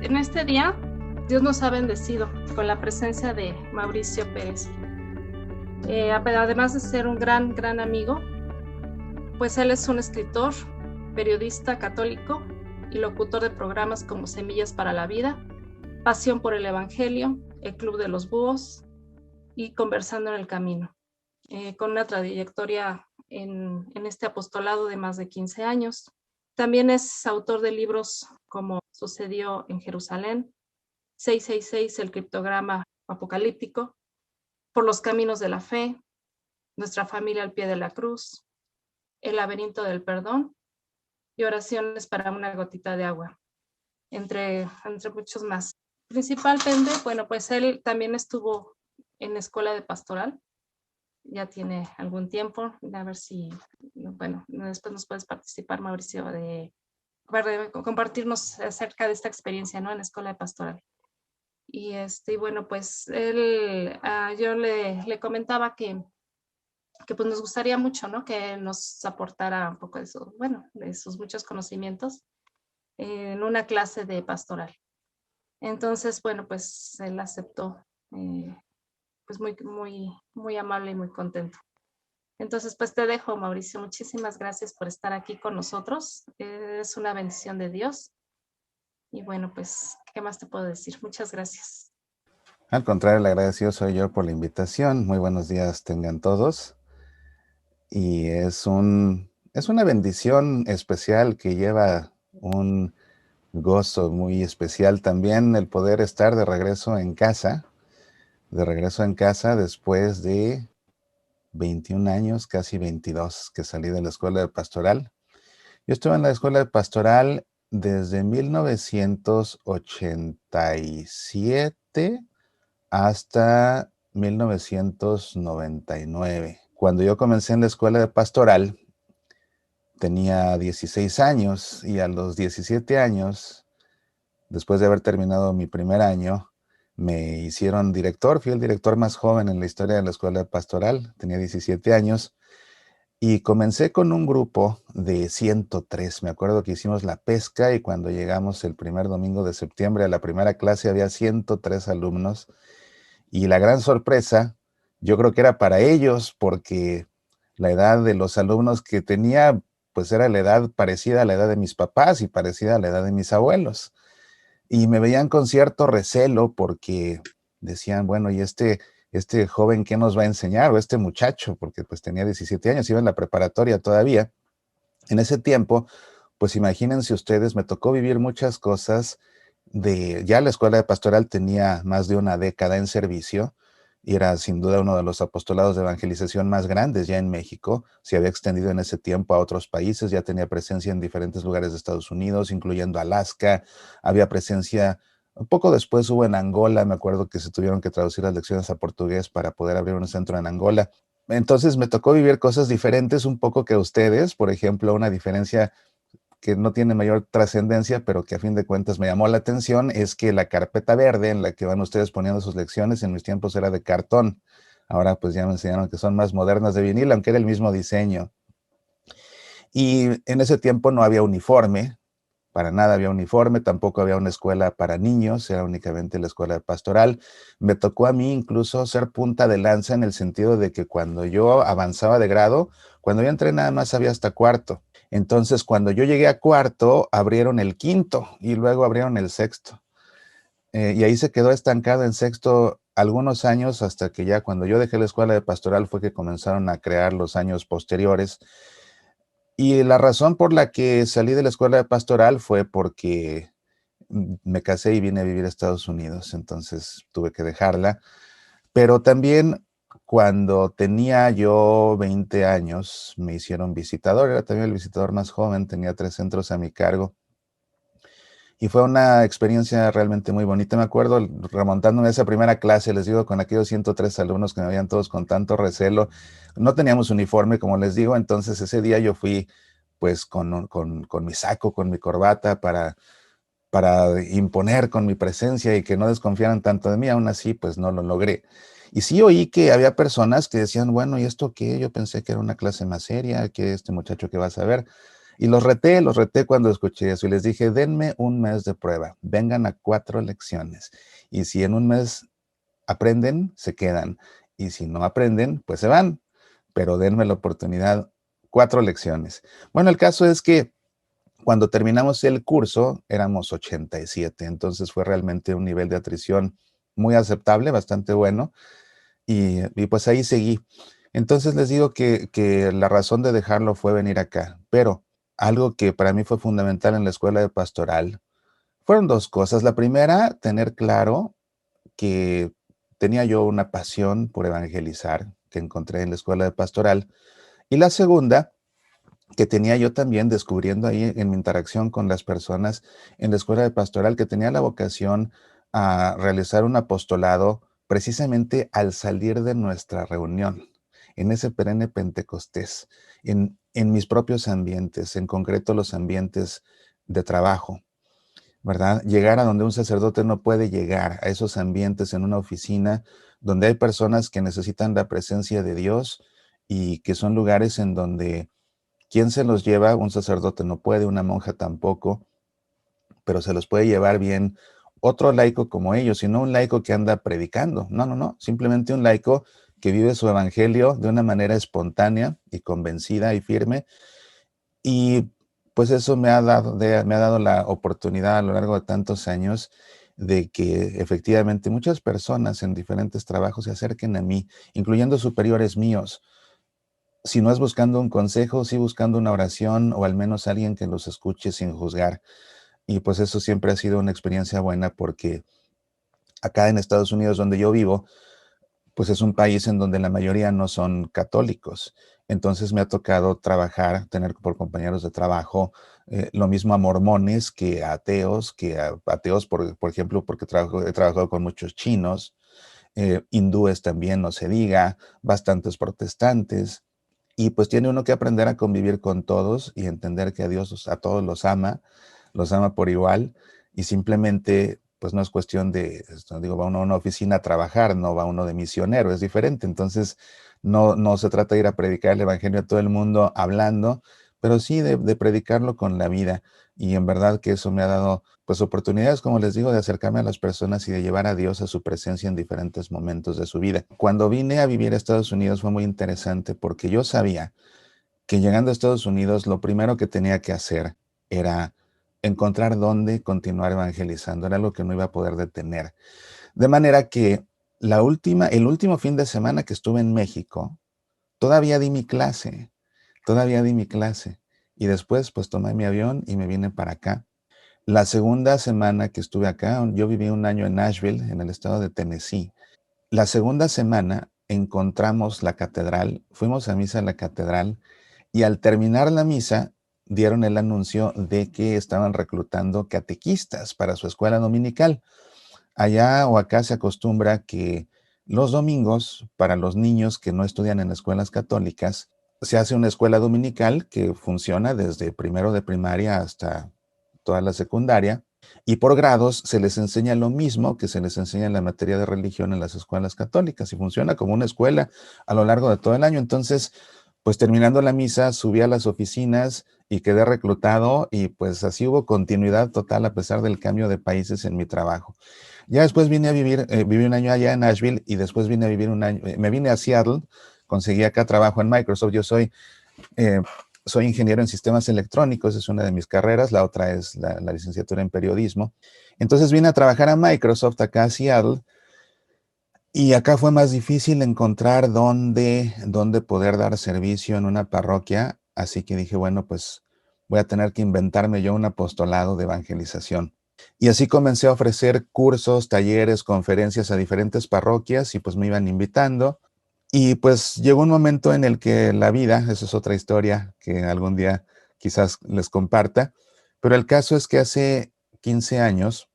en este día, Dios nos ha bendecido con la presencia de Mauricio Pérez. Además de ser un gran amigo, pues él es un escritor, periodista católico y locutor de programas como Semillas para la Vida, Pasión por el Evangelio, El Club de los Búhos y Conversando en el Camino, con una trayectoria en este apostolado de más de 15 años. También es autor de libros como Sucedió en Jerusalén, 666, el criptograma apocalíptico, Por los caminos de la fe, Nuestra familia al pie de la cruz, El laberinto del perdón y Oraciones para una gotita de agua, entre muchos más. Principalmente, bueno, pues él también estuvo en la escuela de pastoral, ya tiene algún tiempo, a ver si, bueno, después nos puedes participar, Mauricio, de compartirnos acerca de esta experiencia, ¿no? En la escuela de pastoral. Y bueno, pues él, yo le comentaba que pues nos gustaría mucho, ¿no? Que nos aportara un poco de eso, bueno, de sus muchos conocimientos en una clase de pastoral. Entonces, bueno, pues él aceptó, pues muy amable y muy contento. Entonces, pues te dejo, Mauricio. Muchísimas gracias por estar aquí con nosotros. Es una bendición de Dios. Y bueno, pues, ¿qué más te puedo decir? Muchas gracias. Al contrario, el agradecido soy yo por la invitación. Muy buenos días tengan todos. Y es una bendición especial que lleva un gozo muy especial también el poder estar de regreso en casa después de 21 años, casi 22, que salí de la escuela de pastoral. Yo estuve en la escuela de pastoral desde 1987 hasta 1999. Cuando yo comencé en la escuela de pastoral, tenía 16 años y a los 17 años, después de haber terminado mi primer año, me hicieron director. Fui el director más joven en la historia de la escuela de pastoral. Tenía 17 años y comencé con un grupo de 103. Me acuerdo que hicimos la pesca y cuando llegamos el primer domingo de septiembre a la primera clase había 103 alumnos. Y la gran sorpresa, yo creo que era para ellos, porque la edad de los alumnos que tenía, pues era la edad parecida a la edad de mis papás y parecida a la edad de mis abuelos. Y me veían con cierto recelo porque decían, bueno, ¿y este joven qué nos va a enseñar? O este muchacho, porque pues tenía 17 años, iba en la preparatoria todavía. En ese tiempo, pues imagínense ustedes, me tocó vivir muchas cosas ya la escuela de pastoral tenía más de una década en servicio y era sin duda uno de los apostolados de evangelización más grandes ya en México. Se había extendido en ese tiempo a otros países, ya tenía presencia en diferentes lugares de Estados Unidos, incluyendo Alaska. Había presencia, un poco después hubo en Angola, me acuerdo que se tuvieron que traducir las lecciones a portugués para poder abrir un centro en Angola. Entonces me tocó vivir cosas diferentes un poco que a ustedes, por ejemplo, una diferencia que no tiene mayor trascendencia, pero que a fin de cuentas me llamó la atención, es que la carpeta verde en la que van ustedes poniendo sus lecciones en mis tiempos era de cartón. Ahora pues ya me enseñaron que son más modernas de vinil, aunque era el mismo diseño. Y en ese tiempo no había uniforme, para nada había uniforme, tampoco había una escuela para niños, era únicamente la escuela pastoral. Me tocó a mí incluso ser punta de lanza en el sentido de que cuando yo avanzaba de grado, cuando yo entré nada más había hasta cuarto. Entonces, cuando yo llegué a cuarto, abrieron el quinto y luego abrieron el sexto. Y ahí se quedó estancado en sexto algunos años hasta que ya cuando yo dejé la escuela de pastoral fue que comenzaron a crear los años posteriores. Y la razón por la que salí de la escuela de pastoral fue porque me casé y vine a vivir a Estados Unidos, entonces tuve que dejarla. Pero también cuando tenía yo 20 años me hicieron visitador, era también el visitador más joven, tenía 3 centros a mi cargo. Y fue una experiencia realmente muy bonita. Me acuerdo remontándome a esa primera clase, les digo, con aquellos 103 alumnos que me veían todos con tanto recelo. No teníamos uniforme, como les digo, entonces ese día yo fui pues con mi saco, con mi corbata para imponer con mi presencia y que no desconfiaran tanto de mí. Aún así, pues no lo logré. Y sí oí que había personas que decían, bueno, ¿y esto qué? Yo pensé que era una clase más seria, que este muchacho que va a saber. Y los reté cuando escuché eso y les dije, denme un mes de prueba, vengan a 4 lecciones. Y si en un mes aprenden, se quedan. Y si no aprenden, pues se van. Pero denme la oportunidad, 4 lecciones. Bueno, el caso es que cuando terminamos el curso éramos 87, entonces fue realmente un nivel de atrición muy aceptable, bastante bueno, y pues ahí seguí. Entonces les digo que la razón de dejarlo fue venir acá, pero algo que para mí fue fundamental en la escuela de pastoral fueron 2 cosas. La primera, tener claro que tenía yo una pasión por evangelizar que encontré en la escuela de pastoral. Y la segunda, que tenía yo también descubriendo ahí en mi interacción con las personas en la escuela de pastoral, que tenía la vocación a realizar un apostolado precisamente al salir de nuestra reunión, en ese perenne Pentecostés, en mis propios ambientes, en concreto los ambientes de trabajo, ¿verdad? Llegar a donde un sacerdote no puede llegar, a esos ambientes en una oficina donde hay personas que necesitan la presencia de Dios y que son lugares en donde ¿quién se los lleva? Un sacerdote no puede, una monja tampoco, pero se los puede llevar bien otro laico como ellos, y no un laico que anda predicando. No, no, no, simplemente un laico que vive su evangelio de una manera espontánea y convencida y firme. Y pues eso me ha dado la oportunidad a lo largo de tantos años de que efectivamente muchas personas en diferentes trabajos se acerquen a mí, incluyendo superiores míos, si no es buscando un consejo, sí buscando una oración o al menos alguien que los escuche sin juzgar. Y pues eso siempre ha sido una experiencia buena porque acá en Estados Unidos, donde yo vivo, pues es un país en donde la mayoría no son católicos. Entonces me ha tocado trabajar, tener por compañeros de trabajo lo mismo a mormones que a ateos, por ejemplo, porque he trabajado con muchos chinos, hindúes también, no se diga, bastantes protestantes. Y pues tiene uno que aprender a convivir con todos y entender que a Dios a todos los ama por igual y simplemente pues no es cuestión de, digo, va uno a una oficina a trabajar, no va uno de misionero, es diferente. Entonces no se trata de ir a predicar el evangelio a todo el mundo hablando, pero sí de predicarlo con la vida. Y en verdad que eso me ha dado pues oportunidades, como les digo, de acercarme a las personas y de llevar a Dios a su presencia en diferentes momentos de su vida. Cuando vine a vivir a Estados Unidos fue muy interesante porque yo sabía que llegando a Estados Unidos lo primero que tenía que hacer era encontrar dónde continuar evangelizando, era algo que no iba a poder detener. De manera que el último fin de semana que estuve en México, todavía di mi clase, todavía di mi clase. Y después pues tomé mi avión y me vine para acá. La segunda semana que estuve acá, yo viví un año en Nashville, en el estado de Tennessee. La segunda semana encontramos la catedral, fuimos a misa en la catedral y al terminar la misa dieron el anuncio de que estaban reclutando catequistas para su escuela dominical. Allá o acá se acostumbra que los domingos, para los niños que no estudian en escuelas católicas, se hace una escuela dominical que funciona desde primero de primaria hasta toda la secundaria, y por grados se les enseña lo mismo que se les enseña en la materia de religión en las escuelas católicas, y funciona como una escuela a lo largo de todo el año. Entonces, pues terminando la misa, subí a las oficinas y quedé reclutado, y pues así hubo continuidad total a pesar del cambio de países en mi trabajo. Ya después vine a vivir, viví un año allá en Nashville y después vine a vivir un año, me vine a Seattle, conseguí acá trabajo en Microsoft. Yo eh, soy ingeniero en sistemas electrónicos, es una de mis carreras, la otra es la licenciatura en periodismo. Entonces vine a trabajar a Microsoft acá a Seattle y acá fue más difícil encontrar dónde poder dar servicio en una parroquia, así que dije, bueno, pues voy a tener que inventarme yo un apostolado de evangelización. Y así comencé a ofrecer cursos, talleres, conferencias a diferentes parroquias y pues me iban invitando. Y pues llegó un momento en el que la vida, esa es otra historia que algún día quizás les comparta, pero el caso es que hace 15 años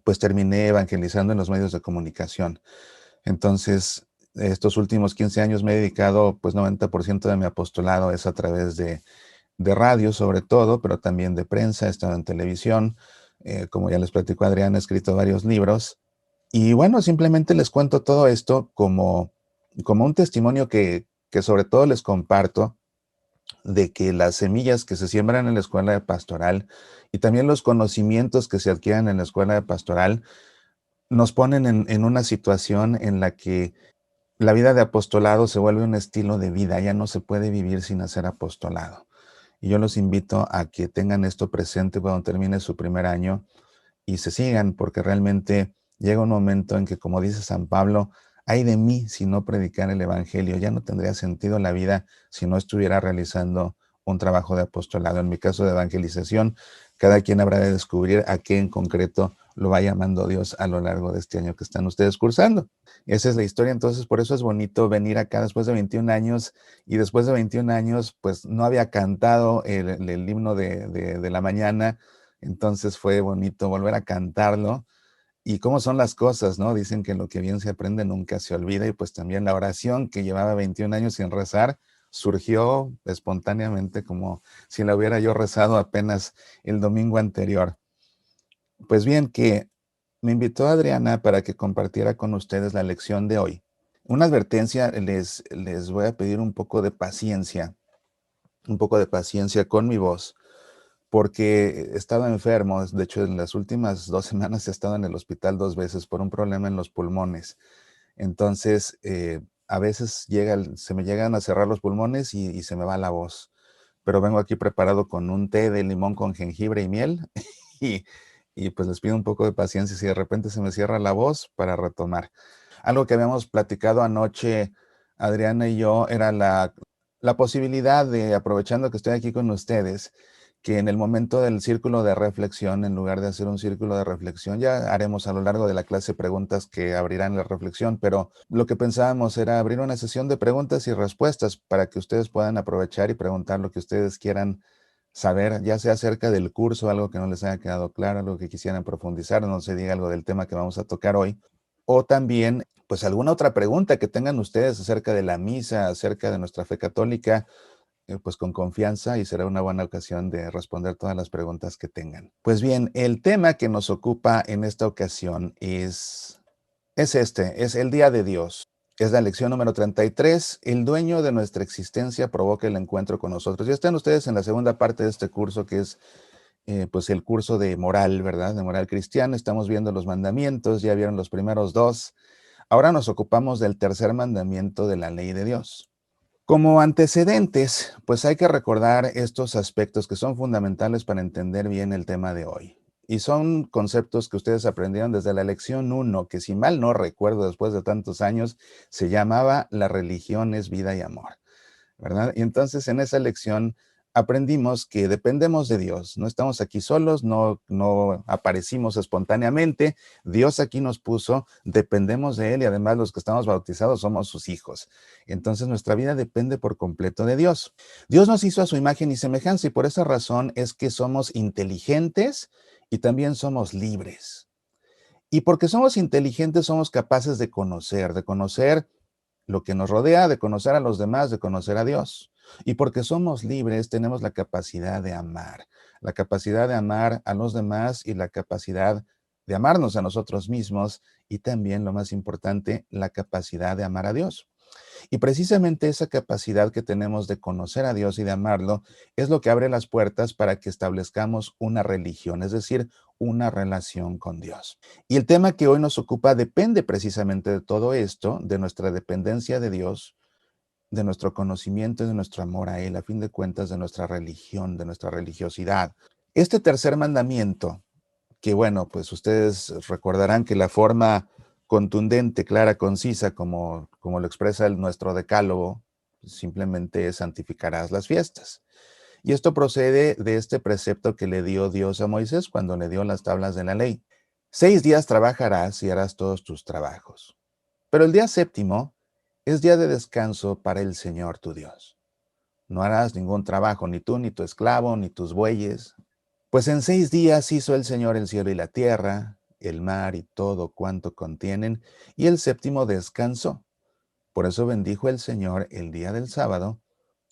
pues terminé evangelizando en los medios de comunicación. Entonces, estos últimos 15 años me he dedicado, pues 90% de mi apostolado es a través de radio sobre todo, pero también de prensa, he estado en televisión, como ya les platico, Adrián, he escrito varios libros. Y bueno, simplemente les cuento todo esto como un testimonio que sobre todo les comparto de que las semillas que se siembran en la escuela de pastoral y también los conocimientos que se adquieren en la escuela de pastoral nos ponen en una situación en la que la vida de apostolado se vuelve un estilo de vida, ya no se puede vivir sin hacer apostolado. Y yo los invito a que tengan esto presente cuando termine su primer año y se sigan, porque realmente llega un momento en que, como dice San Pablo, ay de mí si no predicar el evangelio, ya no tendría sentido la vida si no estuviera realizando un trabajo de apostolado. En mi caso de evangelización, cada quien habrá de descubrir a qué en concreto lo va llamando Dios a lo largo de este año que están ustedes cursando. Esa es la historia, entonces por eso es bonito venir acá después de 21 años y después de 21 años pues no había cantado el himno de la mañana, entonces fue bonito volver a cantarlo. Y cómo son las cosas, ¿no? Dicen que lo que bien se aprende nunca se olvida y pues también la oración que llevaba 21 años sin rezar surgió espontáneamente como si la hubiera yo rezado apenas el domingo anterior. Pues bien, que me invitó Adriana para que compartiera con ustedes la lección de hoy. Una advertencia, les voy a pedir un poco de paciencia con mi voz, porque he estado enfermo. De hecho, en las últimas 2 semanas he estado en el hospital 2 veces por un problema en los pulmones. Entonces, a veces se me llegan a cerrar los pulmones y se me va la voz. Pero vengo aquí preparado con un té de limón con jengibre y miel y, y pues les pido un poco de paciencia si de repente se me cierra la voz para retomar. Algo que habíamos platicado anoche, Adriana y yo, era la posibilidad de, aprovechando que estoy aquí con ustedes, que en el momento del círculo de reflexión, en lugar de hacer un círculo de reflexión, ya haremos a lo largo de la clase preguntas que abrirán la reflexión, pero lo que pensábamos era abrir una sesión de preguntas y respuestas para que ustedes puedan aprovechar y preguntar lo que ustedes quieran saber, ya sea acerca del curso, algo que no les haya quedado claro, algo que quisieran profundizar, no se diga algo del tema que vamos a tocar hoy, o también pues alguna otra pregunta que tengan ustedes acerca de la misa, acerca de nuestra fe católica, pues con confianza y será una buena ocasión de responder todas las preguntas que tengan. Pues bien, el tema que nos ocupa en esta ocasión es el Día de Dios. Es la lección número 33. El dueño de nuestra existencia provoca el encuentro con nosotros. Ya están ustedes en la segunda parte de este curso que es pues el curso de moral, ¿verdad? De moral cristiana. Estamos viendo los mandamientos, ya vieron los primeros dos. Ahora nos ocupamos del tercer mandamiento de la ley de Dios. Como antecedentes, pues hay que recordar estos aspectos que son fundamentales para entender bien el tema de hoy. Y son conceptos que ustedes aprendieron desde la lección 1, que si mal no recuerdo después de tantos años, se llamaba La religión es vida y amor, ¿verdad? Y entonces en esa lección aprendimos que dependemos de Dios, no estamos aquí solos, no aparecimos espontáneamente, Dios aquí nos puso, dependemos de Él y además los que estamos bautizados somos sus hijos. Entonces nuestra vida depende por completo de Dios. Dios nos hizo a su imagen y semejanza y por esa razón es que somos inteligentes y también somos libres. Y porque somos inteligentes somos capaces de conocer lo que nos rodea, de conocer a los demás, de conocer a Dios. Y porque somos libres, tenemos la capacidad de amar a los demás y la capacidad de amarnos a nosotros mismos y también, lo más importante, la capacidad de amar a Dios. Y precisamente esa capacidad que tenemos de conocer a Dios y de amarlo es lo que abre las puertas para que establezcamos una religión, es decir, una relación con Dios. Y el tema que hoy nos ocupa depende precisamente de todo esto, de nuestra dependencia de Dios, de nuestro conocimiento y de nuestro amor a Él, a fin de cuentas, de nuestra religión, de nuestra religiosidad. Este tercer mandamiento, que bueno, pues ustedes recordarán que la forma contundente, clara, concisa, como lo expresa nuestro decálogo, simplemente es santificarás las fiestas. Y esto procede de este precepto que le dio Dios a Moisés cuando le dio las tablas de la ley. 6 días trabajarás y harás todos tus trabajos. Pero el día séptimo es día de descanso para el Señor tu Dios. No harás ningún trabajo, ni tú, ni tu esclavo, ni tus bueyes, pues en 6 días hizo el Señor el cielo y la tierra, el mar y todo cuanto contienen, y el séptimo descansó. Por eso bendijo el Señor el día del sábado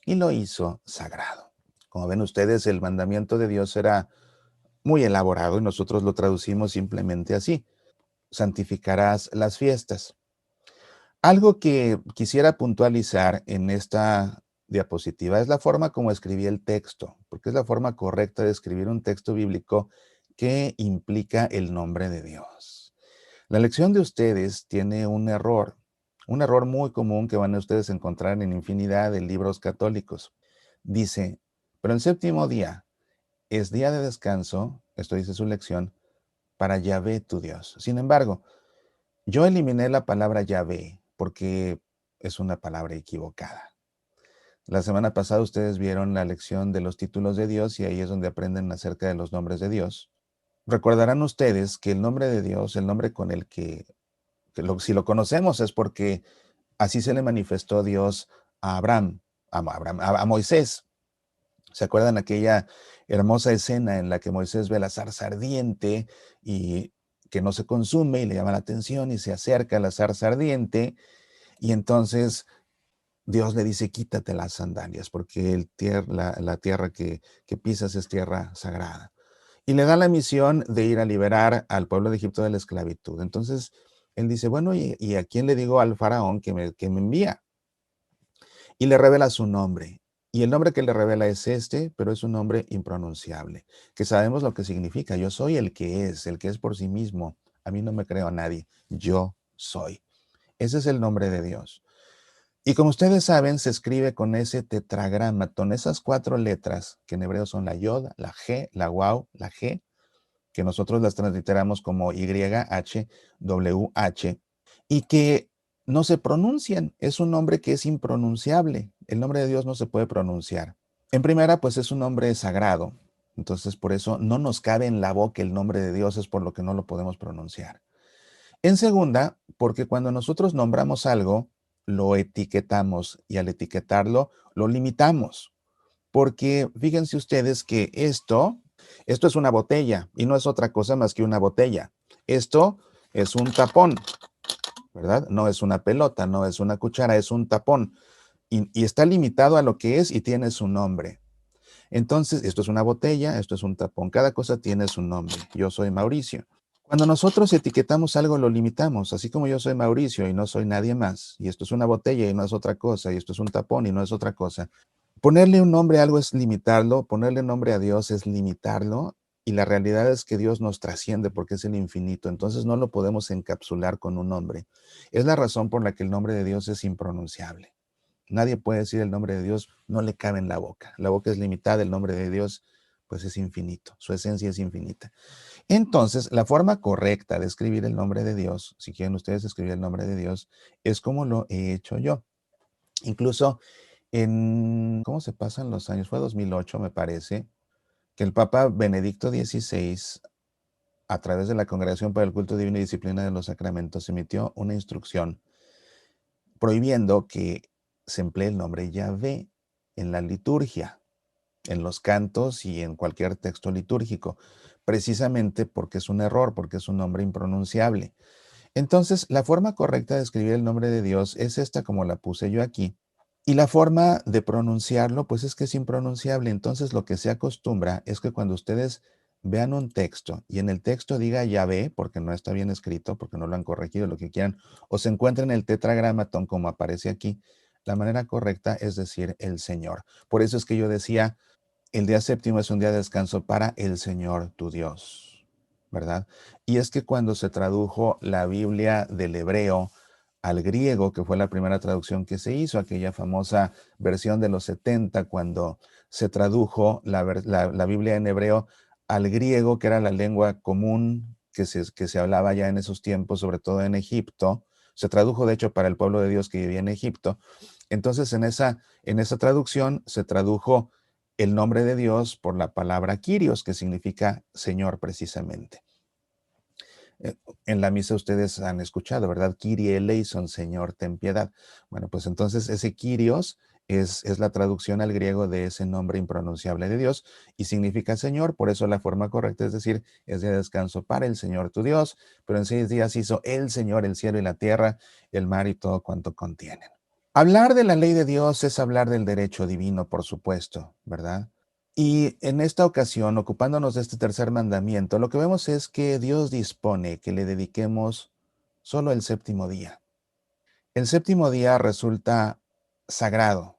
y lo hizo sagrado. Como ven ustedes, el mandamiento de Dios era muy elaborado y nosotros lo traducimos simplemente así. Santificarás las fiestas. Algo que quisiera puntualizar en esta diapositiva. Es la forma como escribí el texto, porque es la forma correcta de escribir un texto bíblico que implica el nombre de Dios. La lección de ustedes tiene un error muy común que van a ustedes encontrar en infinidad de libros católicos. Dice, pero el séptimo día es día de descanso, esto dice su lección, para Yahvé tu Dios. Sin embargo, yo eliminé la palabra Yahvé porque es una palabra equivocada. La semana pasada ustedes vieron la lección de los títulos de Dios y ahí es donde aprenden acerca de los nombres de Dios. Recordarán ustedes que el nombre de Dios, el nombre con el si lo conocemos es porque así se le manifestó Dios a a Moisés. ¿Se acuerdan aquella hermosa escena en la que Moisés ve la zarza ardiente y que no se consume y le llama la atención y se acerca a la zarza ardiente y entonces Dios le dice, quítate las sandalias porque la tierra que pisas es tierra sagrada. Y le da la misión de ir a liberar al pueblo de Egipto de la esclavitud. Entonces, él dice, bueno, ¿y a quién le digo al faraón que me envía? Y le revela su nombre. Y el nombre que le revela es este, pero es un nombre impronunciable, que sabemos lo que significa. Yo soy el que es por sí mismo. A mí no me creo a nadie. Yo soy. Ese es el nombre de Dios. Y como ustedes saben, se escribe con ese tetragramaton, esas 4 letras, que en hebreo son la yod, la g, la waw, la g, que nosotros las transliteramos como YHWH, y que no se pronuncian. Es un nombre que es impronunciable. El nombre de Dios no se puede pronunciar. En primera, pues es un nombre sagrado. Entonces, por eso no nos cabe en la boca el nombre de Dios, es por lo que no lo podemos pronunciar. En segunda, porque cuando nosotros nombramos algo, lo etiquetamos y al etiquetarlo, lo limitamos. Porque fíjense ustedes que esto es una botella y no es otra cosa más que una botella. Esto es un tapón, ¿verdad? No es una pelota, no es una cuchara, es un tapón. Y está limitado a lo que es y tiene su nombre. Entonces, esto es una botella, esto es un tapón. Cada cosa tiene su nombre. Yo soy Mauricio. Cuando nosotros etiquetamos algo, lo limitamos, así como yo soy Mauricio y no soy nadie más, y esto es una botella y no es otra cosa, y esto es un tapón y no es otra cosa. Ponerle un nombre a algo es limitarlo, ponerle nombre a Dios es limitarlo, y la realidad es que Dios nos trasciende porque es el infinito, entonces no lo podemos encapsular con un nombre. Es la razón por la que el nombre de Dios es impronunciable. Nadie puede decir el nombre de Dios, no le cabe en la boca. La boca es limitada, el nombre de Dios pues es infinito, su esencia es infinita. Entonces, la forma correcta de escribir el nombre de Dios, si quieren ustedes escribir el nombre de Dios, es como lo he hecho yo. Incluso ¿cómo se pasan los años? Fue 2008, me parece, que el Papa Benedicto XVI, a través de la Congregación para el Culto Divino y Disciplina de los Sacramentos, emitió una instrucción prohibiendo que se emplee el nombre Yahvé en la liturgia, en los cantos y en cualquier texto litúrgico, precisamente porque es un error, porque es un nombre impronunciable. Entonces, la forma correcta de escribir el nombre de Dios es esta como la puse yo aquí. Y la forma de pronunciarlo, pues es que es impronunciable. Entonces, lo que se acostumbra es que cuando ustedes vean un texto y en el texto diga Yahvé, porque no está bien escrito, porque no lo han corregido, lo que quieran, o se encuentren el tetragramatón como aparece aquí, la manera correcta es decir el Señor. Por eso es que yo decía, el día séptimo es un día de descanso para el Señor tu Dios, ¿verdad? Y es que cuando se tradujo la Biblia del hebreo al griego, que fue la primera traducción que se hizo, aquella famosa versión de los 70, cuando se tradujo la Biblia en hebreo al griego, que era la lengua común que se hablaba ya en esos tiempos, sobre todo en Egipto. Se tradujo, de hecho, para el pueblo de Dios que vivía en Egipto. Entonces, en esa traducción se tradujo el nombre de Dios por la palabra Kyrios, que significa Señor precisamente. En la misa ustedes han escuchado, ¿verdad? Kyrie eleison, Señor, ten piedad. Bueno, pues entonces ese Kyrios es la traducción al griego de ese nombre impronunciable de Dios y significa Señor, por eso la forma correcta es decir, es de descanso para el Señor tu Dios, pero en 6 días hizo el Señor el cielo y la tierra, el mar y todo cuanto contienen. Hablar de la ley de Dios es hablar del derecho divino, por supuesto, ¿verdad? Y en esta ocasión, ocupándonos de este tercer mandamiento, lo que vemos es que Dios dispone que le dediquemos solo el séptimo día. El séptimo día resulta sagrado,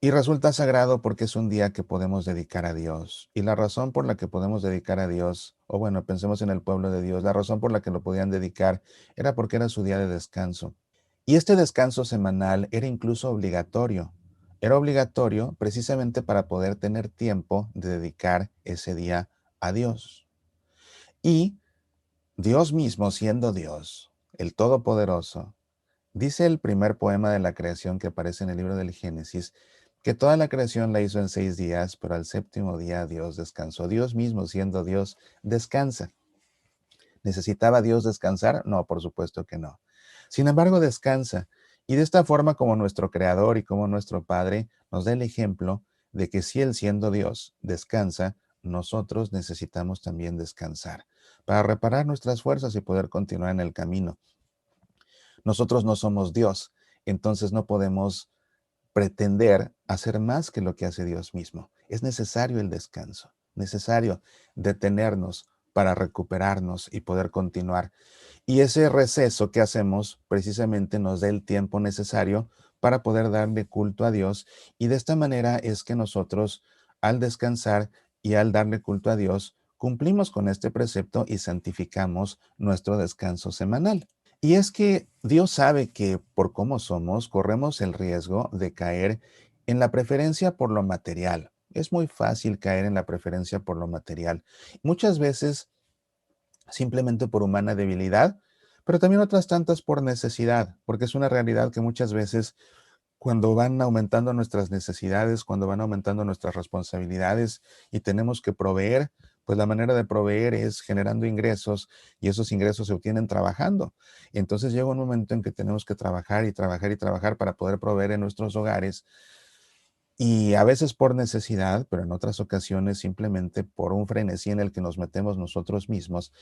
Y resulta sagrado porque es un día que podemos dedicar a Dios. Y la razón por la que podemos dedicar a Dios, o bueno, pensemos en el pueblo de Dios, la razón por la que lo podían dedicar era porque era su día de descanso. Y este descanso semanal era incluso obligatorio. Era obligatorio precisamente para poder tener tiempo de dedicar ese día a Dios. Y Dios mismo, siendo Dios, el Todopoderoso, dice el primer poema de la creación que aparece en el libro del Génesis, que toda la creación la hizo en 6 días, pero al séptimo día Dios descansó. Dios mismo, siendo Dios, descansa. ¿Necesitaba Dios descansar? No, por supuesto que no. Sin embargo, descansa. Y de esta forma, como nuestro Creador y como nuestro Padre, nos da el ejemplo de que si Él, siendo Dios, descansa, nosotros necesitamos también descansar para reparar nuestras fuerzas y poder continuar en el camino. Nosotros no somos Dios, entonces no podemos pretender hacer más que lo que hace Dios mismo. Es necesario el descanso, necesario detenernos para recuperarnos y poder continuar. Y ese receso que hacemos precisamente nos da el tiempo necesario para poder darle culto a Dios. Y de esta manera es que nosotros, al descansar y al darle culto a Dios, cumplimos con este precepto y santificamos nuestro descanso semanal. Y es que Dios sabe que por cómo somos, corremos el riesgo de caer en la preferencia por lo material. Es muy fácil caer en la preferencia por lo material. Muchas veces simplemente por humana debilidad, pero también otras tantas por necesidad, porque es una realidad que muchas veces cuando van aumentando nuestras necesidades, cuando van aumentando nuestras responsabilidades y tenemos que proveer, pues la manera de proveer es generando ingresos y esos ingresos se obtienen trabajando. Y entonces llega un momento en que tenemos que trabajar y trabajar y trabajar para poder proveer en nuestros hogares y a veces por necesidad, pero en otras ocasiones simplemente por un frenesí en el que nos metemos nosotros mismos,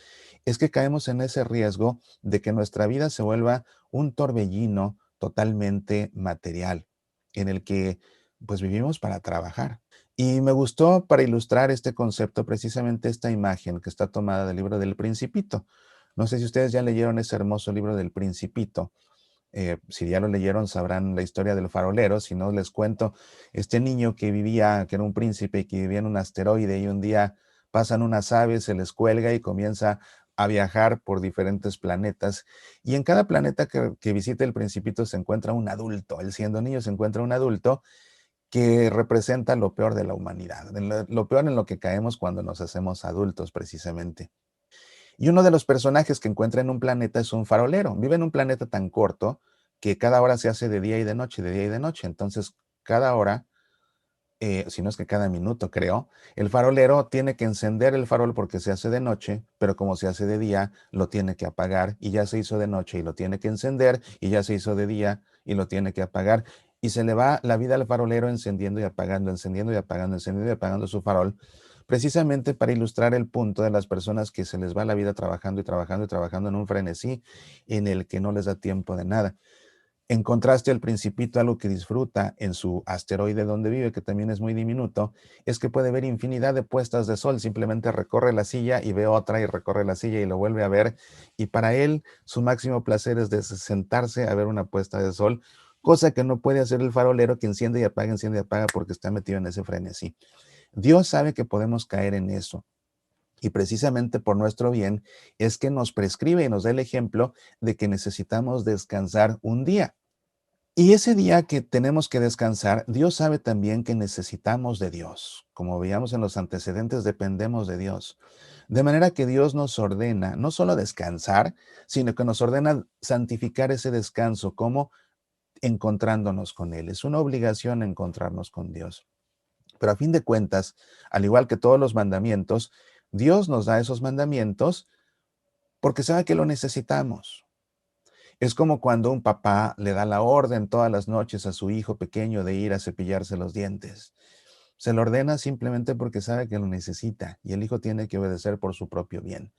es que caemos en ese riesgo de que nuestra vida se vuelva un torbellino totalmente material, en el que pues vivimos para trabajar. Y me gustó para ilustrar este concepto precisamente esta imagen que está tomada del libro del Principito. No sé si ustedes ya leyeron ese hermoso libro del Principito. Si ya lo leyeron, sabrán la historia del farolero. Si no, les cuento, este niño que vivía, que era un príncipe y que vivía en un asteroide y un día pasan unas aves, se les cuelga y comienza a viajar por diferentes planetas. Y en cada planeta que visita el principito se encuentra un adulto. Él siendo niño se encuentra un adulto que representa lo peor de la humanidad, lo peor en lo que caemos cuando nos hacemos adultos precisamente. Y uno de los personajes que encuentra en un planeta es un farolero. Vive en un planeta tan corto que cada hora se hace de día y de noche, de día y de noche. Entonces, cada hora, si no es que cada minuto, creo, el farolero tiene que encender el farol porque se hace de noche, pero como se hace de día, lo tiene que apagar y ya se hizo de noche y lo tiene que encender y ya se hizo de día y lo tiene que apagar. Y se le va la vida al farolero encendiendo y apagando, encendiendo y apagando, encendiendo y apagando su farol precisamente para ilustrar el punto de las personas que se les va la vida trabajando y trabajando y trabajando en un frenesí en el que no les da tiempo de nada. En contraste, el principito, algo que disfruta en su asteroide donde vive, que también es muy diminuto, es que puede ver infinidad de puestas de sol. Simplemente recorre la silla y ve otra y recorre la silla y lo vuelve a ver. Y para él, su máximo placer es de sentarse a ver una puesta de sol, cosa que no puede hacer el farolero que enciende y apaga porque está metido en ese frenesí. Dios sabe que podemos caer en eso. Y precisamente por nuestro bien es que nos prescribe y nos da el ejemplo de que necesitamos descansar un día. Y ese día que tenemos que descansar, Dios sabe también que necesitamos de Dios. Como veíamos en los antecedentes, dependemos de Dios. De manera que Dios nos ordena no solo descansar, sino que nos ordena santificar ese descanso como encontrándonos con Él. Es una obligación encontrarnos con Dios. Pero a fin de cuentas, al igual que todos los mandamientos, Dios nos da esos mandamientos porque sabe que lo necesitamos. Es como cuando un papá le da la orden todas las noches a su hijo pequeño de ir a cepillarse los dientes. Se lo ordena simplemente porque sabe que lo necesita y el hijo tiene que obedecer por su propio bien.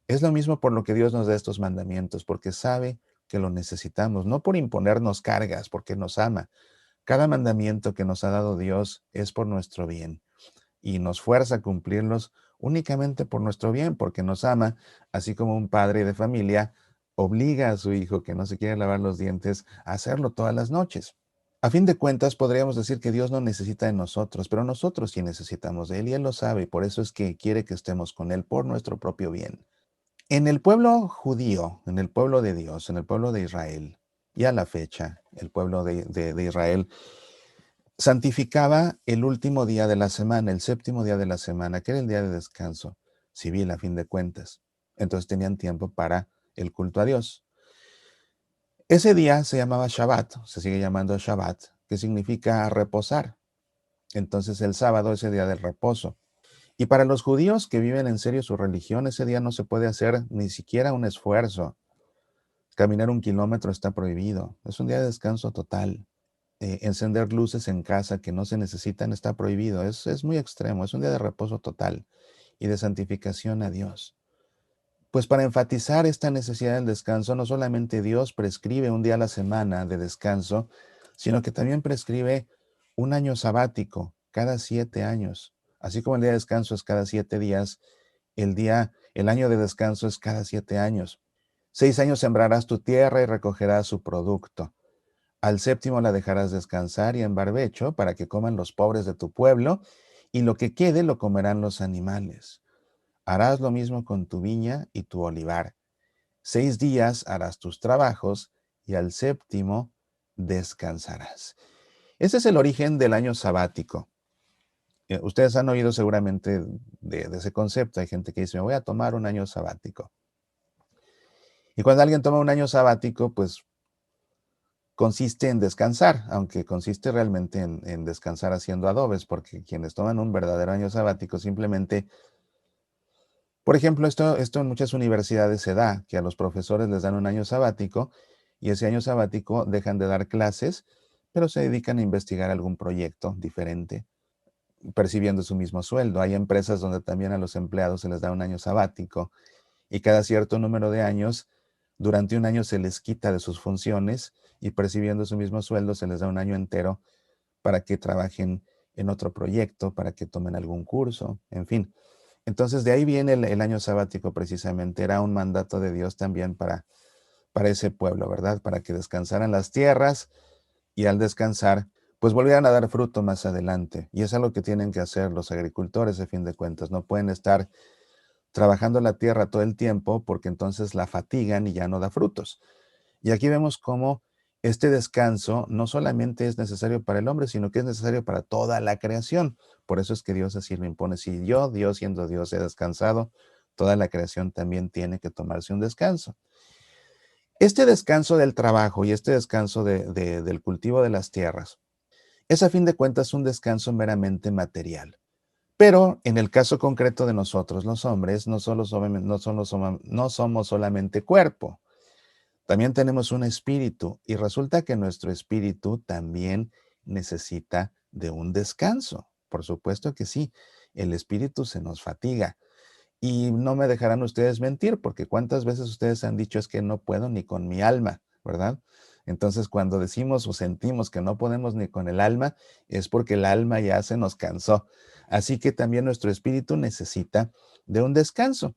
Es lo mismo por lo que Dios nos da estos mandamientos, porque sabe que lo necesitamos, no por imponernos cargas, porque nos ama. Cada mandamiento que nos ha dado Dios es por nuestro bien y nos fuerza a cumplirlos únicamente por nuestro bien, porque nos ama, así como un padre de familia obliga a su hijo que no se quiere lavar los dientes a hacerlo todas las noches. A fin de cuentas, podríamos decir que Dios no necesita de nosotros, pero nosotros sí necesitamos de Él y Él lo sabe y por eso es que quiere que estemos con Él por nuestro propio bien. En el pueblo judío, en el pueblo de Dios, en el pueblo de Israel, y a la fecha, el pueblo de Israel santificaba el último día de la semana, el séptimo día de la semana, que era el día de descanso civil a fin de cuentas. Entonces tenían tiempo para el culto a Dios. Ese día se llamaba Shabbat, se sigue llamando Shabbat, que significa reposar. Entonces el sábado es el día del reposo. Y para los judíos que viven en serio su religión, ese día no se puede hacer ni siquiera un esfuerzo. Caminar 1 kilómetro está prohibido. Es un día de descanso total. Encender luces en casa que no se necesitan está prohibido. Es muy extremo. Es un día de reposo total y de santificación a Dios. Pues para enfatizar esta necesidad del descanso, no solamente Dios prescribe un día a la semana de descanso, sino que también prescribe un año sabático cada 7 años. Así como el día de descanso es cada 7 días, el año de descanso es cada 7 años. 6 años sembrarás tu tierra y recogerás su producto. Al séptimo la dejarás descansar y en barbecho para que coman los pobres de tu pueblo, y lo que quede lo comerán los animales. Harás lo mismo con tu viña y tu olivar. 6 días harás tus trabajos y al séptimo descansarás. Ese es el origen del año sabático. Ustedes han oído seguramente de ese concepto. Hay gente que dice, me voy a tomar un año sabático. Y cuando alguien toma un año sabático, pues consiste en descansar, aunque consiste realmente en descansar haciendo adobes, porque quienes toman un verdadero año sabático simplemente, por ejemplo, esto en muchas universidades se da, que a los profesores les dan un año sabático y ese año sabático dejan de dar clases, pero se dedican a investigar algún proyecto diferente, percibiendo su mismo sueldo. Hay empresas donde también a los empleados se les da un año sabático y cada cierto número de años, durante un año se les quita de sus funciones y percibiendo su mismo sueldo se les da un año entero para que trabajen en otro proyecto, para que tomen algún curso, en fin. Entonces de ahí viene el año sabático precisamente, era un mandato de Dios también para ese pueblo, ¿verdad? Para que descansaran las tierras y al descansar, pues volvieran a dar fruto más adelante. Y es algo que tienen que hacer los agricultores, a fin de cuentas. No pueden estar trabajando la tierra todo el tiempo porque entonces la fatigan y ya no da frutos. Y aquí vemos cómo este descanso no solamente es necesario para el hombre, sino que es necesario para toda la creación. Por eso es que Dios así lo impone. Si yo, Dios siendo Dios, he descansado, toda la creación también tiene que tomarse un descanso. Este descanso del trabajo y este descanso del cultivo de las tierras es a fin de cuentas un descanso meramente material. Pero en el caso concreto de nosotros los hombres, no somos solamente cuerpo, también tenemos un espíritu y resulta que nuestro espíritu también necesita de un descanso. Por supuesto que sí, el espíritu se nos fatiga. Y no me dejarán ustedes mentir, porque cuántas veces ustedes han dicho es que no puedo ni con mi alma, ¿verdad? Entonces, cuando decimos o sentimos que no podemos ni con el alma, es porque el alma ya se nos cansó. Así que también nuestro espíritu necesita de un descanso.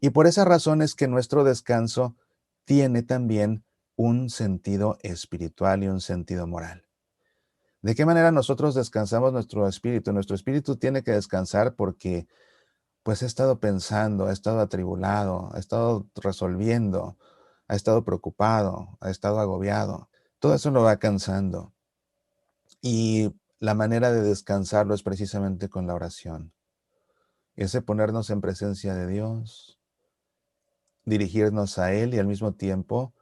Y por esa razón es que nuestro descanso tiene también un sentido espiritual y un sentido moral. ¿De qué manera nosotros descansamos nuestro espíritu? Nuestro espíritu tiene que descansar porque pues ha estado pensando, ha estado atribulado, ha estado resolviendo, ha estado preocupado, ha estado agobiado. Todo eso lo va cansando. Y la manera de descansarlo es precisamente con la oración. Ese ponernos en presencia de Dios, dirigirnos a Él y al mismo tiempo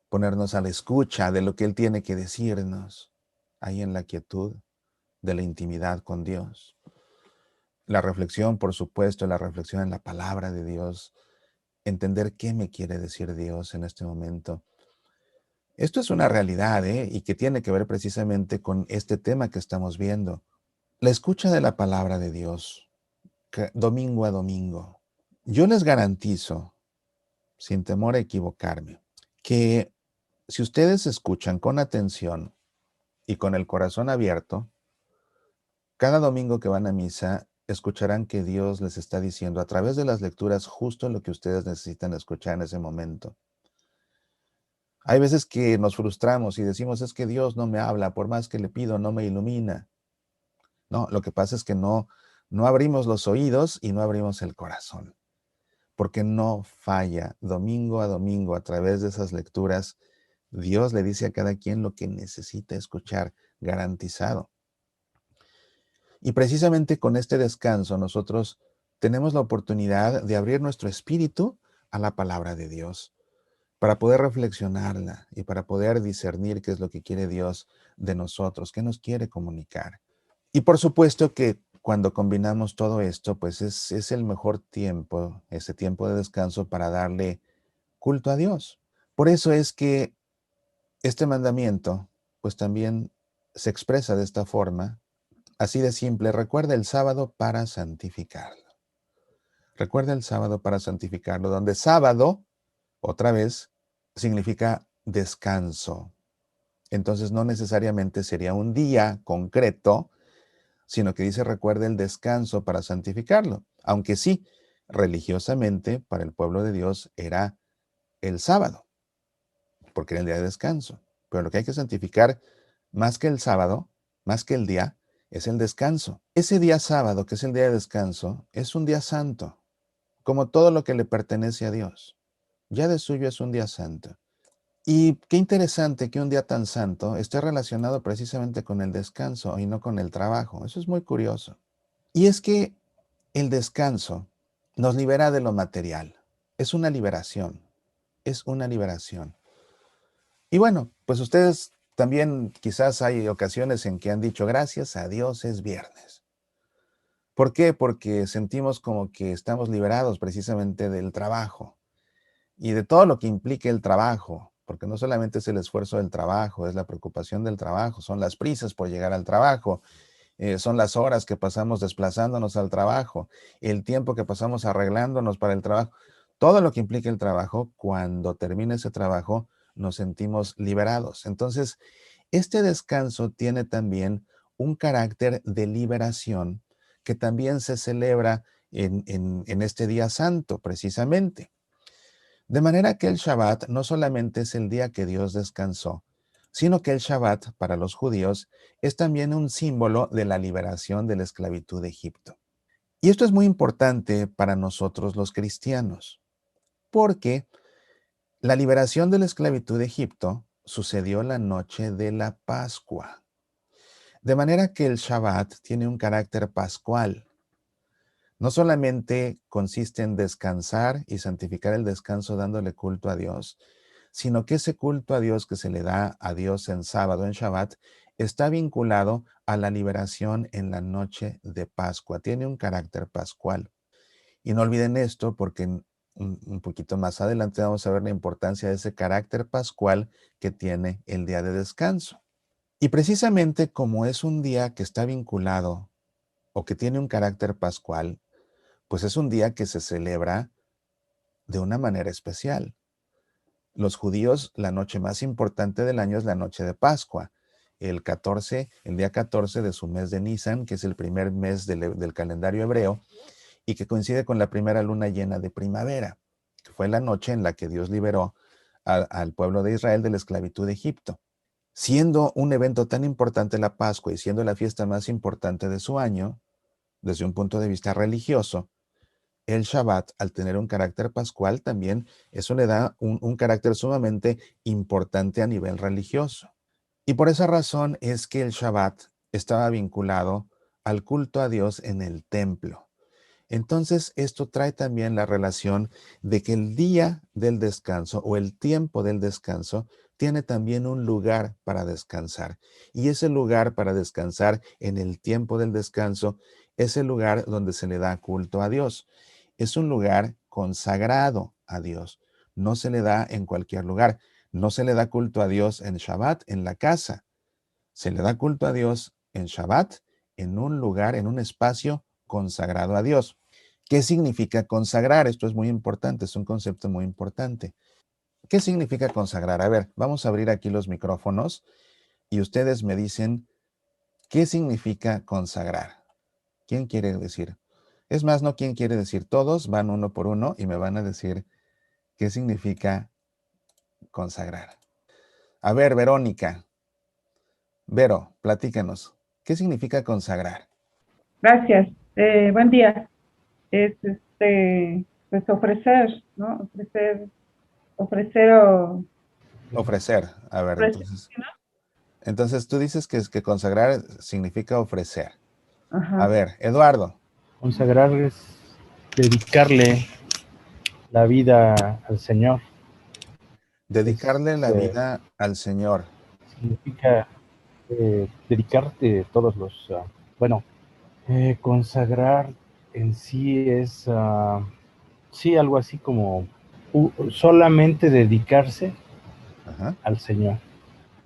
ponernos a la escucha de lo que Él tiene que decirnos, ahí en la quietud de la intimidad con Dios. La reflexión, por supuesto, la reflexión en la palabra de Dios, entender qué me quiere decir Dios en este momento. Esto es una realidad, y que tiene que ver precisamente con este tema que estamos viendo. La escucha de la palabra de Dios, domingo a domingo. Yo les garantizo, sin temor a equivocarme, que si ustedes escuchan con atención y con el corazón abierto, cada domingo que van a misa, escucharán que Dios les está diciendo a través de las lecturas justo lo que ustedes necesitan escuchar en ese momento. Hay veces que nos frustramos y decimos, es que Dios no me habla, por más que le pido, no me ilumina. No, lo que pasa es que no abrimos los oídos y no abrimos el corazón, porque no falla. Domingo a domingo, a través de esas lecturas, Dios le dice a cada quien lo que necesita escuchar, garantizado. Y precisamente con este descanso nosotros tenemos la oportunidad de abrir nuestro espíritu a la palabra de Dios, para poder reflexionarla y para poder discernir qué es lo que quiere Dios de nosotros, qué nos quiere comunicar. Y por supuesto que cuando combinamos todo esto, pues es el mejor tiempo, ese tiempo de descanso para darle culto a Dios. Por eso es que este mandamiento, pues también se expresa de esta forma, así de simple. Recuerda el sábado para santificarlo. Recuerda el sábado para santificarlo, donde sábado, otra vez, significa descanso. Entonces no necesariamente sería un día concreto, sino que dice recuerda el descanso para santificarlo. Aunque sí, religiosamente para el pueblo de Dios era el sábado, porque era el día de descanso. Pero lo que hay que santificar más que el sábado, más que el día, es el descanso. Ese día sábado, que es el día de descanso, es un día santo, como todo lo que le pertenece a Dios. Ya de suyo es un día santo. Y qué interesante que un día tan santo esté relacionado precisamente con el descanso y no con el trabajo. Eso es muy curioso. Y es que el descanso nos libera de lo material. Es una liberación. Es una liberación. Y bueno, pues ustedes también quizás hay ocasiones en que han dicho gracias a Dios es viernes. ¿Por qué? Porque sentimos como que estamos liberados precisamente del trabajo y de todo lo que implica el trabajo, porque no solamente es el esfuerzo del trabajo, es la preocupación del trabajo, son las prisas por llegar al trabajo, son las horas que pasamos desplazándonos al trabajo, el tiempo que pasamos arreglándonos para el trabajo, todo lo que implica el trabajo. Cuando termina ese trabajo nos sentimos liberados. Entonces, este descanso tiene también un carácter de liberación que también se celebra en este día santo, precisamente. De manera que el Shabbat no solamente es el día que Dios descansó, sino que el Shabbat para los judíos es también un símbolo de la liberación de la esclavitud de Egipto. Y esto es muy importante para nosotros los cristianos, porque la liberación de la esclavitud de Egipto sucedió la noche de la Pascua. De manera que el Shabbat tiene un carácter pascual. No solamente consiste en descansar y santificar el descanso dándole culto a Dios, sino que ese culto a Dios que se le da a Dios en sábado, en Shabbat, está vinculado a la liberación en la noche de Pascua. Tiene un carácter pascual. Y no olviden esto porque un poquito más adelante vamos a ver la importancia de ese carácter pascual que tiene el día de descanso. Y precisamente como es un día que está vinculado o que tiene un carácter pascual, pues es un día que se celebra de una manera especial. Los judíos, la noche más importante del año es la noche de Pascua, el día 14 de su mes de Nisan, que es el primer mes del calendario hebreo y que coincide con la primera luna llena de primavera, que fue la noche en la que Dios liberó al pueblo de Israel de la esclavitud de Egipto. Siendo un evento tan importante la Pascua y siendo la fiesta más importante de su año, desde un punto de vista religioso, el Shabbat, al tener un carácter pascual, también eso le da un carácter sumamente importante a nivel religioso. Y por esa razón es que el Shabbat estaba vinculado al culto a Dios en el templo. Entonces, esto trae también la relación de que el día del descanso o el tiempo del descanso tiene también un lugar para descansar. Y ese lugar para descansar en el tiempo del descanso es el lugar donde se le da culto a Dios. Es un lugar consagrado a Dios. No se le da en cualquier lugar. No se le da culto a Dios en Shabbat, en la casa. Se le da culto a Dios en Shabbat, en un lugar, en un espacio consagrado a Dios. ¿Qué significa consagrar? Esto es muy importante, es un concepto muy importante. ¿Qué significa consagrar? A ver, vamos a abrir aquí los micrófonos y ustedes me dicen qué significa consagrar. ¿Quién quiere decir? Es más, no quién quiere decir, todos van uno por uno y me van a decir qué significa consagrar. A ver, Verónica. Vero, platícanos. ¿Qué significa consagrar? Gracias. Buen día. Es pues ofrecer, ¿no? Ofrecer o Ofrecer. A ver, ofrecer, ¿no? entonces tú dices que, que consagrar significa ofrecer. A Ajá. ver, Eduardo. Consagrar es dedicarle la vida al Señor. Dedicarle la vida al Señor. Significa dedicarte todos los... consagrar en sí es, sí, algo así como solamente dedicarse Ajá. al Señor.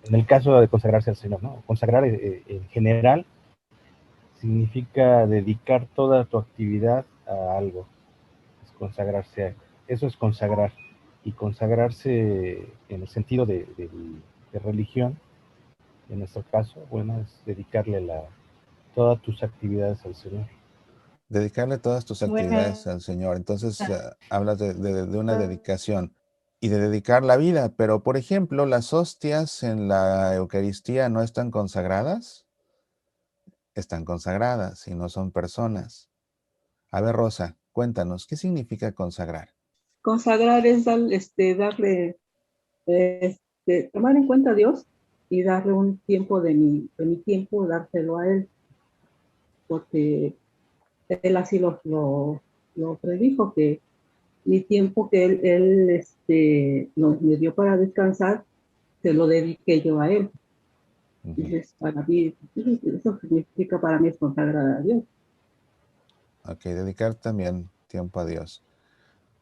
En el caso de consagrarse al Señor, ¿no? Consagrar en general significa dedicar toda tu actividad a algo. Es consagrarse a, eso es consagrar. Y consagrarse en el sentido de religión, en nuestro caso, bueno, es dedicarle todas tus actividades al Señor. Dedicarle todas tus actividades al Señor. Entonces, hablas de una dedicación y de dedicar la vida. Pero, por ejemplo, las hostias en la Eucaristía no están consagradas. Están consagradas y no son personas. A ver, Rosa, cuéntanos, ¿qué significa consagrar? Consagrar es darle, tomar en cuenta a Dios y darle un tiempo de mi tiempo, dárselo a Él, porque Él así lo predijo, que mi tiempo que Él me dio para descansar, se lo dediqué yo a Él. Entonces, para mí, eso significa para mí es consagrar a Dios. Ok, dedicar también tiempo a Dios.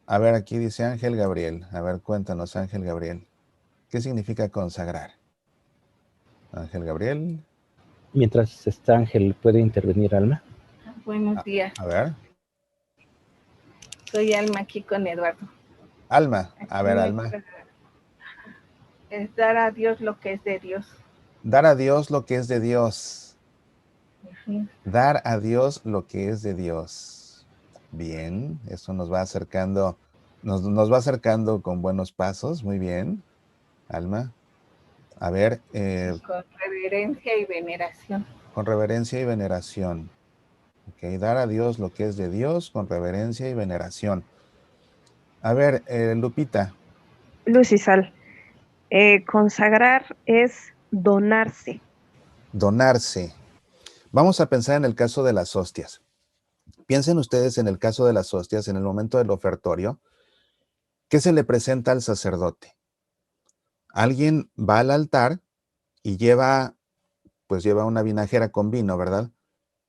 A ver, aquí dice Ángel Gabriel. A ver, cuéntanos, Ángel Gabriel. ¿Qué significa consagrar? Ángel Gabriel. Mientras está Ángel, ¿puede intervenir Alma? Buenos días. A ver. Soy Alma aquí con Eduardo. Alma, a ver, Alma. Es dar a Dios lo que es de Dios. Dar a Dios lo que es de Dios. Dar a Dios lo que es de Dios. Bien, eso nos va acercando, nos va acercando con buenos pasos. Muy bien, Alma. A ver. Con reverencia y veneración. Con reverencia y veneración. Ok, dar a Dios lo que es de Dios con reverencia y veneración. A ver, Lupita. Luz y Sal. Consagrar es donarse. Donarse. Vamos a pensar en el caso de las hostias. Piensen ustedes en el caso de las hostias, en el momento del ofertorio. ¿Qué se le presenta al sacerdote? Alguien va al altar y lleva una vinajera con vino, ¿verdad?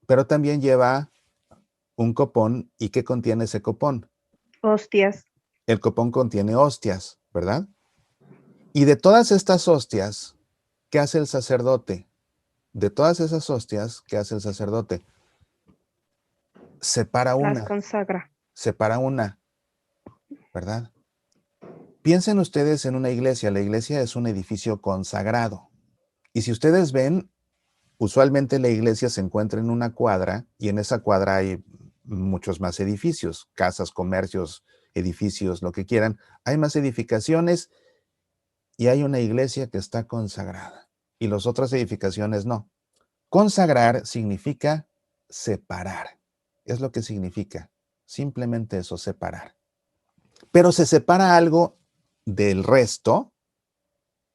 Pero también lleva un copón. ¿Y qué contiene ese copón? Hostias. El copón contiene hostias, ¿verdad? Y de todas estas hostias, ¿qué hace el sacerdote? De todas esas hostias, ¿qué hace el sacerdote? Separa una. Las consagra. Separa una, ¿verdad? Piensen ustedes en una iglesia. La iglesia es un edificio consagrado. Y si ustedes ven, usualmente la iglesia se encuentra en una cuadra y en esa cuadra hay muchos más edificios, casas, comercios, edificios, lo que quieran. Hay más edificaciones y hay una iglesia que está consagrada y las otras edificaciones no. Consagrar significa separar. Es lo que significa. Simplemente eso, separar. Pero se separa algo del resto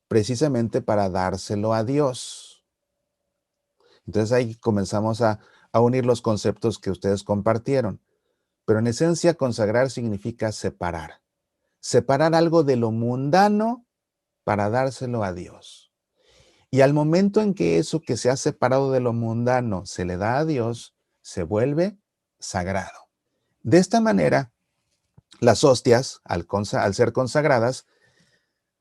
precisamente para dárselo a Dios. Entonces ahí comenzamos a unir los conceptos que ustedes compartieron. Pero en esencia, consagrar significa separar. Separar algo de lo mundano para dárselo a Dios. Y al momento en que eso que se ha separado de lo mundano se le da a Dios, se vuelve sagrado. De esta manera, las hostias, al ser consagradas,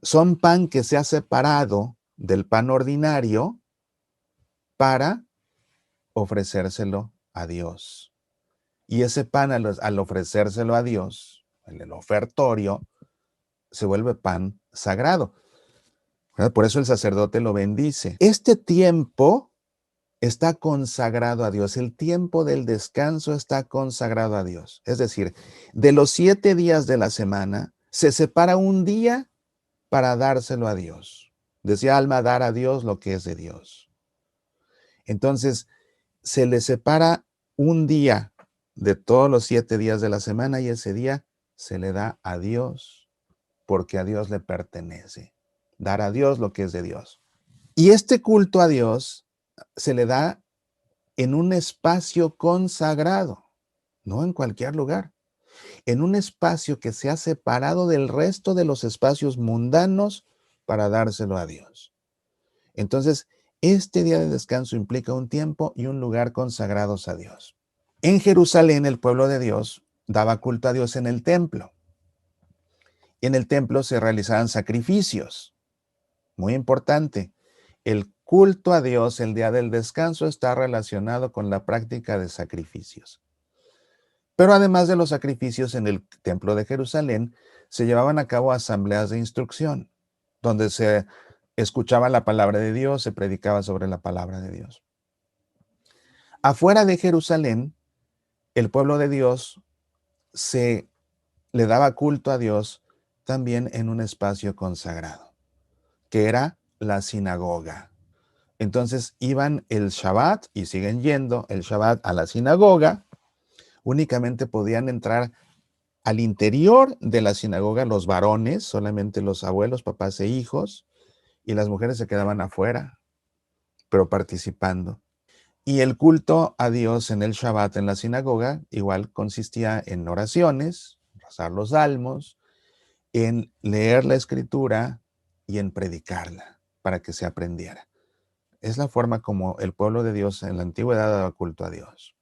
son pan que se ha separado del pan ordinario para ofrecérselo a Dios. Y ese pan, al ofrecérselo a Dios, en el ofertorio, se vuelve pan sagrado. Por eso el sacerdote lo bendice. Este tiempo está consagrado a Dios. El tiempo del descanso está consagrado a Dios. Es decir, de los 7 días de la semana, se separa un día para dárselo a Dios. Decía Alma, dar a Dios lo que es de Dios. Entonces, se le separa un día de todos los 7 días de la semana y ese día se le da a Dios porque a Dios le pertenece. Dar a Dios lo que es de Dios. Y este culto a Dios se le da en un espacio consagrado, no en cualquier lugar, en un espacio que se ha separado del resto de los espacios mundanos para dárselo a Dios. Entonces, este día de descanso implica un tiempo y un lugar consagrados a Dios. En Jerusalén, el pueblo de Dios daba culto a Dios en el templo. En el templo se realizaban sacrificios. Muy importante, el culto a Dios el día del descanso está relacionado con la práctica de sacrificios. Pero además de los sacrificios en el templo de Jerusalén, se llevaban a cabo asambleas de instrucción, donde se escuchaba la palabra de Dios, se predicaba sobre la palabra de Dios. Afuera de Jerusalén, el pueblo de Dios se le daba culto a Dios también en un espacio consagrado, que era la sinagoga. Entonces iban el Shabbat y siguen yendo el Shabbat a la sinagoga. Únicamente podían entrar al interior de la sinagoga los varones, solamente los abuelos, papás e hijos, y las mujeres se quedaban afuera, pero participando. Y el culto a Dios en el Shabbat en la sinagoga igual consistía en oraciones, rezar los salmos, en leer la escritura y en predicarla para que se aprendiera. Es la forma como el pueblo de Dios en la antigüedad daba culto a Dios.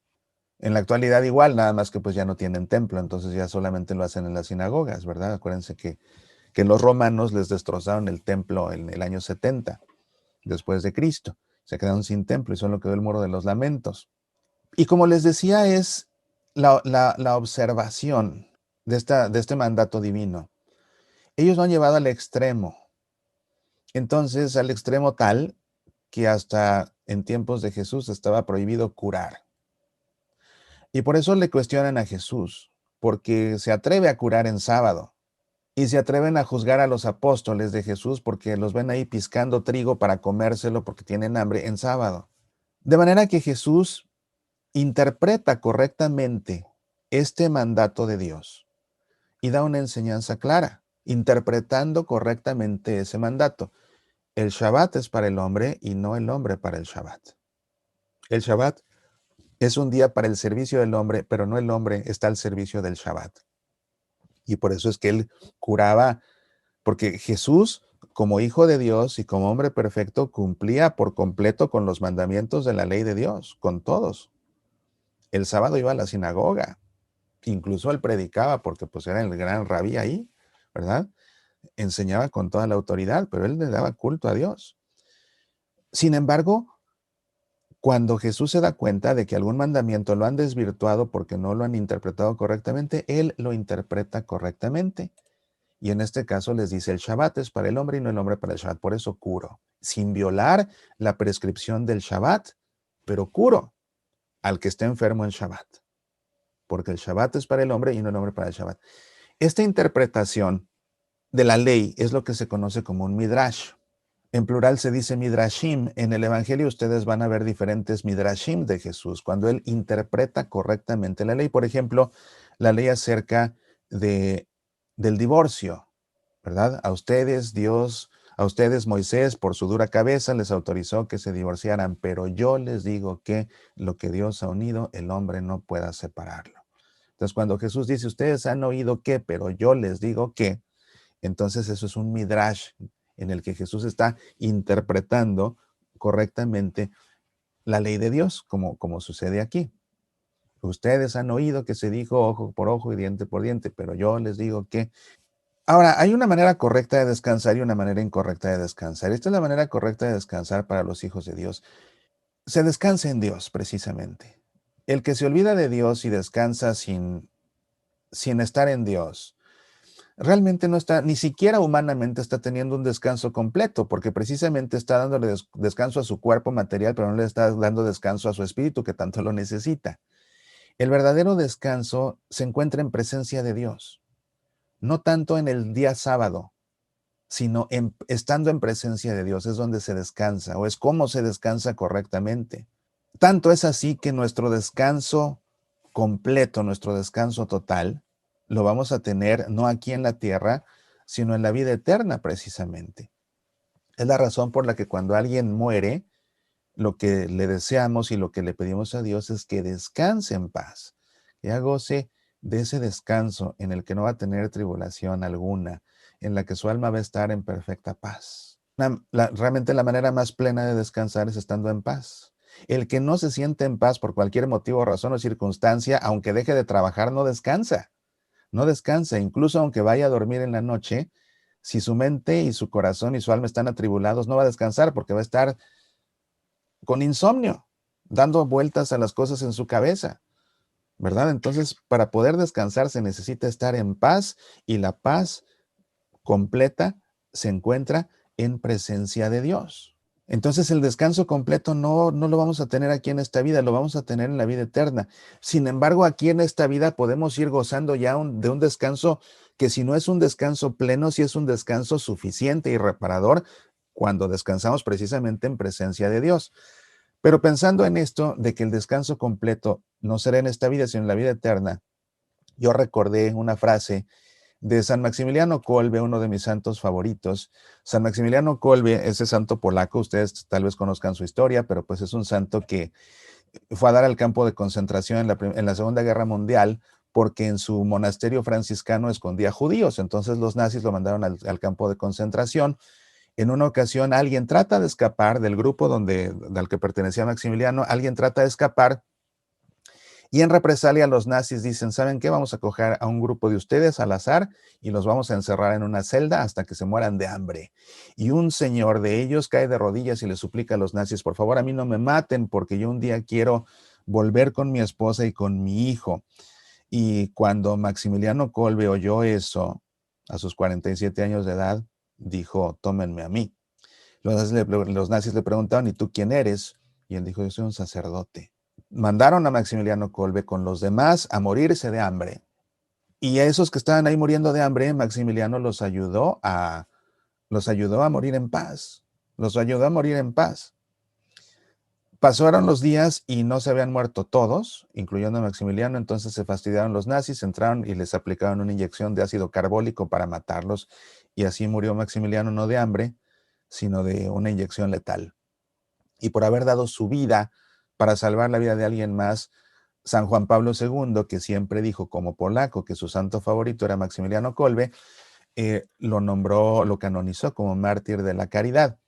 En la actualidad igual, nada más que pues ya no tienen templo, entonces ya solamente lo hacen en las sinagogas, ¿verdad? Acuérdense que los romanos les destrozaron el templo en el año 70 después de Cristo. Se quedaron sin templo y solo quedó el Muro de los Lamentos. Y como les decía, es la observación de este mandato divino. Ellos lo han llevado al extremo. Entonces, al extremo tal que hasta en tiempos de Jesús estaba prohibido curar. Y por eso le cuestionan a Jesús, porque se atreve a curar en sábado. Y se atreven a juzgar a los apóstoles de Jesús porque los ven ahí piscando trigo para comérselo porque tienen hambre en sábado. De manera que Jesús interpreta correctamente este mandato de Dios y da una enseñanza clara, interpretando correctamente ese mandato. El Shabbat es para el hombre y no el hombre para el Shabbat. El Shabbat es un día para el servicio del hombre, pero no el hombre está al servicio del Shabbat. Y por eso es que él curaba, porque Jesús, como hijo de Dios y como hombre perfecto, cumplía por completo con los mandamientos de la ley de Dios, con todos. El sábado iba a la sinagoga, incluso él predicaba, porque pues era el gran rabí ahí, ¿verdad? Enseñaba con toda la autoridad, pero él le daba culto a Dios. Sin embargo, cuando Jesús se da cuenta de que algún mandamiento lo han desvirtuado porque no lo han interpretado correctamente, él lo interpreta correctamente. Y en este caso les dice, el Shabbat es para el hombre y no el hombre para el Shabbat. Por eso curo, sin violar la prescripción del Shabbat, pero curo al que esté enfermo en Shabbat. Porque el Shabbat es para el hombre y no el hombre para el Shabbat. Esta interpretación de la ley es lo que se conoce como un midrash. En plural se dice midrashim. En el Evangelio ustedes van a ver diferentes midrashim de Jesús cuando él interpreta correctamente la ley. Por ejemplo, la ley acerca del divorcio, ¿verdad? A ustedes Moisés, por su dura cabeza, les autorizó que se divorciaran, pero yo les digo que lo que Dios ha unido, el hombre no pueda separarlo. Entonces, cuando Jesús dice, ustedes han oído que, pero yo les digo que, entonces eso es un midrash en el que Jesús está interpretando correctamente la ley de Dios, como sucede aquí. Ustedes han oído que se dijo ojo por ojo y diente por diente, pero yo les digo que... Ahora, hay una manera correcta de descansar y una manera incorrecta de descansar. Esta es la manera correcta de descansar para los hijos de Dios. Se descansa en Dios, precisamente. El que se olvida de Dios y descansa sin estar en Dios, realmente no está, ni siquiera humanamente está teniendo un descanso completo, porque precisamente está dándole descanso a su cuerpo material, pero no le está dando descanso a su espíritu, que tanto lo necesita. El verdadero descanso se encuentra en presencia de Dios, no tanto en el día sábado, sino estando en presencia de Dios es donde se descansa, o es cómo se descansa correctamente. Tanto es así que nuestro descanso completo, nuestro descanso total, lo vamos a tener no aquí en la tierra, sino en la vida eterna precisamente. Es la razón por la que cuando alguien muere, lo que le deseamos y lo que le pedimos a Dios es que descanse en paz, que goce de ese descanso en el que no va a tener tribulación alguna, en la que su alma va a estar en perfecta paz. Realmente la manera más plena de descansar es estando en paz. El que no se siente en paz por cualquier motivo, razón o circunstancia, aunque deje de trabajar, no descansa. No descansa, incluso aunque vaya a dormir en la noche, si su mente y su corazón y su alma están atribulados, no va a descansar porque va a estar con insomnio, dando vueltas a las cosas en su cabeza, ¿verdad? Entonces, para poder descansar se necesita estar en paz, y la paz completa se encuentra en presencia de Dios. Entonces el descanso completo no lo vamos a tener aquí en esta vida, lo vamos a tener en la vida eterna. Sin embargo, aquí en esta vida podemos ir gozando ya de un descanso que, si no es un descanso pleno, sí es un descanso suficiente y reparador cuando descansamos precisamente en presencia de Dios. Pero pensando en esto de que el descanso completo no será en esta vida, sino en la vida eterna, yo recordé una frase de San Maximiliano Kolbe, uno de mis santos favoritos. San Maximiliano Kolbe, ese santo polaco, ustedes tal vez conozcan su historia, pero pues es un santo que fue a dar al campo de concentración en la Segunda Guerra Mundial, porque en su monasterio franciscano escondía judíos. Entonces los nazis lo mandaron al campo de concentración. En una ocasión alguien trata de escapar del grupo al que pertenecía Maximiliano, alguien trata de escapar, y en represalia los nazis dicen: ¿saben qué? Vamos a coger a un grupo de ustedes al azar y los vamos a encerrar en una celda hasta que se mueran de hambre. Y un señor de ellos cae de rodillas y le suplica a los nazis: por favor, a mí no me maten, porque yo un día quiero volver con mi esposa y con mi hijo. Y cuando Maximiliano Kolbe oyó eso, a sus 47 años de edad, dijo: tómenme a mí. Los nazis le preguntaron: ¿y tú quién eres? Y él dijo: yo soy un sacerdote. Mandaron a Maximiliano Kolbe con los demás a morirse de hambre. Y a esos que estaban ahí muriendo de hambre, Maximiliano los ayudó a morir en paz. Los ayudó a morir en paz. Pasaron los días y no se habían muerto todos, incluyendo a Maximiliano. Entonces se fastidiaron los nazis, entraron y les aplicaron una inyección de ácido carbólico para matarlos. Y así murió Maximiliano, no de hambre, sino de una inyección letal. Y por haber dado su vida para salvar la vida de alguien más, San Juan Pablo II, que siempre dijo como polaco que su santo favorito era Maximiliano Kolbe, lo canonizó como mártir de la caridad.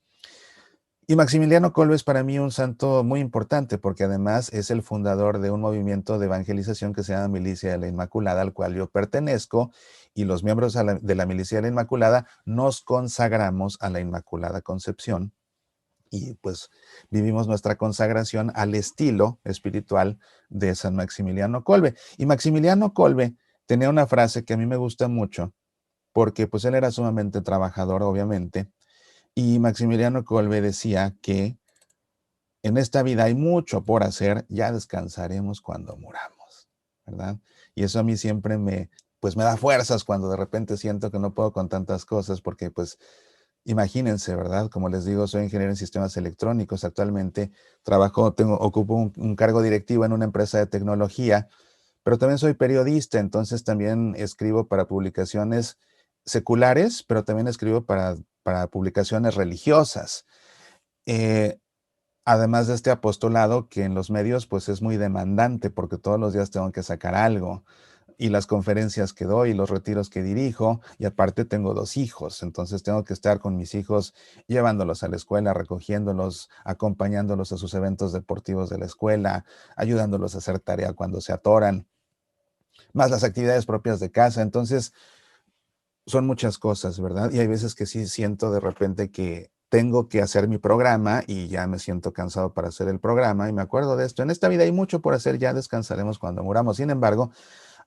Y Maximiliano Kolbe es para mí un santo muy importante, porque además es el fundador de un movimiento de evangelización que se llama Milicia de la Inmaculada, al cual yo pertenezco, y los miembros de la Milicia de la Inmaculada nos consagramos a la Inmaculada Concepción. Y pues vivimos nuestra consagración al estilo espiritual de San Maximiliano Kolbe. Y Maximiliano Kolbe tenía una frase que a mí me gusta mucho, porque pues él era sumamente trabajador, obviamente. Y Maximiliano Kolbe decía que en esta vida hay mucho por hacer, ya descansaremos cuando muramos, ¿verdad? Y eso a mí siempre me da fuerzas cuando de repente siento que no puedo con tantas cosas, porque pues imagínense, ¿verdad? Como les digo, soy ingeniero en sistemas electrónicos. Actualmente ocupo un cargo directivo en una empresa de tecnología, pero también soy periodista, entonces también escribo para publicaciones seculares, pero también escribo para publicaciones religiosas. Además de este apostolado que en los medios pues es muy demandante, porque todos los días tengo que sacar algo, y las conferencias que doy, los retiros que dirijo, y aparte tengo 2 hijos, entonces tengo que estar con mis hijos llevándolos a la escuela, recogiéndolos, acompañándolos a sus eventos deportivos de la escuela, ayudándolos a hacer tarea cuando se atoran, más las actividades propias de casa. Entonces son muchas cosas, ¿verdad? Y hay veces que sí siento de repente que tengo que hacer mi programa y ya me siento cansado para hacer el programa, y me acuerdo de esto: en esta vida hay mucho por hacer, ya descansaremos cuando muramos. Sin embargo,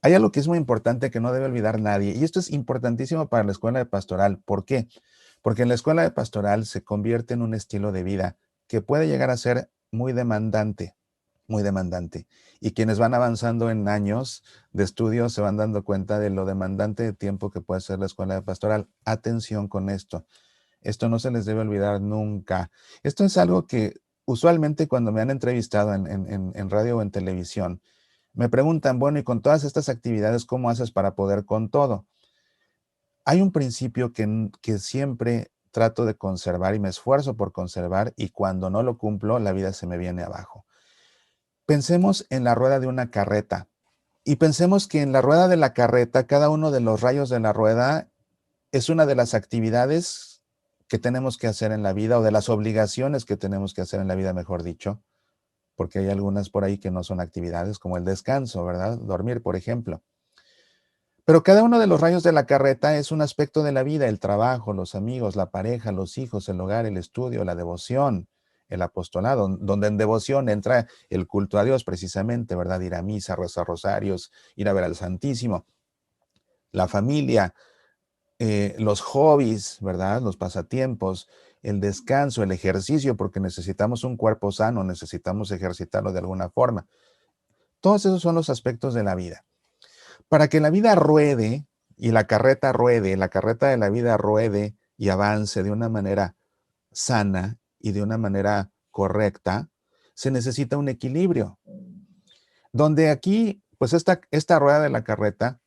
hay algo que es muy importante que no debe olvidar nadie, y esto es importantísimo para la escuela de pastoral. ¿Por qué? Porque en la escuela de pastoral se convierte en un estilo de vida que puede llegar a ser muy demandante, muy demandante. Y quienes van avanzando en años de estudio se van dando cuenta de lo demandante de tiempo que puede ser la escuela de pastoral. Atención con esto. Esto no se les debe olvidar nunca. Esto es algo que usualmente cuando me han entrevistado en radio o en televisión, me preguntan, bueno, y con todas estas actividades, ¿cómo haces para poder con todo? Hay un principio que siempre trato de conservar y me esfuerzo por conservar, y cuando no lo cumplo, la vida se me viene abajo. Pensemos en la rueda de una carreta y pensemos que en la rueda de la carreta, cada uno de los rayos de la rueda es una de las actividades que tenemos que hacer en la vida, o de las obligaciones que tenemos que hacer en la vida, mejor dicho, porque hay algunas por ahí que no son actividades, como el descanso, ¿verdad? Dormir, por ejemplo. Pero cada uno de los rayos de la carreta es un aspecto de la vida: el trabajo, los amigos, la pareja, los hijos, el hogar, el estudio, la devoción, el apostolado, donde en devoción entra el culto a Dios precisamente, ¿verdad? Ir a misa, rezar rosarios, ir a ver al Santísimo, la familia, los hobbies, ¿verdad? Los pasatiempos, el descanso, el ejercicio, porque necesitamos un cuerpo sano, necesitamos ejercitarlo de alguna forma. Todos esos son los aspectos de la vida. Para que la vida ruede y la carreta de la vida ruede y avance de una manera sana y de una manera correcta, se necesita un equilibrio. Donde aquí, pues esta rueda de la carreta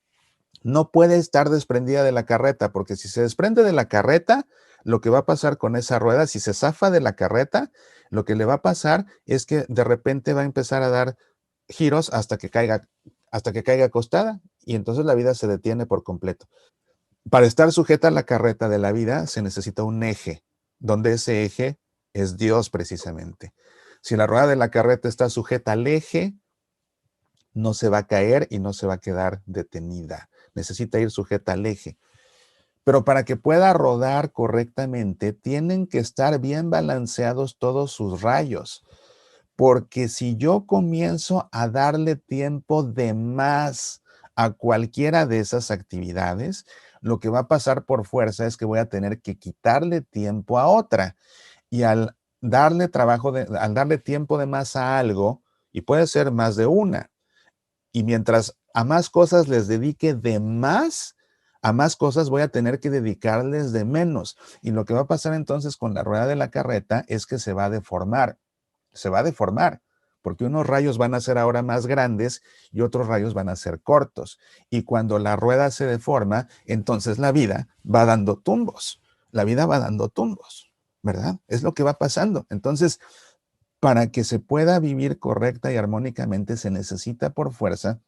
no puede estar desprendida de la carreta, porque si se desprende de la carreta, lo que va a pasar con esa rueda, si se zafa de la carreta, lo que le va a pasar es que de repente va a empezar a dar giros hasta que caiga acostada, y entonces la vida se detiene por completo. Para estar sujeta a la carreta de la vida se necesita un eje, donde ese eje es Dios precisamente. Si la rueda de la carreta está sujeta al eje, no se va a caer y no se va a quedar detenida. Necesita ir sujeta al eje. Pero para que pueda rodar correctamente, tienen que estar bien balanceados todos sus rayos. Porque si yo comienzo a darle tiempo de más a cualquiera de esas actividades, lo que va a pasar por fuerza es que voy a tener que quitarle tiempo a otra. Y al darle tiempo de más a algo, y puede ser más de una, y mientras a más cosas les dedique de más, a más cosas voy a tener que dedicarles de menos. Y lo que va a pasar entonces con la rueda de la carreta es que se va a deformar, porque unos rayos van a ser ahora más grandes y otros rayos van a ser cortos. Y cuando la rueda se deforma, entonces la vida va dando tumbos. ¿Verdad? Es lo que va pasando. Entonces, para que se pueda vivir correcta y armónicamente, se necesita por fuerza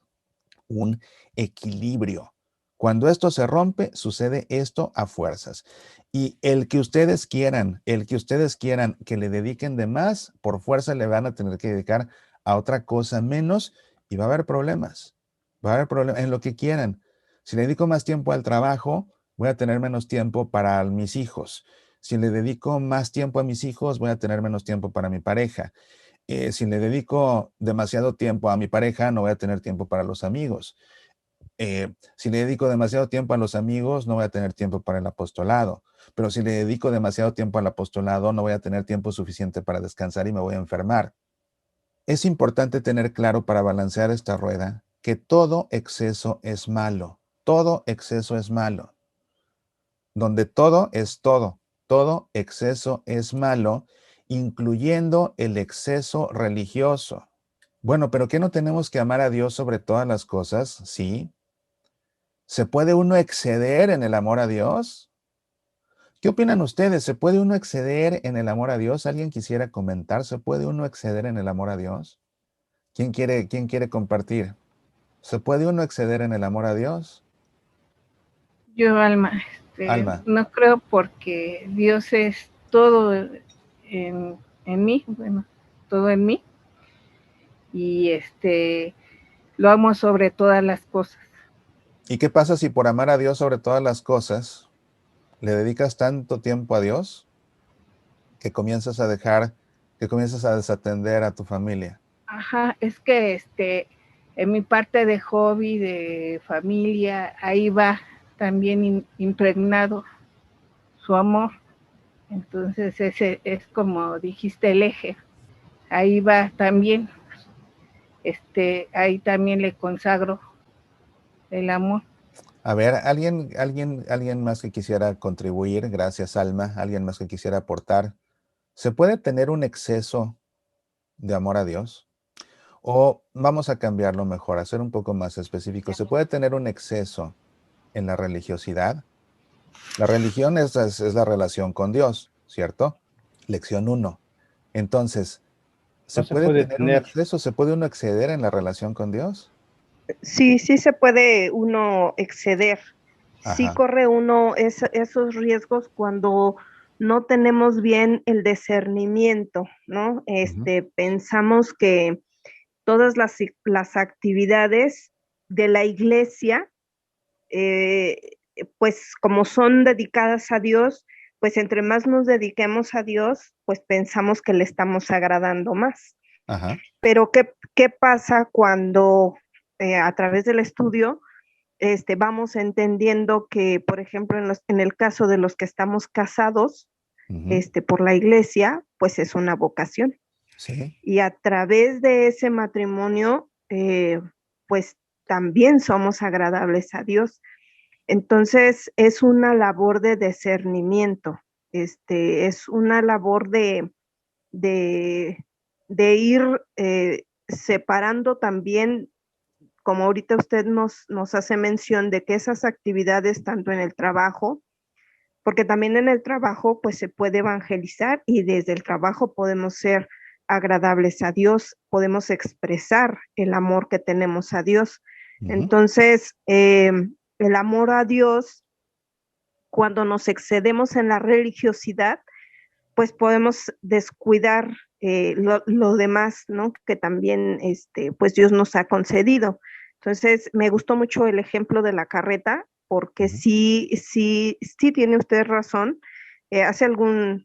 un equilibrio. Cuando esto se rompe, sucede esto a fuerzas. Y el que ustedes quieran que le dediquen de más, por fuerza le van a tener que dedicar a otra cosa menos, y va a haber problemas. Va a haber problemas en lo que quieran. Si le dedico más tiempo al trabajo, voy a tener menos tiempo para mis hijos. Si le dedico más tiempo a mis hijos, voy a tener menos tiempo para mi pareja. Si le dedico demasiado tiempo a mi pareja, no voy a tener tiempo para los amigos. Si le dedico demasiado tiempo a los amigos, no voy a tener tiempo para el apostolado. Pero si le dedico demasiado tiempo al apostolado, no voy a tener tiempo suficiente para descansar y me voy a enfermar. Es importante tener claro, para balancear esta rueda, que todo exceso es malo. Todo exceso es malo. Donde todo es todo. Todo exceso es malo, incluyendo el exceso religioso. Bueno, pero ¿qué no tenemos que amar a Dios sobre todas las cosas? Sí. ¿Se puede uno exceder en el amor a Dios? ¿Qué opinan ustedes? ¿Se puede uno exceder en el amor a Dios? ¿Alguien quisiera comentar? ¿Se puede uno exceder en el amor a Dios? ¿Quién quiere compartir? ¿Se puede uno exceder en el amor a Dios? Yo, Alma, Alma. no creo, porque Dios es todo en mí, bueno, todo en mí, y lo amo sobre todas las cosas. ¿Y qué pasa si por amar a Dios sobre todas las cosas le dedicas tanto tiempo a Dios que comienzas a desatender a tu familia? Ajá, es que en mi parte de hobby, de familia, ahí va también impregnado su amor. Entonces ese es, como dijiste, el eje. Ahí va también ahí también le consagro el amor. A ver, ¿alguien más que quisiera contribuir? Gracias, Alma. ¿Alguien más que quisiera aportar? ¿Se puede tener un exceso de amor a Dios? O vamos a cambiarlo mejor, a ser un poco más específico. ¿Se puede tener un exceso en la religiosidad? La religión es la relación con Dios, ¿cierto? Lección 1. Entonces, ¿se No se puede puede tener un tener, exceso? ¿Se puede uno exceder en la relación con Dios? Sí, sí se puede uno exceder. Sí Ajá. corre uno esos riesgos cuando no tenemos bien el discernimiento, ¿no? Ujú, Pensamos que todas las actividades de la iglesia, eh, pues como son dedicadas a Dios, pues entre más nos dediquemos a Dios, pues pensamos que le estamos agradando más. ajá. Pero ¿qué pasa cuando a través del estudio vamos entendiendo que, por ejemplo, en el caso de los que estamos casados Ujú, por la iglesia, pues es una vocación? sí. Y a través de ese matrimonio, pues también somos agradables a Dios. Entonces, es una labor de discernimiento, es una labor de, de ir separando también, como ahorita usted nos hace mención de que esas actividades, tanto en el trabajo, porque también en el trabajo pues se puede evangelizar y desde el trabajo podemos ser agradables a Dios, podemos expresar el amor que tenemos a Dios. Ujú, Entonces, el amor a Dios, cuando nos excedemos en la religiosidad, pues podemos descuidar lo demás, ¿no? Que también, pues Dios nos ha concedido. Entonces, me gustó mucho el ejemplo de la carreta, porque ujú. sí tiene usted razón. Hace algún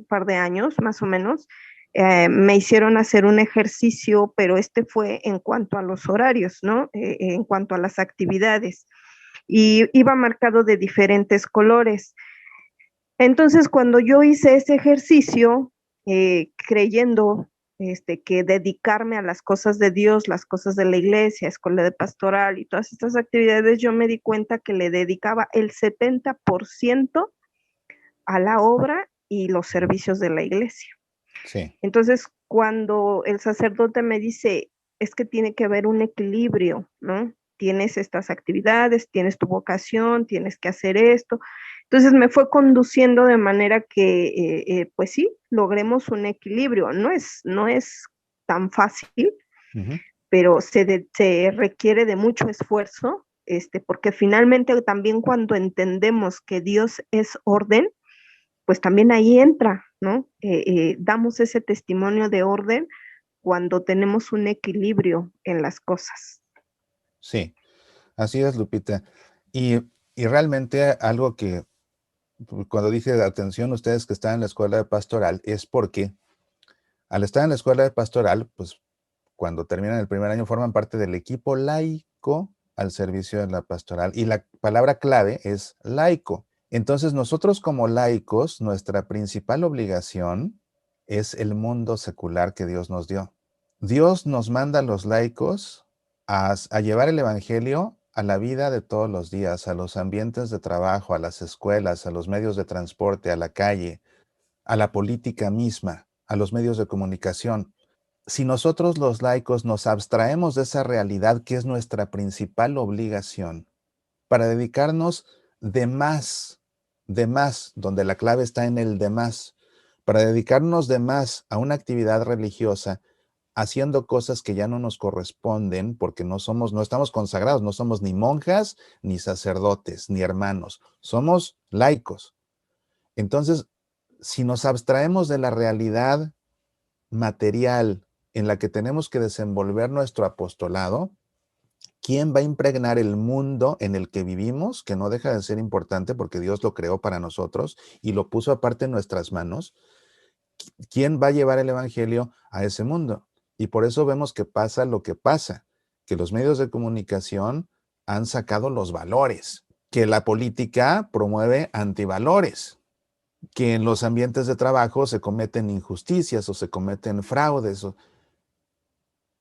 par de años, más o menos, me hicieron hacer un ejercicio, pero fue en cuanto a los horarios, ¿no? En cuanto a las actividades. Y iba marcado de diferentes colores. Entonces, cuando yo hice ese ejercicio, creyendo que dedicarme a las cosas de Dios, las cosas de la iglesia, escuela de pastoral y todas estas actividades, yo me di cuenta que le dedicaba el 70% a la obra y los servicios de la iglesia. Sí. Entonces, cuando el sacerdote me dice, es que tiene que haber un equilibrio, ¿no? Tienes estas actividades, tienes tu vocación, tienes que hacer esto. Entonces me fue conduciendo de manera que, pues sí, logremos un equilibrio. No es tan fácil, Ujú, pero se requiere de mucho esfuerzo, porque finalmente también cuando entendemos que Dios es orden, pues también ahí entra, ¿no? Damos ese testimonio de orden cuando tenemos un equilibrio en las cosas. sí. Así es, Lupita. Y, y realmente algo que cuando dije atención ustedes que están en la escuela de pastoral es porque al estar en la escuela de pastoral, pues cuando terminan el primer año forman parte del equipo laico al servicio de la pastoral y la palabra clave es laico. Entonces nosotros como laicos, nuestra principal obligación es el mundo secular que Dios nos dio. Dios nos manda a los laicos a llevar el evangelio a la vida de todos los días, a los ambientes de trabajo, a las escuelas, a los medios de transporte, a la calle, a la política misma, a los medios de comunicación. Si nosotros los laicos nos abstraemos de esa realidad que es nuestra principal obligación para dedicarnos de más, donde la clave está en el de más, para dedicarnos de más a una actividad religiosa, haciendo cosas que ya no nos corresponden porque no estamos consagrados, no somos ni monjas, ni sacerdotes, ni hermanos, somos laicos. Entonces, si nos abstraemos de la realidad material en la que tenemos que desenvolver nuestro apostolado, ¿quién va a impregnar el mundo en el que vivimos, que no deja de ser importante porque Dios lo creó para nosotros y lo puso aparte en nuestras manos? ¿Quién va a llevar el evangelio a ese mundo? Y por eso vemos que pasa lo que pasa, que los medios de comunicación han sacado los valores, que la política promueve antivalores, que en los ambientes de trabajo se cometen injusticias o se cometen fraudes.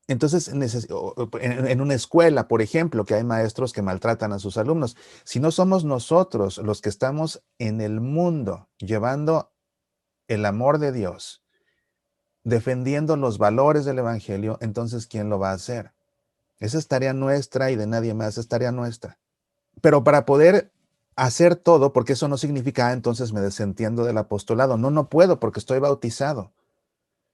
Entonces, en una escuela, por ejemplo, que hay maestros que maltratan a sus alumnos, si no somos nosotros los que estamos en el mundo llevando el amor de Dios, defendiendo los valores del evangelio, entonces ¿quién lo va a hacer? Esa es tarea nuestra y de nadie más, es tarea nuestra. Pero para poder hacer todo, porque eso no significa, entonces me desentiendo del apostolado. No, no puedo porque estoy bautizado.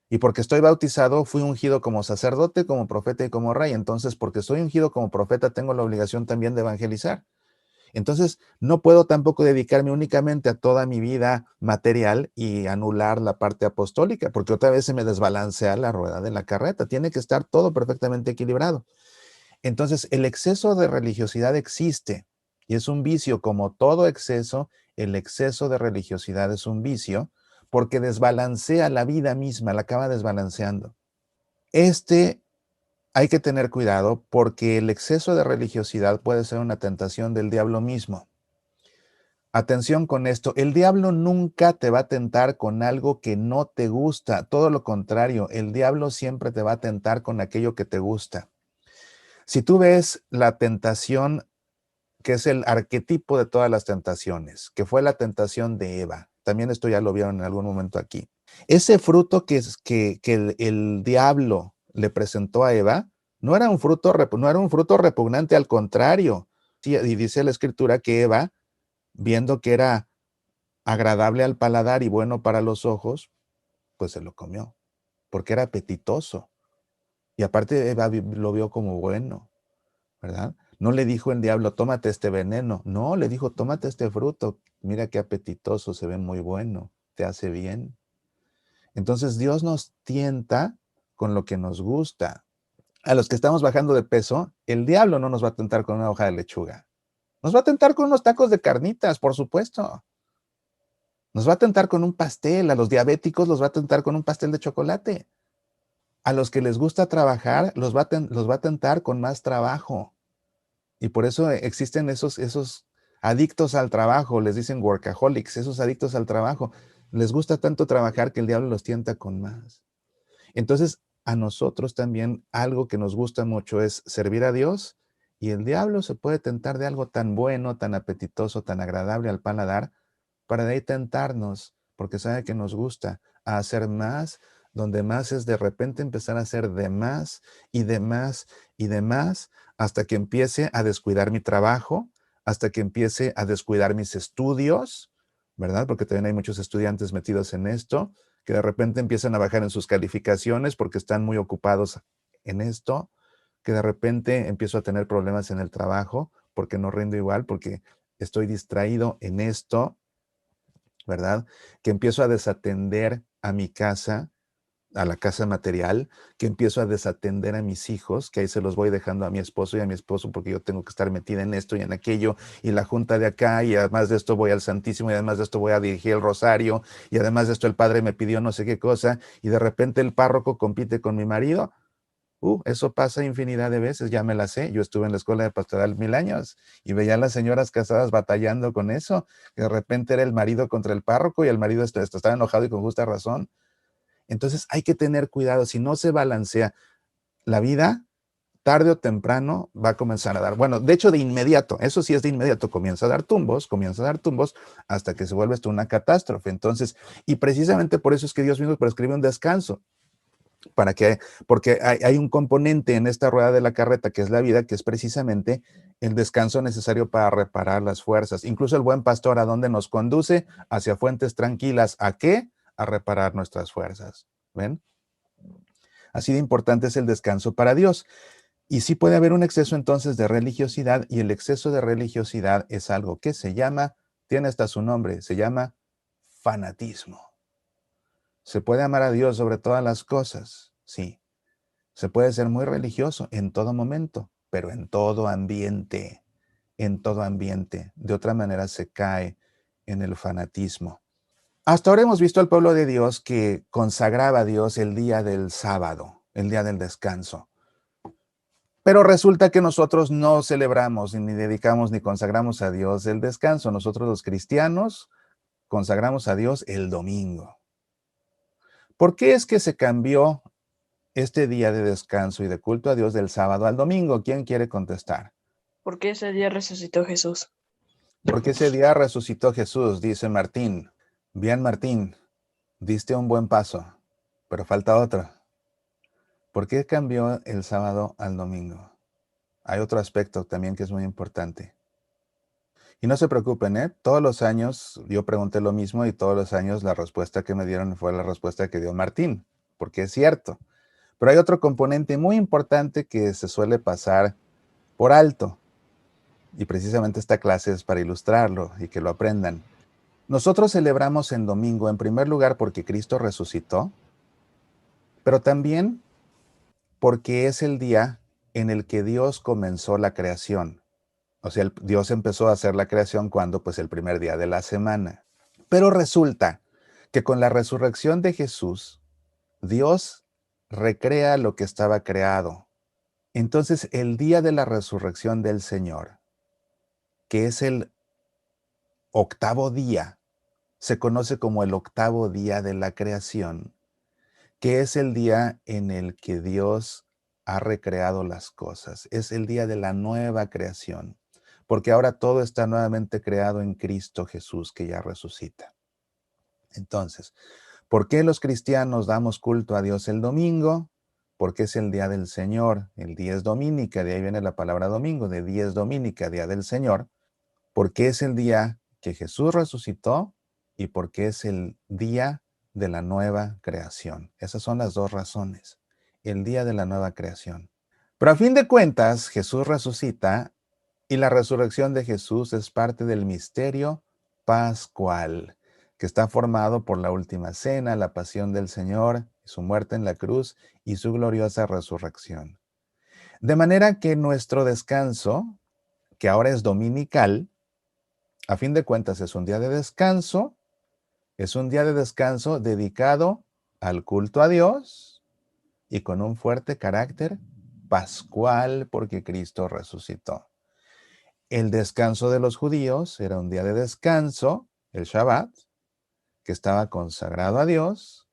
Y porque estoy bautizado, fui ungido como sacerdote, como profeta y como rey. Entonces, porque soy ungido como profeta, tengo la obligación también de evangelizar. Entonces, no puedo tampoco dedicarme únicamente a toda mi vida material y anular la parte apostólica, porque otra vez se me desbalancea la rueda de la carreta. Tiene que estar todo perfectamente equilibrado. Entonces, el exceso de religiosidad existe y es un vicio. Como todo exceso, el exceso de religiosidad es un vicio porque desbalancea la vida misma, la acaba desbalanceando. Hay que tener cuidado porque el exceso de religiosidad puede ser una tentación del diablo mismo. Atención con esto, el diablo nunca te va a tentar con algo que no te gusta, todo lo contrario, el diablo siempre te va a tentar con aquello que te gusta. Si tú ves la tentación, que es el arquetipo de todas las tentaciones, que fue la tentación de Eva, también esto ya lo vieron en algún momento aquí. Ese fruto que el diablo le presentó a Eva no era un fruto repugnante, al contrario. Sí, y dice la escritura que Eva, viendo que era agradable al paladar y bueno para los ojos, pues se lo comió, porque era apetitoso. Y aparte Eva lo vio como bueno, ¿verdad? No le dijo el diablo, tómate este veneno. No, le dijo, tómate este fruto. Mira qué apetitoso, se ve muy bueno, te hace bien. Entonces Dios nos tienta con lo que nos gusta. A los que estamos bajando de peso, el diablo no nos va a tentar con una hoja de lechuga. Nos va a tentar con unos tacos de carnitas, por supuesto. Nos va a tentar con un pastel. A los diabéticos los va a tentar con un pastel de chocolate. A los que les gusta trabajar, los va a tentar con más trabajo. Y por eso existen esos adictos al trabajo, les dicen workaholics, esos adictos al trabajo. Les gusta tanto trabajar que el diablo los tienta con más. Entonces, a nosotros también algo que nos gusta mucho es servir a Dios, y el diablo se puede tentar de algo tan bueno, tan apetitoso, tan agradable al paladar, para de ahí tentarnos, porque sabe que nos gusta, a hacer más, donde más es de repente empezar a hacer de más y de más y de más, hasta que empiece a descuidar mi trabajo, hasta que empiece a descuidar mis estudios, ¿verdad? Porque también hay muchos estudiantes metidos en esto, que de repente empiezan a bajar en sus calificaciones porque están muy ocupados en esto, que de repente empiezo a tener problemas en el trabajo porque no rindo igual, porque estoy distraído en esto, ¿verdad? Que empiezo a desatender a mi casa, a la casa material, que empiezo a desatender a mis hijos, que ahí se los voy dejando a mi esposo y a mi esposo porque yo tengo que estar metida en esto y en aquello, y la junta de acá, y además de esto voy al Santísimo, y además de esto voy a dirigir el rosario, y además de esto el padre me pidió no sé qué cosa, y de repente el párroco compite con mi marido. Eso pasa infinidad de veces, ya me la sé. Yo estuve en la escuela de pastoral 1000 años y veía a las señoras casadas batallando con eso, que de repente era el marido contra el párroco y el marido estaba enojado y con justa razón. Entonces hay que tener cuidado, si no se balancea la vida, tarde o temprano va a comenzar a dar, bueno, de hecho de inmediato, eso sí es de inmediato, comienza a dar tumbos hasta que se vuelve esto una catástrofe. Entonces, y precisamente por eso es que Dios mismo prescribe un descanso, porque hay un componente en esta rueda de la carreta que es la vida, que es precisamente el descanso necesario para reparar las fuerzas. Incluso el buen pastor, ¿a dónde nos conduce? Hacia fuentes tranquilas. ¿A qué? A reparar nuestras fuerzas. ¿Ven? Así de importante es el descanso para Dios. Y sí puede haber un exceso entonces de religiosidad, y el exceso de religiosidad es algo que se llama, tiene hasta su nombre, se llama fanatismo. ¿Se puede amar a Dios sobre todas las cosas? Sí. Se puede ser muy religioso en todo momento, pero en todo ambiente, en todo ambiente. De otra manera se cae en el fanatismo. Hasta ahora hemos visto al pueblo de Dios que consagraba a Dios el día del sábado, el día del descanso. Pero resulta que nosotros no celebramos, ni dedicamos, ni consagramos a Dios el descanso. Nosotros los cristianos consagramos a Dios el domingo. ¿Por qué es que se cambió este día de descanso y de culto a Dios del sábado al domingo? ¿Quién quiere contestar? ¿Por qué ese día resucitó Jesús? Porque ese día resucitó Jesús, dice Martín. Bien, Martín, diste un buen paso, pero falta otro. ¿Por qué cambió el sábado al domingo? Hay otro aspecto también que es muy importante. Y no se preocupen, ¿eh? Todos los años yo pregunté lo mismo y todos los años la respuesta que me dieron fue la respuesta que dio Martín, porque es cierto. Pero hay otro componente muy importante que se suele pasar por alto. Y precisamente esta clase es para ilustrarlo y que lo aprendan. Nosotros celebramos en domingo, en primer lugar, porque Cristo resucitó, pero también porque es el día en el que Dios comenzó la creación. O sea, Dios empezó a hacer la creación cuando, pues, el primer día de la semana. Pero resulta que con la resurrección de Jesús, Dios recrea lo que estaba creado. Entonces, el día de la resurrección del Señor, que es el octavo día, se conoce como el octavo día de la creación, que es el día en el que Dios ha recreado las cosas. Es el día de la nueva creación, porque ahora todo está nuevamente creado en Cristo Jesús, que ya resucita. Entonces, ¿por qué los cristianos damos culto a Dios el domingo? Porque es el día del Señor, el dies dominica, de ahí viene la palabra domingo, de dies dominica, día del Señor, porque es el día que Jesús resucitó y porque es el día de la nueva creación. Esas son las dos razones, el día de la nueva creación. Pero a fin de cuentas, Jesús resucita y la resurrección de Jesús es parte del misterio pascual, que está formado por la última cena, la pasión del Señor, su muerte en la cruz y su gloriosa resurrección. De manera que nuestro descanso, que ahora es dominical, a fin de cuentas es un día de descanso, dedicado al culto a Dios y con un fuerte carácter pascual porque Cristo resucitó. El descanso de los judíos era un día de descanso, el Shabbat, que estaba consagrado a Dios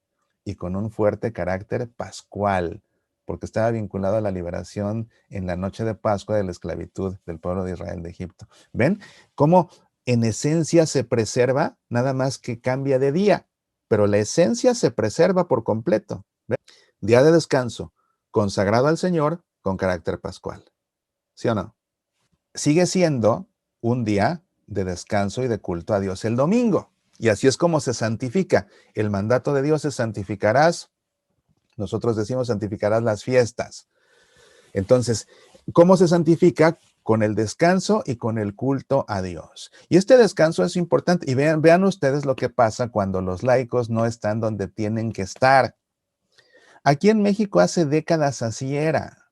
y con un fuerte carácter pascual, porque estaba vinculado a la liberación en la noche de Pascua de la esclavitud del pueblo de Israel de Egipto. ¿Ven cómo en esencia se preserva, nada más que cambia de día, pero la esencia se preserva por completo? ¿Ven? Día de descanso, consagrado al Señor con carácter pascual. ¿Sí o no? Sigue siendo un día de descanso y de culto a Dios el domingo. Y así es como se santifica. El mandato de Dios es santificarás. Nosotros decimos santificarás las fiestas. Entonces, ¿cómo se santifica? Con el descanso y con el culto a Dios. Y este descanso es importante. Y vean ustedes lo que pasa cuando los laicos no están donde tienen que estar. Aquí en México hace décadas así era.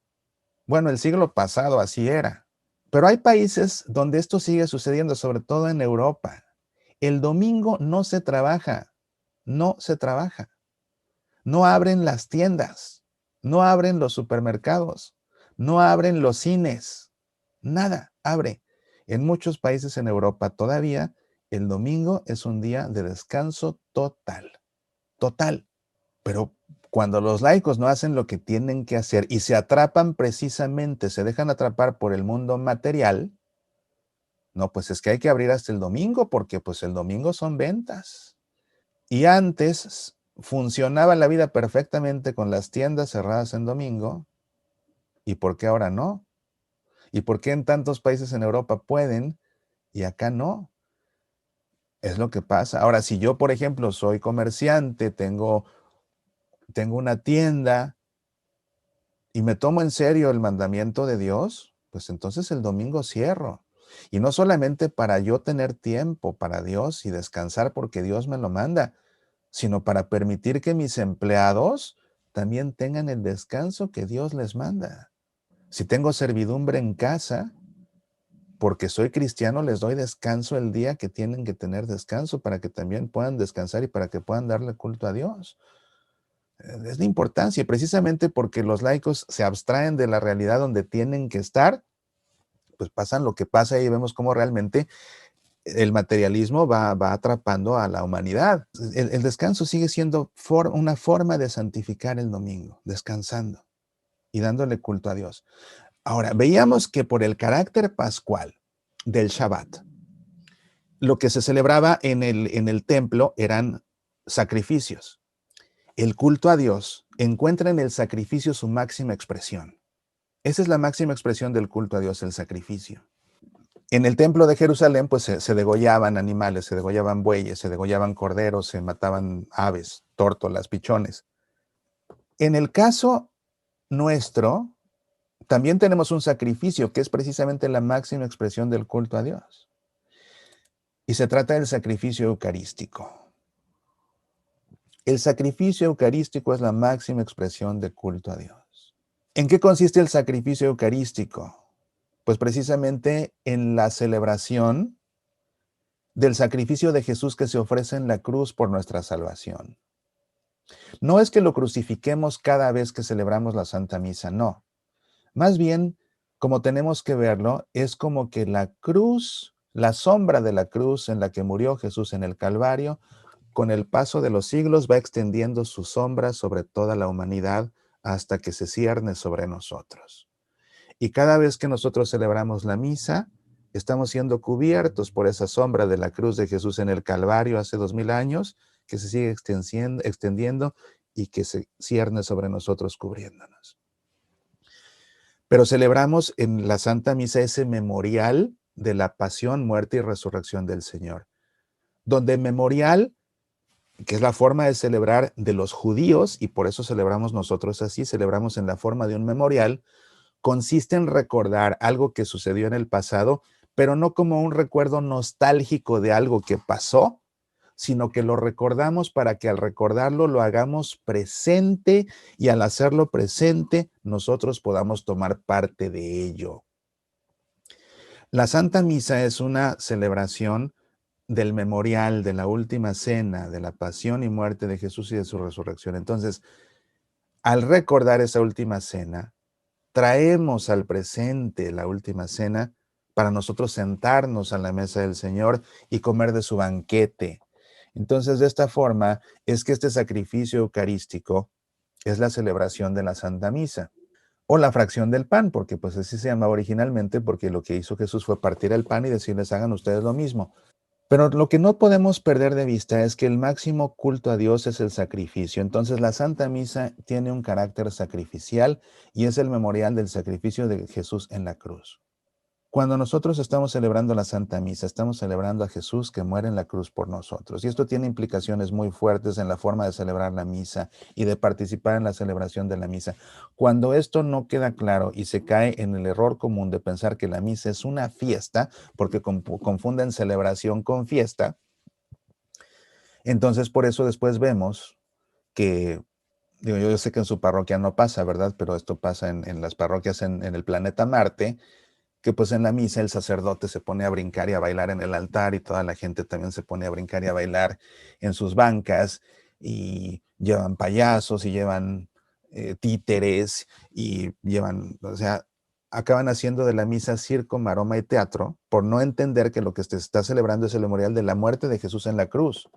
Bueno, el siglo pasado así era. Pero hay países donde esto sigue sucediendo, sobre todo en Europa. El domingo no se trabaja, no se trabaja. No abren las tiendas, no abren los supermercados, no abren los cines, nada abre. En muchos países en Europa todavía el domingo es un día de descanso total, total. Pero cuando los laicos no hacen lo que tienen que hacer y se atrapan precisamente, se dejan atrapar por el mundo material, no, pues es que hay que abrir hasta el domingo porque pues el domingo son ventas. Y antes funcionaba la vida perfectamente con las tiendas cerradas en domingo. ¿Y por qué ahora no? ¿Y por qué en tantos países en Europa pueden y acá no? Es lo que pasa. Ahora, si yo, por ejemplo, soy comerciante, tengo una tienda y me tomo en serio el mandamiento de Dios, pues entonces el domingo cierro. Y no solamente para yo tener tiempo para Dios y descansar porque Dios me lo manda, sino para permitir que mis empleados también tengan el descanso que Dios les manda. Si tengo servidumbre en casa, porque soy cristiano, les doy descanso el día que tienen que tener descanso para que también puedan descansar y para que puedan darle culto a Dios. Es la importancia, y precisamente porque los laicos se abstraen de la realidad donde tienen que estar, pues pasan lo que pasa y vemos cómo realmente el materialismo va atrapando a la humanidad. El descanso sigue siendo una forma de santificar el domingo, descansando y dándole culto a Dios. Ahora, veíamos que por el carácter pascual del Shabbat, lo que se celebraba en el templo eran sacrificios. El culto a Dios encuentra en el sacrificio su máxima expresión. Esa es la máxima expresión del culto a Dios, el sacrificio. En el templo de Jerusalén, pues se degollaban animales, se degollaban bueyes, se degollaban corderos, se mataban aves, tórtolas, pichones. En el caso nuestro, también tenemos un sacrificio que es precisamente la máxima expresión del culto a Dios. Y se trata del sacrificio eucarístico. El sacrificio eucarístico es la máxima expresión de culto a Dios. ¿En qué consiste el sacrificio eucarístico? Pues precisamente en la celebración del sacrificio de Jesús que se ofrece en la cruz por nuestra salvación. No es que lo crucifiquemos cada vez que celebramos la Santa Misa, no. Más bien, como tenemos que verlo, es como que la cruz, la sombra de la cruz en la que murió Jesús en el Calvario, con el paso de los siglos va extendiendo su sombra sobre toda la humanidad hasta que se cierne sobre nosotros. Y cada vez que nosotros celebramos la misa, estamos siendo cubiertos por esa sombra de la cruz de Jesús en el Calvario hace 2000 años, que se sigue extendiendo y que se cierne sobre nosotros cubriéndonos. Pero celebramos en la Santa Misa ese memorial de la pasión, muerte y resurrección del Señor, donde memorial, que es la forma de celebrar de los judíos, y por eso celebramos nosotros así, celebramos en la forma de un memorial, consiste en recordar algo que sucedió en el pasado, pero no como un recuerdo nostálgico de algo que pasó, sino que lo recordamos para que al recordarlo lo hagamos presente y al hacerlo presente nosotros podamos tomar parte de ello. La Santa Misa es una celebración del memorial, de la última cena, de la pasión y muerte de Jesús y de su resurrección. Entonces, al recordar esa última cena, traemos al presente la última cena para nosotros sentarnos a la mesa del Señor y comer de su banquete. Entonces, de esta forma es que este sacrificio eucarístico es la celebración de la Santa Misa o la fracción del pan, porque pues así se llamaba originalmente, porque lo que hizo Jesús fue partir el pan y decirles, hagan ustedes lo mismo. Pero lo que no podemos perder de vista es que el máximo culto a Dios es el sacrificio. Entonces la Santa Misa tiene un carácter sacrificial y es el memorial del sacrificio de Jesús en la cruz. Cuando nosotros estamos celebrando la Santa Misa, estamos celebrando a Jesús que muere en la cruz por nosotros. Y esto tiene implicaciones muy fuertes en la forma de celebrar la misa y de participar en la celebración de la misa. Cuando esto no queda claro y se cae en el error común de pensar que la misa es una fiesta, porque confunden celebración con fiesta, entonces por eso después vemos que, digo, yo sé que en su parroquia no pasa, ¿verdad? Pero esto pasa en las parroquias en el planeta Marte, que pues en la misa el sacerdote se pone a brincar y a bailar en el altar y toda la gente también se pone a brincar y a bailar en sus bancas y llevan payasos y llevan títeres y llevan, o sea, acaban haciendo de la misa circo, maroma y teatro por no entender que lo que se está celebrando es el memorial de la muerte de Jesús en la cruz.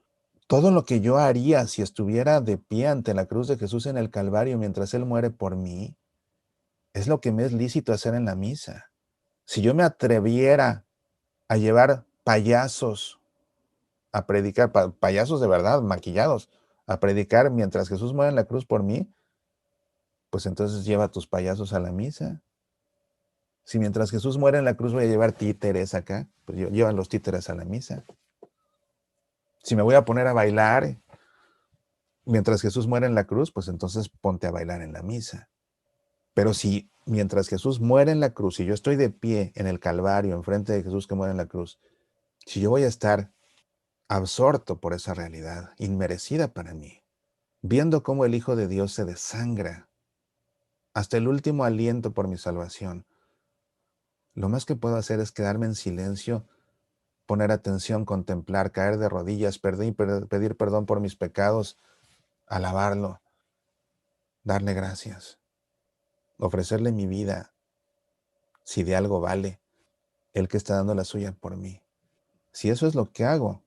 Todo lo que yo haría si estuviera de pie ante la cruz de Jesús en el Calvario mientras Él muere por mí, es lo que me es lícito hacer en la misa. Si yo me atreviera a llevar payasos a predicar, payasos de verdad, maquillados, a predicar mientras Jesús muere en la cruz por mí, pues entonces lleva tus payasos a la misa. Si mientras Jesús muere en la cruz voy a llevar títeres acá, pues llevan los títeres a la misa. Si me voy a poner a bailar mientras Jesús muere en la cruz, pues entonces ponte a bailar en la misa. Pero si mientras Jesús muere en la cruz y yo estoy de pie en el Calvario, enfrente de Jesús que muere en la cruz, si yo voy a estar absorto por esa realidad, inmerecida para mí, viendo cómo el Hijo de Dios se desangra hasta el último aliento por mi salvación, lo más que puedo hacer es quedarme en silencio, poner atención, contemplar, caer de rodillas, pedir perdón por mis pecados, alabarlo, darle gracias, ofrecerle mi vida, si de algo vale, el que está dando la suya por mí. Si eso es lo que hago,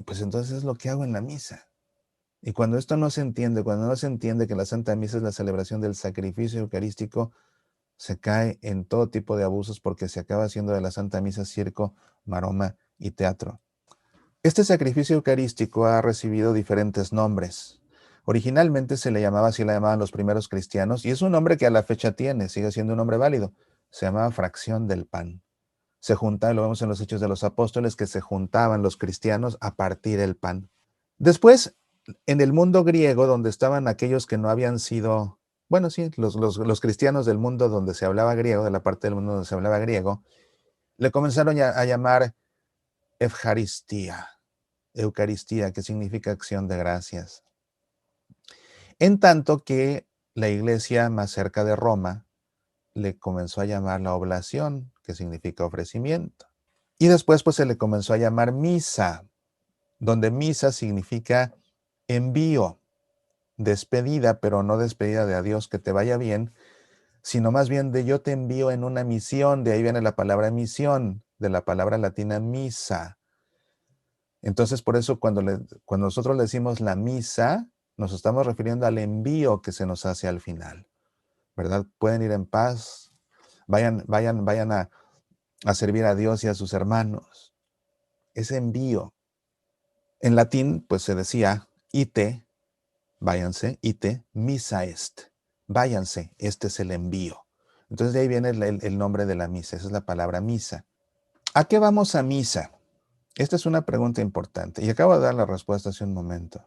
pues entonces es lo que hago en la misa. Y cuando esto no se entiende, cuando no se entiende que la Santa Misa es la celebración del sacrificio eucarístico, se cae en todo tipo de abusos porque se acaba haciendo de la Santa Misa circo, maroma y teatro. Este sacrificio eucarístico ha recibido diferentes nombres. Originalmente se le llamaba, así la llamaban los primeros cristianos, y es un nombre que a la fecha tiene, sigue siendo un nombre válido. Se llamaba fracción del pan. Se juntaba, lo vemos en los Hechos de los Apóstoles, que se juntaban los cristianos a partir el pan. Después, en el mundo griego, donde estaban aquellos que no habían sido, bueno, sí, los cristianos del mundo donde se hablaba griego, de la parte del mundo donde se hablaba griego, le comenzaron a llamar Eucaristía, que significa acción de gracias. En tanto que la iglesia más cerca de Roma le comenzó a llamar la oblación, que significa ofrecimiento. Y después pues se le comenzó a llamar misa, donde misa significa envío, despedida, pero no despedida de adiós, que te vaya bien, sino más bien de yo te envío en una misión, de ahí viene la palabra misión, de la palabra latina misa. Entonces, por eso cuando nosotros le decimos la misa, nos estamos refiriendo al envío que se nos hace al final, ¿verdad? Pueden ir en paz, vayan a servir a Dios y a sus hermanos. Ese envío. En latín, pues se decía, ite, váyanse, ite, missa est. Váyanse, este es el envío. Entonces de ahí viene el nombre de la misa, esa es la palabra misa. ¿A qué vamos a misa? Esta es una pregunta importante y acabo de dar la respuesta hace un momento.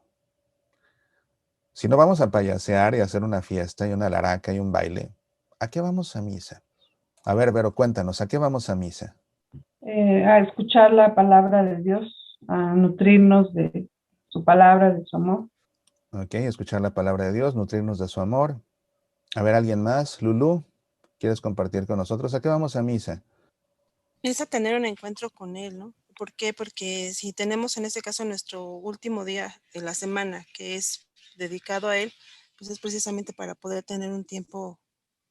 Si no vamos a payasear y hacer una fiesta y una laraca y un baile, ¿a qué vamos a misa? A ver, Vero, cuéntanos, ¿a qué vamos a misa? A escuchar la palabra de Dios, a nutrirnos de su palabra, de su amor. Ok, escuchar la palabra de Dios, nutrirnos de su amor. A ver, ¿alguien más? Lulú, ¿quieres compartir con nosotros? ¿A qué vamos a misa? Es a tener un encuentro con Él, ¿no? ¿Por qué? Porque si tenemos en este caso nuestro último día de la semana, que es dedicado a Él, pues es precisamente para poder tener un tiempo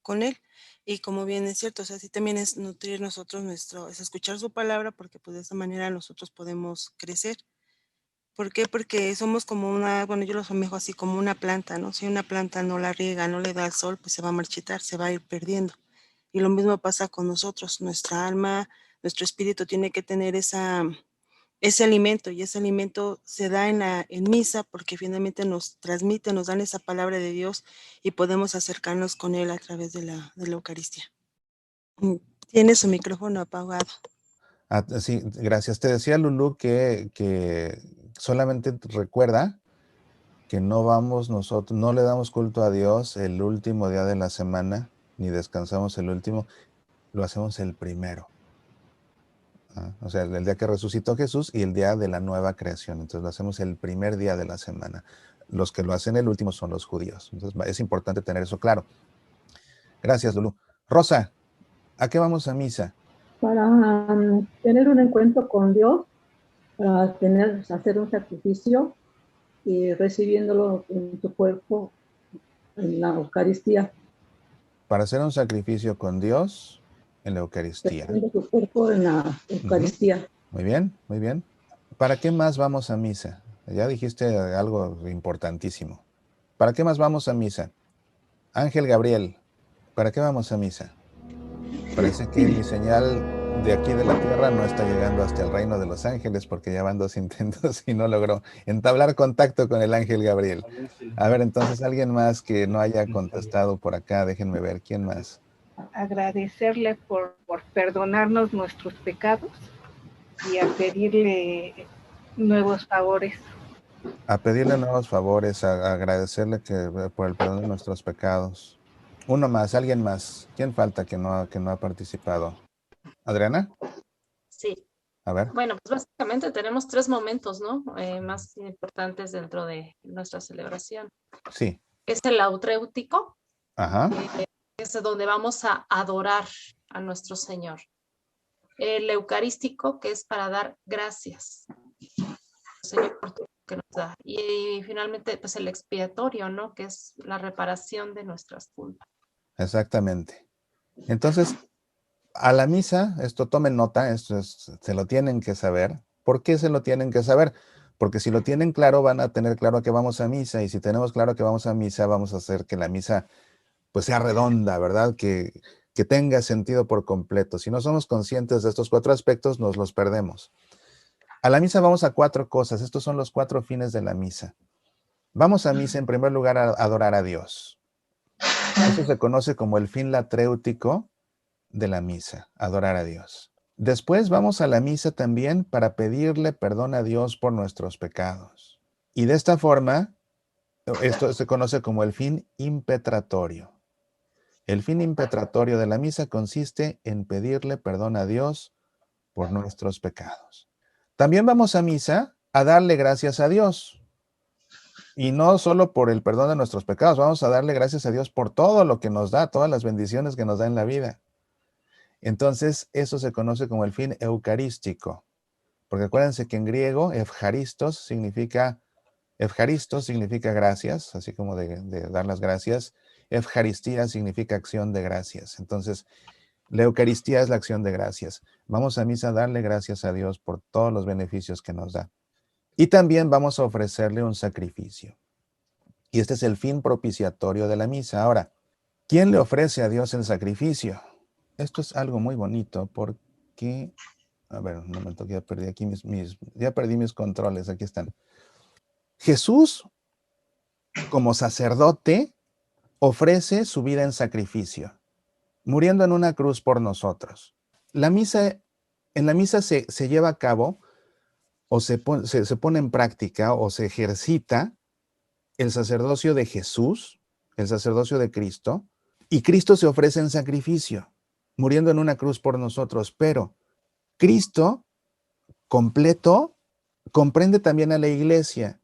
con Él. Y como bien es cierto, o sea, sí también es nutrir nosotros es escuchar su palabra, porque pues de esa manera nosotros podemos crecer. ¿Por qué? Porque somos como bueno, yo lo asemejo así como una planta, ¿no? Si una planta no la riega, no le da el sol, pues se va a marchitar, se va a ir perdiendo. Y lo mismo pasa con nosotros, nuestra alma, nuestro espíritu tiene que tener ese alimento, y ese alimento se da en misa, porque finalmente nos transmite, nos dan esa palabra de Dios y podemos acercarnos con Él a través de la Eucaristía. Tiene su micrófono apagado. Sí, gracias. Te decía Lulú que solamente recuerda que no le damos culto a Dios el último día de la semana, ni descansamos el último, lo hacemos el primero. O sea, el día que resucitó Jesús y el día de la nueva creación. Entonces lo hacemos el primer día de la semana. Los que lo hacen el último son los judíos. Entonces es importante tener eso claro. Gracias, Lulú. Rosa, ¿a qué vamos a misa? Para tener un encuentro con Dios, para hacer un sacrificio y recibiéndolo en su cuerpo en la Eucaristía. Para hacer un sacrificio con Dios en la Eucaristía. Recibiendo su cuerpo en la Eucaristía. Muy bien, muy bien. ¿Para qué más vamos a misa? Ya dijiste algo importantísimo. ¿Para qué más vamos a misa? Ángel Gabriel, ¿para qué vamos a misa? Parece que mi señal de aquí de la tierra no está llegando hasta el reino de los ángeles porque ya van 2 intentos y no logró entablar contacto con el ángel Gabriel. A ver, entonces alguien más que no haya contestado por acá, déjenme ver, ¿quién más? Agradecerle por perdonarnos nuestros pecados y a pedirle nuevos favores. A pedirle nuevos favores, a agradecerle por el perdón de nuestros pecados. Uno más, alguien más. ¿Quién falta que no ha participado? ¿Adriana? Sí. A ver. Bueno, pues básicamente tenemos 3 momentos, ¿no? Más importantes dentro de nuestra celebración. Sí. Es el autréutico, Ajá. es donde vamos a adorar a nuestro Señor. El eucarístico, que es para dar gracias, Señor, por todo lo que nos da. Y finalmente, pues el expiatorio, ¿no? Que es la reparación de nuestras culpas. Exactamente. Entonces, a la misa, esto tomen nota, se lo tienen que saber. ¿Por qué se lo tienen que saber? Porque si lo tienen claro, van a tener claro que vamos a misa, y si tenemos claro que vamos a misa, vamos a hacer que la misa pues sea redonda, ¿verdad? Que tenga sentido por completo. Si no somos conscientes de estos 4 aspectos, nos los perdemos. A la misa vamos a 4 cosas. Estos son los 4 fines de la misa. Vamos a misa en primer lugar a adorar a Dios. Eso se conoce como el fin latréutico de la misa, adorar a Dios. Después vamos a la misa también para pedirle perdón a Dios por nuestros pecados. Y de esta forma, esto se conoce como el fin impetratorio. El fin impetratorio de la misa consiste en pedirle perdón a Dios por nuestros pecados. También vamos a misa a darle gracias a Dios. Y no solo por el perdón de nuestros pecados, vamos a darle gracias a Dios por todo lo que nos da, todas las bendiciones que nos da en la vida. Entonces, eso se conoce como el fin eucarístico. Porque acuérdense que en griego, evcharistos significa gracias, así como de dar las gracias. Evcaristía significa acción de gracias. Entonces, la Eucaristía es la acción de gracias. Vamos a misa a darle gracias a Dios por todos los beneficios que nos da. Y también vamos a ofrecerle un sacrificio. Y este es el fin propiciatorio de la misa. Ahora, ¿quién le ofrece a Dios el sacrificio? Esto es algo muy bonito porque, a ver, un momento que ya perdí aquí ya perdí mis controles, aquí están. Jesús, como sacerdote, ofrece su vida en sacrificio, muriendo en una cruz por nosotros. En la misa se lleva a cabo o se pone en práctica o se ejercita el sacerdocio de Jesús, el sacerdocio de Cristo, y Cristo se ofrece en sacrificio, muriendo en una cruz por nosotros. Pero Cristo completo comprende también a la iglesia,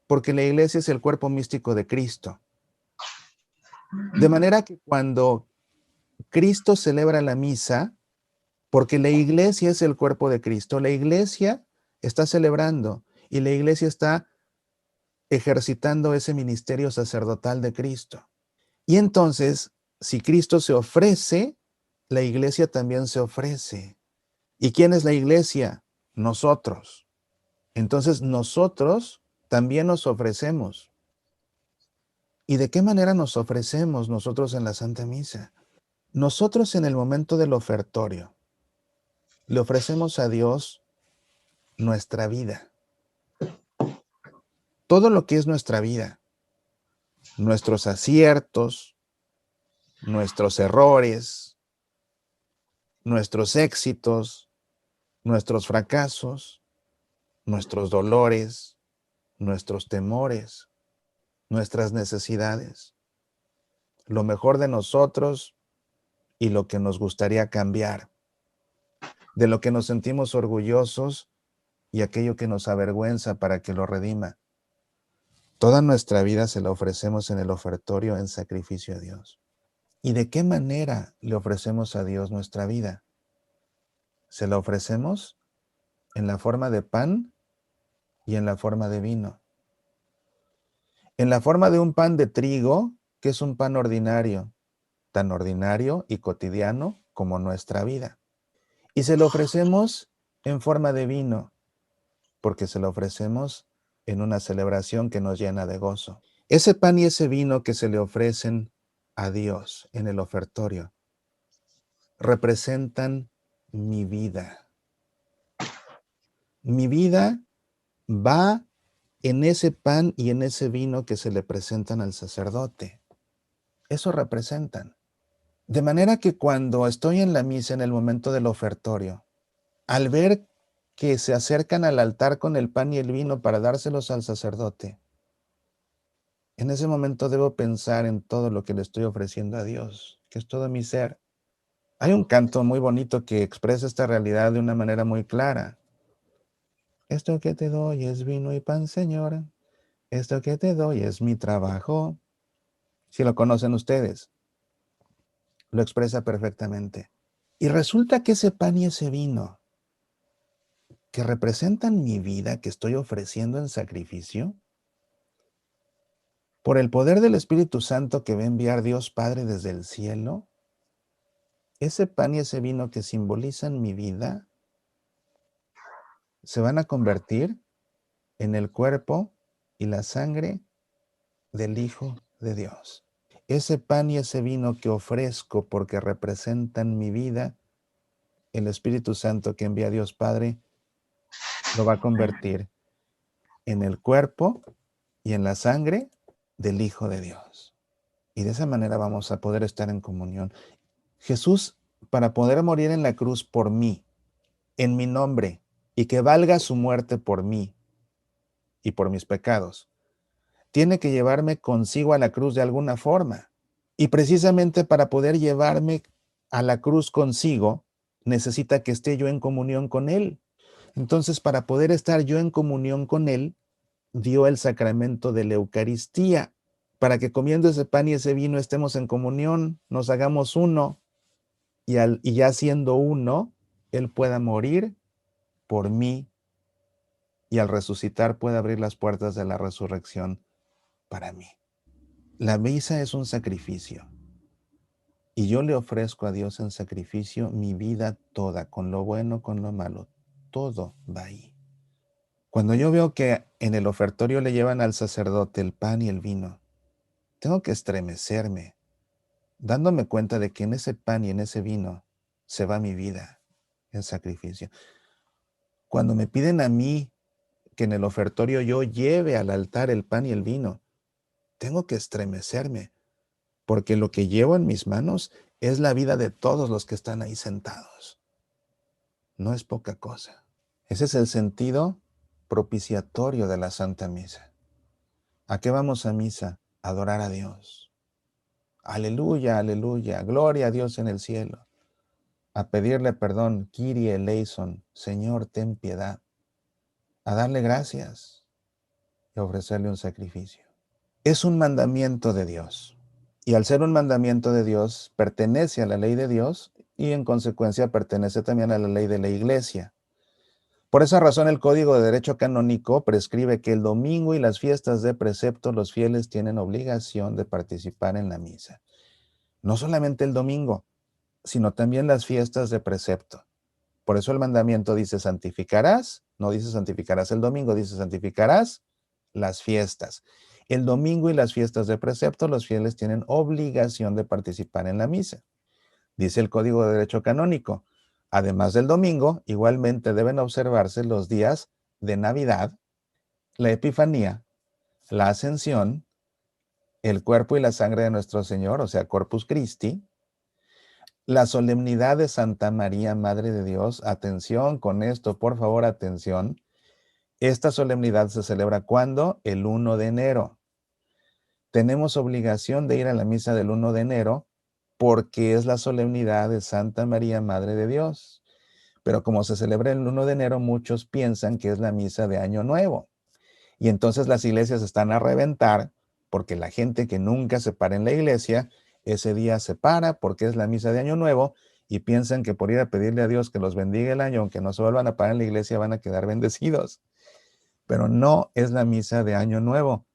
porque la iglesia es el cuerpo místico de Cristo. De manera que cuando Cristo celebra la misa, porque la iglesia es el cuerpo de Cristo, la iglesia está celebrando y la iglesia está ejercitando ese ministerio sacerdotal de Cristo. Y entonces, si Cristo se ofrece, la iglesia también se ofrece. ¿Y quién es la iglesia? Nosotros. Entonces, nosotros también nos ofrecemos. ¿Y de qué manera nos ofrecemos nosotros en la Santa Misa? Nosotros en el momento del ofertorio le ofrecemos a Dios nuestra vida. Todo lo que es nuestra vida, nuestros aciertos, nuestros errores, nuestros éxitos, nuestros fracasos, nuestros dolores, nuestros temores, nuestras necesidades, lo mejor de nosotros y lo que nos gustaría cambiar, de lo que nos sentimos orgullosos y aquello que nos avergüenza para que lo redima. Toda nuestra vida se la ofrecemos en el ofertorio en sacrificio a Dios. ¿Y de qué manera le ofrecemos a Dios nuestra vida? Se la ofrecemos en la forma de pan y en la forma de vino. En la forma de un pan de trigo, que es un pan ordinario, tan ordinario y cotidiano como nuestra vida. Y se lo ofrecemos en forma de vino, porque se lo ofrecemos en una celebración que nos llena de gozo. Ese pan y ese vino que se le ofrecen a Dios en el ofertorio representan mi vida. Mi vida va en ese pan y en ese vino que se le presentan al sacerdote. Eso representan. De manera que cuando estoy en la misa en el momento del ofertorio, al ver que se acercan al altar con el pan y el vino para dárselos al sacerdote, en ese momento debo pensar en todo lo que le estoy ofreciendo a Dios, que es todo mi ser. Hay un canto muy bonito que expresa esta realidad de una manera muy clara. Esto que te doy es vino y pan, Señor. Esto que te doy es mi trabajo. Si lo conocen ustedes, lo expresa perfectamente. Y resulta que ese pan y ese vino que representan mi vida que estoy ofreciendo en sacrificio, por el poder del Espíritu Santo que va a enviar Dios Padre desde el cielo, ese pan y ese vino que simbolizan mi vida se van a convertir en el cuerpo y la sangre del Hijo de Dios. Ese pan y ese vino que ofrezco porque representan mi vida, el Espíritu Santo que envía Dios Padre lo va a convertir en el cuerpo y en la sangre del Hijo de Dios. Y de esa manera vamos a poder estar en comunión. Jesús, para poder morir en la cruz por mí, en mi nombre, y que valga su muerte por mí y por mis pecados, tiene que llevarme consigo a la cruz de alguna forma. Y precisamente para poder llevarme a la cruz consigo, necesita que esté yo en comunión con Él. Entonces, para poder estar yo en comunión con Él, dio el sacramento de la Eucaristía, para que comiendo ese pan y ese vino estemos en comunión, nos hagamos uno, y ya siendo uno, Él pueda morir por mí, y al resucitar pueda abrir las puertas de la resurrección para mí. La misa es un sacrificio, y yo le ofrezco a Dios en sacrificio mi vida toda, con lo bueno, con lo malo, todo va ahí. Cuando yo veo que en el ofertorio le llevan al sacerdote el pan y el vino, tengo que estremecerme, dándome cuenta de que en ese pan y en ese vino se va mi vida en sacrificio. Cuando me piden a mí que en el ofertorio yo lleve al altar el pan y el vino, tengo que estremecerme, porque lo que llevo en mis manos es la vida de todos los que están ahí sentados. No es poca cosa. Ese es el sentido propiciatorio de la Santa Misa. ¿A qué vamos a misa? A adorar a Dios. Aleluya, aleluya, gloria a Dios en el cielo. A pedirle perdón, Kyrie eleison, Señor, ten piedad. A darle gracias y a ofrecerle un sacrificio. Es un mandamiento de Dios. Y al ser un mandamiento de Dios, pertenece a la ley de Dios y en consecuencia pertenece también a la ley de la Iglesia. Por esa razón, el Código de Derecho Canónico prescribe que el domingo y las fiestas de precepto los fieles tienen obligación de participar en la misa. No solamente el domingo, sino también las fiestas de precepto. Por eso el mandamiento dice santificarás, no dice santificarás el domingo, dice santificarás las fiestas. El domingo y las fiestas de precepto, los fieles tienen obligación de participar en la misa. Dice el Código de Derecho Canónico, además del domingo, igualmente deben observarse los días de Navidad, la Epifanía, la Ascensión, el cuerpo y la sangre de nuestro Señor, o sea, Corpus Christi, la solemnidad de Santa María, Madre de Dios. Atención con esto, por favor, atención. Esta solemnidad se celebra ¿cuándo? El 1 de enero. Tenemos obligación de ir a la misa del 1 de enero porque es la solemnidad de Santa María, Madre de Dios. Pero como se celebra el 1 de enero, muchos piensan que es la misa de Año Nuevo. Y entonces las iglesias están a reventar porque la gente que nunca se para en la iglesia, ese día se para porque es la misa de Año Nuevo y piensan que por ir a pedirle a Dios que los bendiga el año, aunque no se vuelvan a parar en la iglesia, van a quedar bendecidos. Pero no es la misa de Año Nuevo,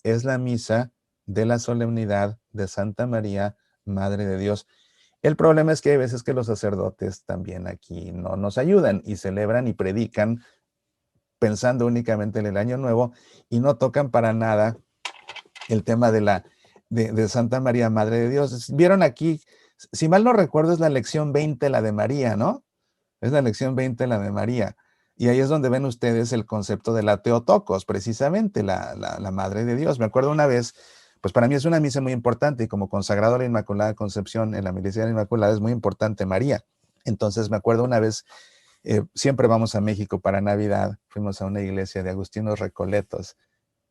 es la misa de la solemnidad de Santa María, Madre de Dios. El problema es que hay veces que los sacerdotes también aquí no nos ayudan y celebran y predican pensando únicamente en el Año Nuevo y no tocan para nada el tema de Santa María, Madre de Dios. Vieron aquí, si mal no recuerdo, es la lección 20, la de María, ¿no? Es la lección 20, la de María. Y ahí es donde ven ustedes el concepto de la Theotokos, precisamente, la Madre de Dios. Me acuerdo una vez, pues para mí es una misa muy importante y como consagrado a la Inmaculada Concepción en la milicia de la Inmaculada es muy importante María. Entonces me acuerdo una vez, siempre vamos a México para Navidad, fuimos a una iglesia de Agustinos Recoletos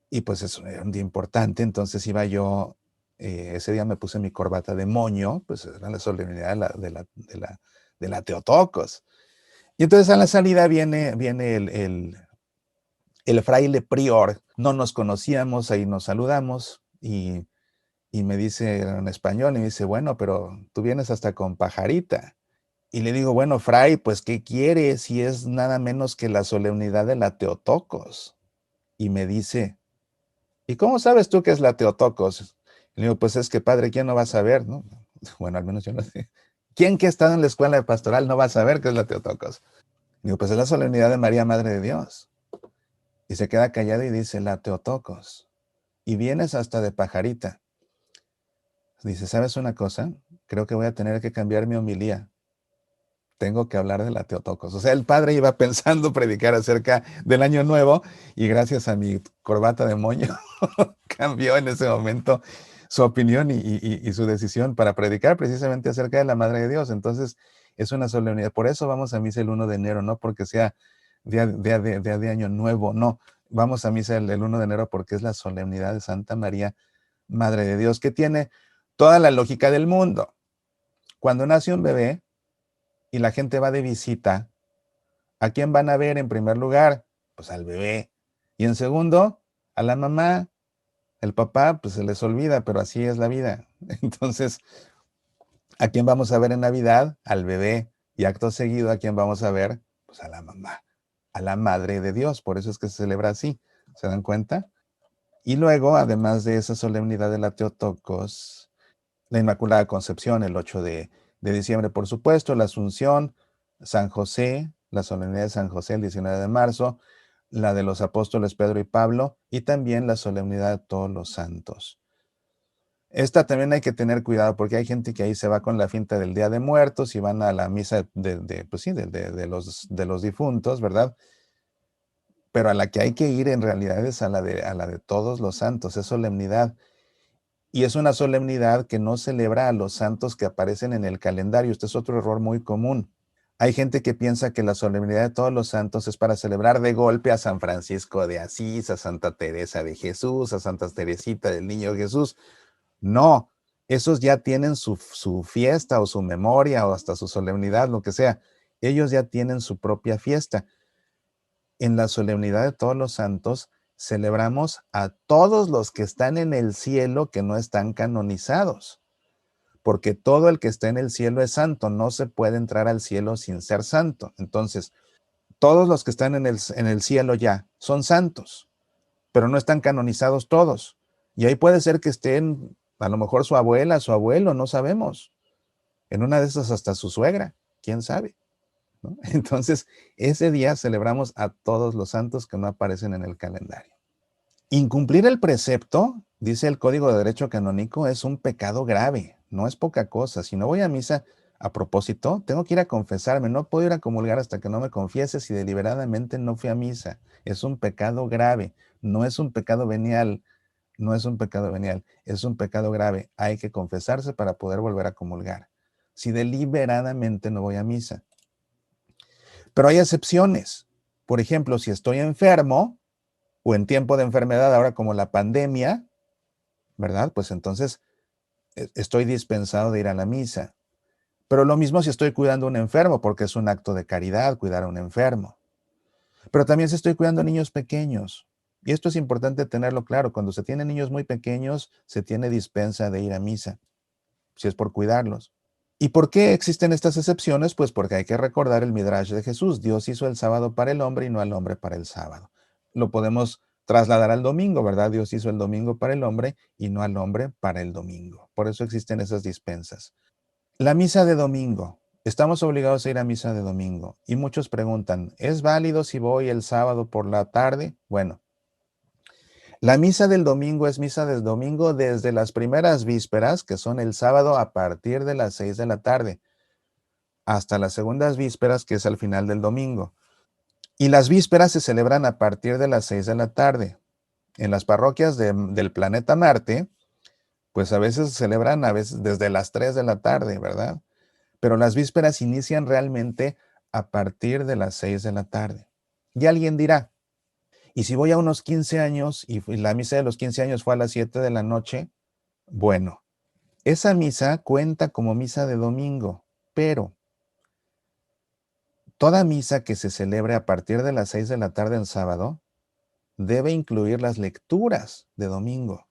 y pues eso era un día importante, entonces iba yo, ese día me puse mi corbata de moño, pues era la solemnidad de la Theotokos. Y entonces a la salida viene el fraile prior, no nos conocíamos, ahí nos saludamos y me dice en español, y me dice, bueno, pero tú vienes hasta con pajarita. Y le digo, bueno, fray, pues ¿qué quiere si es nada menos que la solemnidad de la Theotokos? Y me dice, ¿y cómo sabes tú que es la Theotokos? Y le digo, pues es que padre, ¿quién no va a saber, no? Bueno, al menos yo no sé. ¿Quién que ha estado en la escuela de pastoral no va a saber qué es la Teotocos? Digo, pues es la solemnidad de María, Madre de Dios. Y se queda callado y dice, la Teotocos. Y vienes hasta de pajarita. Dice, ¿sabes una cosa? Creo que voy a tener que cambiar mi homilía. Tengo que hablar de la Teotocos. O sea, el padre iba pensando predicar acerca del Año Nuevo y gracias a mi corbata de moño cambió en ese momento su opinión y su decisión para predicar precisamente acerca de la Madre de Dios. Entonces, es una solemnidad. Por eso vamos a misa el 1 de enero, no porque sea día de Año Nuevo, no. Vamos a misa el 1 de enero porque es la solemnidad de Santa María, Madre de Dios, que tiene toda la lógica del mundo. Cuando nace un bebé y la gente va de visita, ¿a quién van a ver en primer lugar? Pues al bebé. Y en segundo, a la mamá. El papá, pues se les olvida, pero así es la vida. Entonces, ¿a quién vamos a ver en Navidad? Al bebé. Y acto seguido, ¿a quién vamos a ver? Pues a la mamá, a la Madre de Dios. Por eso es que se celebra así. ¿Se dan cuenta? Y luego, además de esa solemnidad de la Teotocos, la Inmaculada Concepción, el 8 de diciembre, por supuesto, la Asunción, San José, la solemnidad de San José, el 19 de marzo, la de los apóstoles Pedro y Pablo, y también la solemnidad de todos los santos. Esta también hay que tener cuidado porque hay gente que ahí se va con la finta del Día de Muertos y van a la misa pues sí, de los difuntos, ¿verdad? Pero a la que hay que ir en realidad es a la de todos los santos, es solemnidad. Y es una solemnidad que no celebra a los santos que aparecen en el calendario. Este es otro error muy común. Hay gente que piensa que la solemnidad de todos los santos es para celebrar de golpe a San Francisco de Asís, a Santa Teresa de Jesús, a Santa Teresita del Niño Jesús. No, esos ya tienen su fiesta o su memoria o hasta su solemnidad, lo que sea. Ellos ya tienen su propia fiesta. En la solemnidad de todos los santos celebramos a todos los que están en el cielo que no están canonizados, porque todo el que está en el cielo es santo, no se puede entrar al cielo sin ser santo. Entonces, todos los que están en el cielo ya son santos, pero no están canonizados todos. Y ahí puede ser que estén, a lo mejor su abuela, su abuelo, no sabemos. En una de esas hasta su suegra, quién sabe, ¿no? Entonces, ese día celebramos a todos los santos que no aparecen en el calendario. Incumplir el precepto, dice el Código de Derecho Canónico, es un pecado grave, no es poca cosa. Si no voy a misa a propósito, tengo que ir a confesarme, no puedo ir a comulgar hasta que no me confiese si deliberadamente no fui a misa. Es un pecado grave, no es un pecado venial, no es un pecado venial, es un pecado grave. Hay que confesarse para poder volver a comulgar. Si deliberadamente no voy a misa. Pero hay excepciones. Por ejemplo, si estoy enfermo o en tiempo de enfermedad, ahora como la pandemia, ¿verdad? Pues entonces estoy dispensado de ir a la misa. Pero lo mismo si estoy cuidando a un enfermo, porque es un acto de caridad cuidar a un enfermo. Pero también si estoy cuidando a niños pequeños. Y esto es importante tenerlo claro. Cuando se tienen niños muy pequeños, se tiene dispensa de ir a misa, si es por cuidarlos. ¿Y por qué existen estas excepciones? Pues porque hay que recordar el Midrash de Jesús. Dios hizo el sábado para el hombre y no al hombre para el sábado. Lo podemos trasladar al domingo, ¿verdad? Dios hizo el domingo para el hombre y no al hombre para el domingo. Por eso existen esas dispensas. La misa de domingo. Estamos obligados a ir a misa de domingo. Y muchos preguntan, ¿es válido si voy el sábado por la tarde? Bueno, la misa del domingo es misa del domingo desde las primeras vísperas, que son el sábado a partir de las 6 de la tarde, hasta las segundas vísperas, que es al final del domingo. Y las vísperas se celebran a partir de las 6 de la tarde. En las parroquias del planeta Marte, pues a veces se celebran desde las 3 de la tarde, ¿verdad? Pero las vísperas inician realmente a partir de las 6 de la tarde. Y alguien dirá, ¿y si voy a unos 15 años y la misa de los 15 años fue a las 7 de la noche? Bueno, esa misa cuenta como misa de domingo, pero toda misa que se celebre a partir de las 6 de la tarde en sábado debe incluir las lecturas de domingo.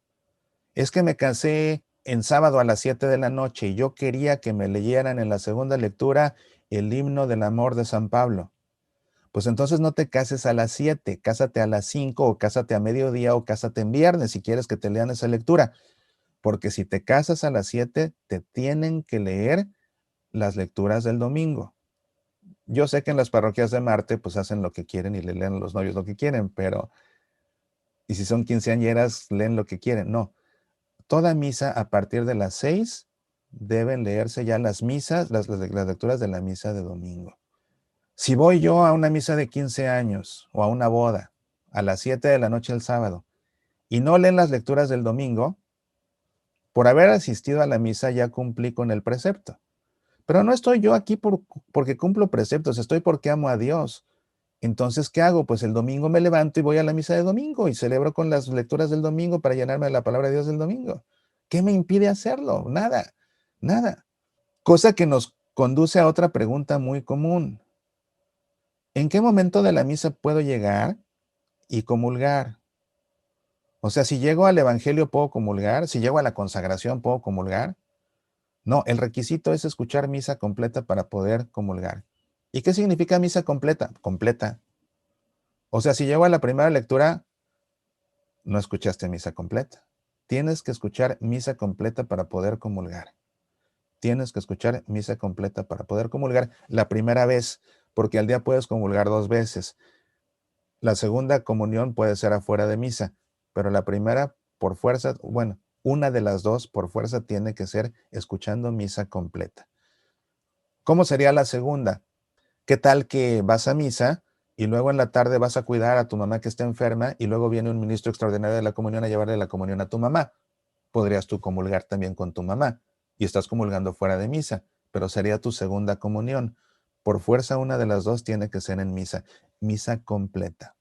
Es que me casé en sábado a las 7 de la noche y yo quería que me leyeran en la segunda lectura el himno del amor de San Pablo. Pues entonces no te cases a las 7, cásate a las 5 o cásate a mediodía o cásate en viernes si quieres que te lean esa lectura. Porque si te casas a las 7, te tienen que leer las lecturas del domingo. Yo sé que en las parroquias de Marte pues hacen lo que quieren y le leen a los novios lo que quieren, pero y si son quinceañeras leen lo que quieren. No, toda misa a partir de las 6 deben leerse ya las misas, las lecturas de la misa de domingo. Si voy yo a una misa de 15 años o a una boda a las 7 de la noche el sábado y no leen las lecturas del domingo, por haber asistido a la misa ya cumplí con el precepto. Pero no estoy yo aquí porque cumplo preceptos, estoy porque amo a Dios. Entonces, ¿qué hago? Pues el domingo me levanto y voy a la misa de domingo y celebro con las lecturas del domingo para llenarme de la palabra de Dios del domingo. ¿Qué me impide hacerlo? Nada, nada. Cosa que nos conduce a otra pregunta muy común. ¿En qué momento de la misa puedo llegar y comulgar? O sea, si llego al evangelio, ¿puedo comulgar? Si llego a la consagración, ¿puedo comulgar? No, el requisito es escuchar misa completa para poder comulgar. ¿Y qué significa misa completa? Completa. O sea, si llego a la primera lectura, no escuchaste misa completa. Tienes que escuchar misa completa para poder comulgar. Tienes que escuchar misa completa para poder comulgar la primera vez, porque al día puedes comulgar 2 veces. La segunda comunión puede ser afuera de misa, pero la primera, por fuerza, bueno, una de las dos, por fuerza, tiene que ser escuchando misa completa. ¿Cómo sería la segunda? ¿Qué tal que vas a misa y luego en la tarde vas a cuidar a tu mamá que está enferma y luego viene un ministro extraordinario de la comunión a llevarle la comunión a tu mamá? Podrías tú comulgar también con tu mamá y estás comulgando fuera de misa, pero sería tu segunda comunión. Por fuerza, una de las dos tiene que ser en misa, misa completa.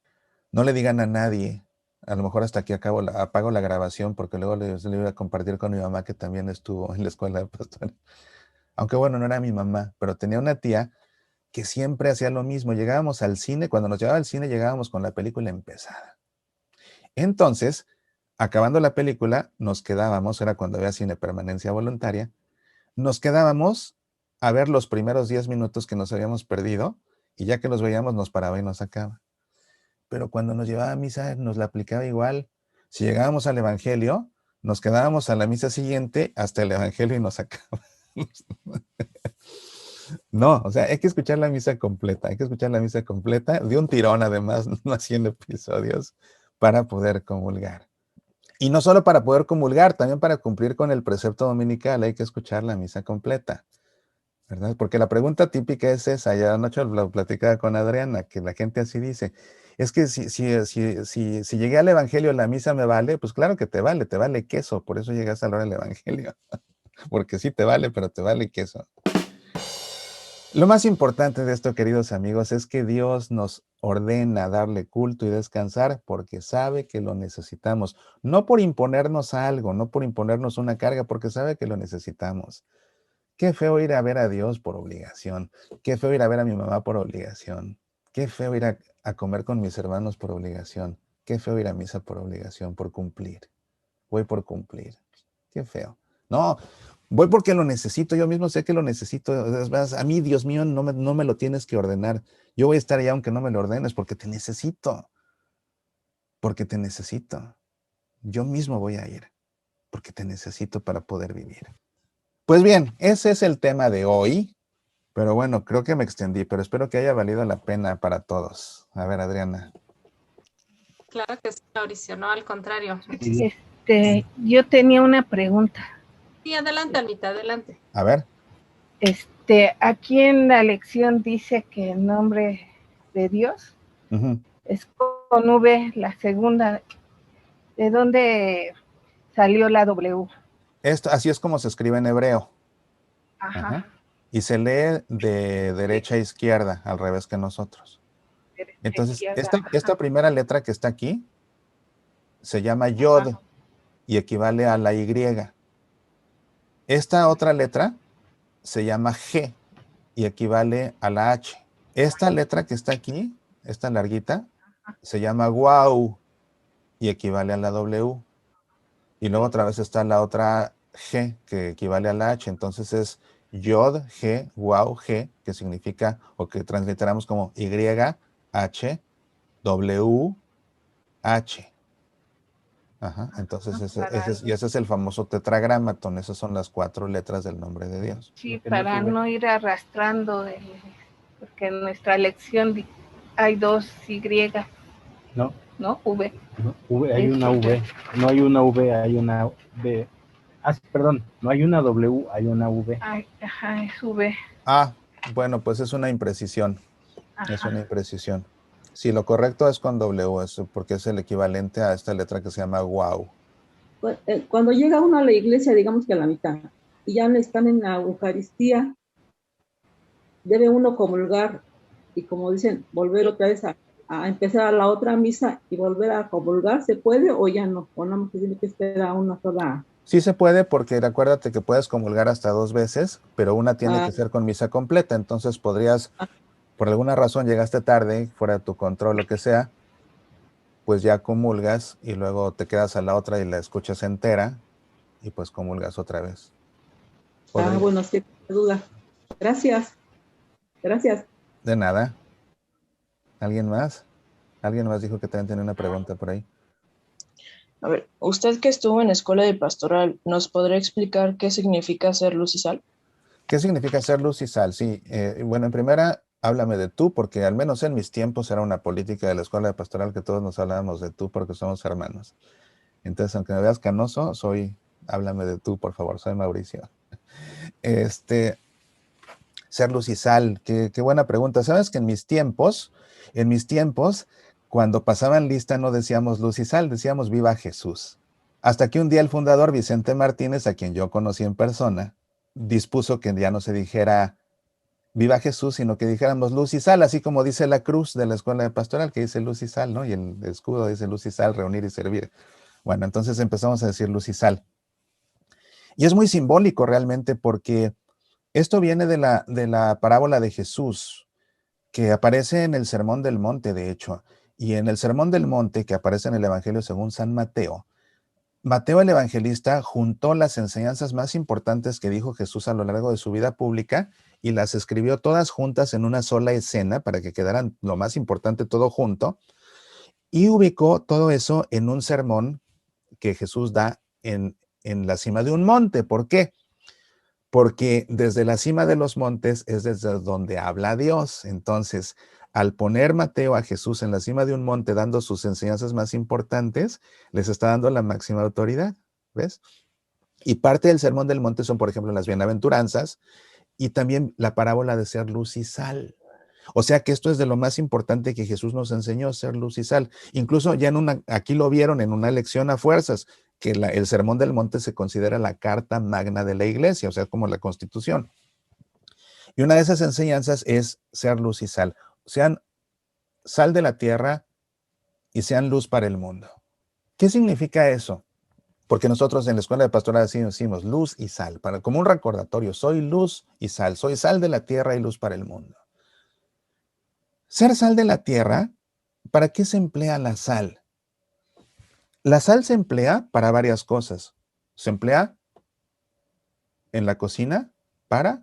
No le digan a nadie, a lo mejor hasta aquí apago la grabación porque luego le voy a compartir con mi mamá que también estuvo en la escuela de pastores. Aunque bueno, no era mi mamá, pero tenía una tía que siempre hacía lo mismo. Llegábamos al cine, cuando nos llevaba al cine llegábamos con la película empezada. Entonces, acabando la película, nos quedábamos, era cuando había cine permanencia voluntaria, nos quedábamos a ver los primeros 10 minutos que nos habíamos perdido y ya que los veíamos nos paraba y nos sacaba. Pero cuando nos llevaba a misa nos la aplicaba igual. Si llegábamos al evangelio, nos quedábamos a la misa siguiente hasta el evangelio y nos sacaba. No, o sea, hay que escuchar la misa completa, hay que escuchar la misa completa de un tirón además, no haciendo episodios, para poder comulgar. Y no solo para poder comulgar, también para cumplir con el precepto dominical hay que escuchar la misa completa, ¿verdad? Porque la pregunta típica es esa, ya anoche lo platicaba con Adriana, que la gente así dice, es que si llegué al evangelio, la misa me vale, pues claro que te vale queso, por eso llegas a la hora del evangelio, porque sí te vale, pero te vale queso. Lo más importante de esto, queridos amigos, es que Dios nos ordena darle culto y descansar porque sabe que lo necesitamos. No por imponernos algo, no por imponernos una carga, porque sabe que lo necesitamos. Qué feo ir a ver a Dios por obligación. Qué feo ir a ver a mi mamá por obligación. Qué feo ir a comer con mis hermanos por obligación. Qué feo ir a misa por obligación, por cumplir. Voy por cumplir. Qué feo. No, voy porque lo necesito, yo mismo sé que lo necesito. Es más, a mí, Dios mío, no me lo tienes que ordenar. Yo voy a estar allá aunque no me lo ordenes porque te necesito. Porque te necesito. Yo mismo voy a ir porque te necesito para poder vivir. Pues bien, ese es el tema de hoy. Pero bueno, creo que me extendí, pero espero que haya valido la pena para todos. A ver, Adriana. Claro que sí, Mauricio, no, al contrario. Yo tenía una pregunta. Sí, adelante, Anita, adelante. A ver. Aquí en la lección dice que el nombre de Dios es con V, la segunda. ¿De dónde salió la W? Así es como se escribe en hebreo. Ajá. Y se lee de derecha a izquierda, al revés que nosotros. Entonces, esta primera letra que está aquí se llama Yod y equivale a la Y. Esta otra letra se llama G y equivale a la H. Esta letra que está aquí, esta larguita, se llama Wau y equivale a la W. Y luego otra vez está la otra G que equivale a la H. Entonces es Yod, G, Wau, G, que significa, o que transliteramos como Y, H, W, H. Ajá, entonces para, y ese es el famoso tetragramatón, esas son las 4 letras del nombre de Dios. sí, para no ir arrastrando, porque en nuestra lección hay 2 Y. No. ¿No? V. No, hay una V. No hay una V, hay una V. Ah, perdón, no hay una W, hay una V. Ay, ajá, es V. Bueno, pues es una imprecisión. Ajá. Es una imprecisión. Sí, lo correcto es con W, porque es el equivalente a esta letra que se llama wow. Cuando llega uno a la iglesia, digamos que a la mitad, y ya están en la Eucaristía, debe uno comulgar y, como dicen, volver otra vez a empezar la otra misa y volver a comulgar. ¿Se puede o ya no? ¿O no se tiene que esperar una sola? Sí se puede, porque acuérdate que puedes comulgar hasta 2 veces, pero una tiene que ser con misa completa. Entonces podrías, por alguna razón llegaste tarde, fuera de tu control, lo que sea, pues ya comulgas y luego te quedas a la otra y la escuchas entera y pues comulgas otra vez. Bueno, sí, duda. Gracias. Gracias. De nada. ¿Alguien más? Alguien más dijo que también tenía una pregunta por ahí. A ver, usted que estuvo en escuela de pastoral, ¿nos podría explicar qué significa ser luz y sal? ¿Qué significa ser luz y sal? Sí, bueno, en primera, háblame de tú, porque al menos en mis tiempos era una política de la escuela de pastoral que todos nos hablábamos de tú porque somos hermanos. Entonces, aunque me veas canoso, háblame de tú, por favor, soy Mauricio. Ser luz y sal, qué buena pregunta. ¿Sabes que en mis tiempos, cuando pasaban lista no decíamos luz y sal, decíamos viva Jesús? Hasta que un día el fundador Vicente Martínez, a quien yo conocí en persona, dispuso que ya no se dijera viva Jesús, sino que dijéramos luz y sal, así como dice la cruz de la escuela de pastoral, que dice luz y sal, ¿no? Y el escudo dice luz y sal, reunir y servir. Bueno, entonces empezamos a decir luz y sal. Y es muy simbólico realmente, porque esto viene de la parábola de Jesús, que aparece en el Sermón del Monte, de hecho. Y en el Sermón del Monte, que aparece en el Evangelio según San Mateo, Mateo el evangelista juntó las enseñanzas más importantes que dijo Jesús a lo largo de su vida pública y las escribió todas juntas en una sola escena para que quedaran lo más importante todo junto, y ubicó todo eso en un sermón que Jesús da en la cima de un monte. ¿Por qué? Porque desde la cima de los montes es desde donde habla Dios. Entonces, al poner Mateo a Jesús en la cima de un monte dando sus enseñanzas más importantes, les está dando la máxima autoridad, ¿ves? Y parte del Sermón del Monte son, por ejemplo, las bienaventuranzas y también la parábola de ser luz y sal. O sea que esto es de lo más importante que Jesús nos enseñó, ser luz y sal. Incluso ya aquí lo vieron en una lección a fuerzas, que el Sermón del Monte se considera la carta magna de la iglesia, o sea, como la Constitución. Y una de esas enseñanzas es ser luz y sal. Sean sal de la tierra y sean luz para el mundo. ¿Qué significa eso? Porque nosotros en la escuela de pastoral así decimos luz y sal, como un recordatorio, soy luz y sal, soy sal de la tierra y luz para el mundo. Ser sal de la tierra, ¿para qué se emplea la sal? La sal se emplea para varias cosas. Se emplea en la cocina para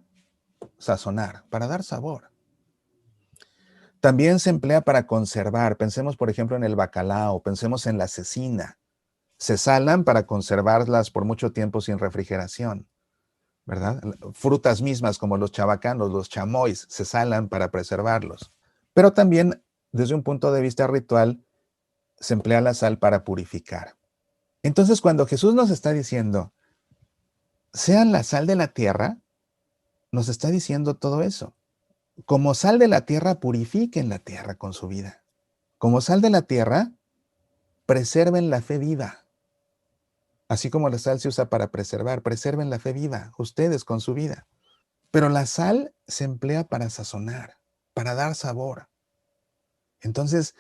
sazonar, para dar sabor. También se emplea para conservar. Pensemos, por ejemplo, en el bacalao, pensemos en la cecina. Se salan para conservarlas por mucho tiempo sin refrigeración, ¿verdad? Frutas mismas como los chabacanos, los chamois, se salan para preservarlos. Pero también, desde un punto de vista ritual, se emplea la sal para purificar. Entonces, cuando Jesús nos está diciendo, sean la sal de la tierra, nos está diciendo todo eso. Como sal de la tierra, purifiquen la tierra con su vida. Como sal de la tierra, preserven la fe viva. Así como la sal se usa para preservar, preserven la fe viva, ustedes con su vida. Pero la sal se emplea para sazonar, para dar sabor. Entonces,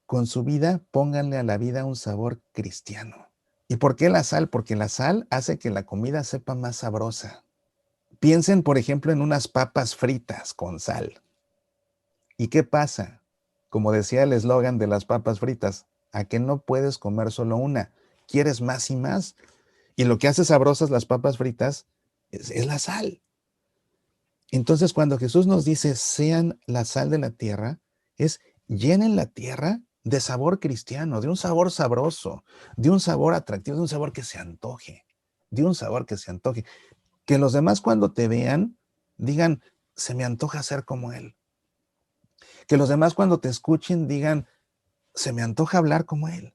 con su vida, pónganle a la vida un sabor cristiano. ¿Y por qué la sal? Porque la sal hace que la comida sepa más sabrosa. Piensen, por ejemplo, en unas papas fritas con sal. ¿Y qué pasa? Como decía el eslogan de las papas fritas, ¿a que no puedes comer solo una? ¿Quieres más y más? Y lo que hace sabrosas las papas fritas es la sal. Entonces, cuando Jesús nos dice, sean la sal de la tierra, es llenen la tierra de sabor cristiano, de un sabor sabroso, de un sabor atractivo, de un sabor que se antoje, de un sabor que se antoje. Que los demás cuando te vean digan, se me antoja ser como él. Que los demás cuando te escuchen digan, se me antoja hablar como él.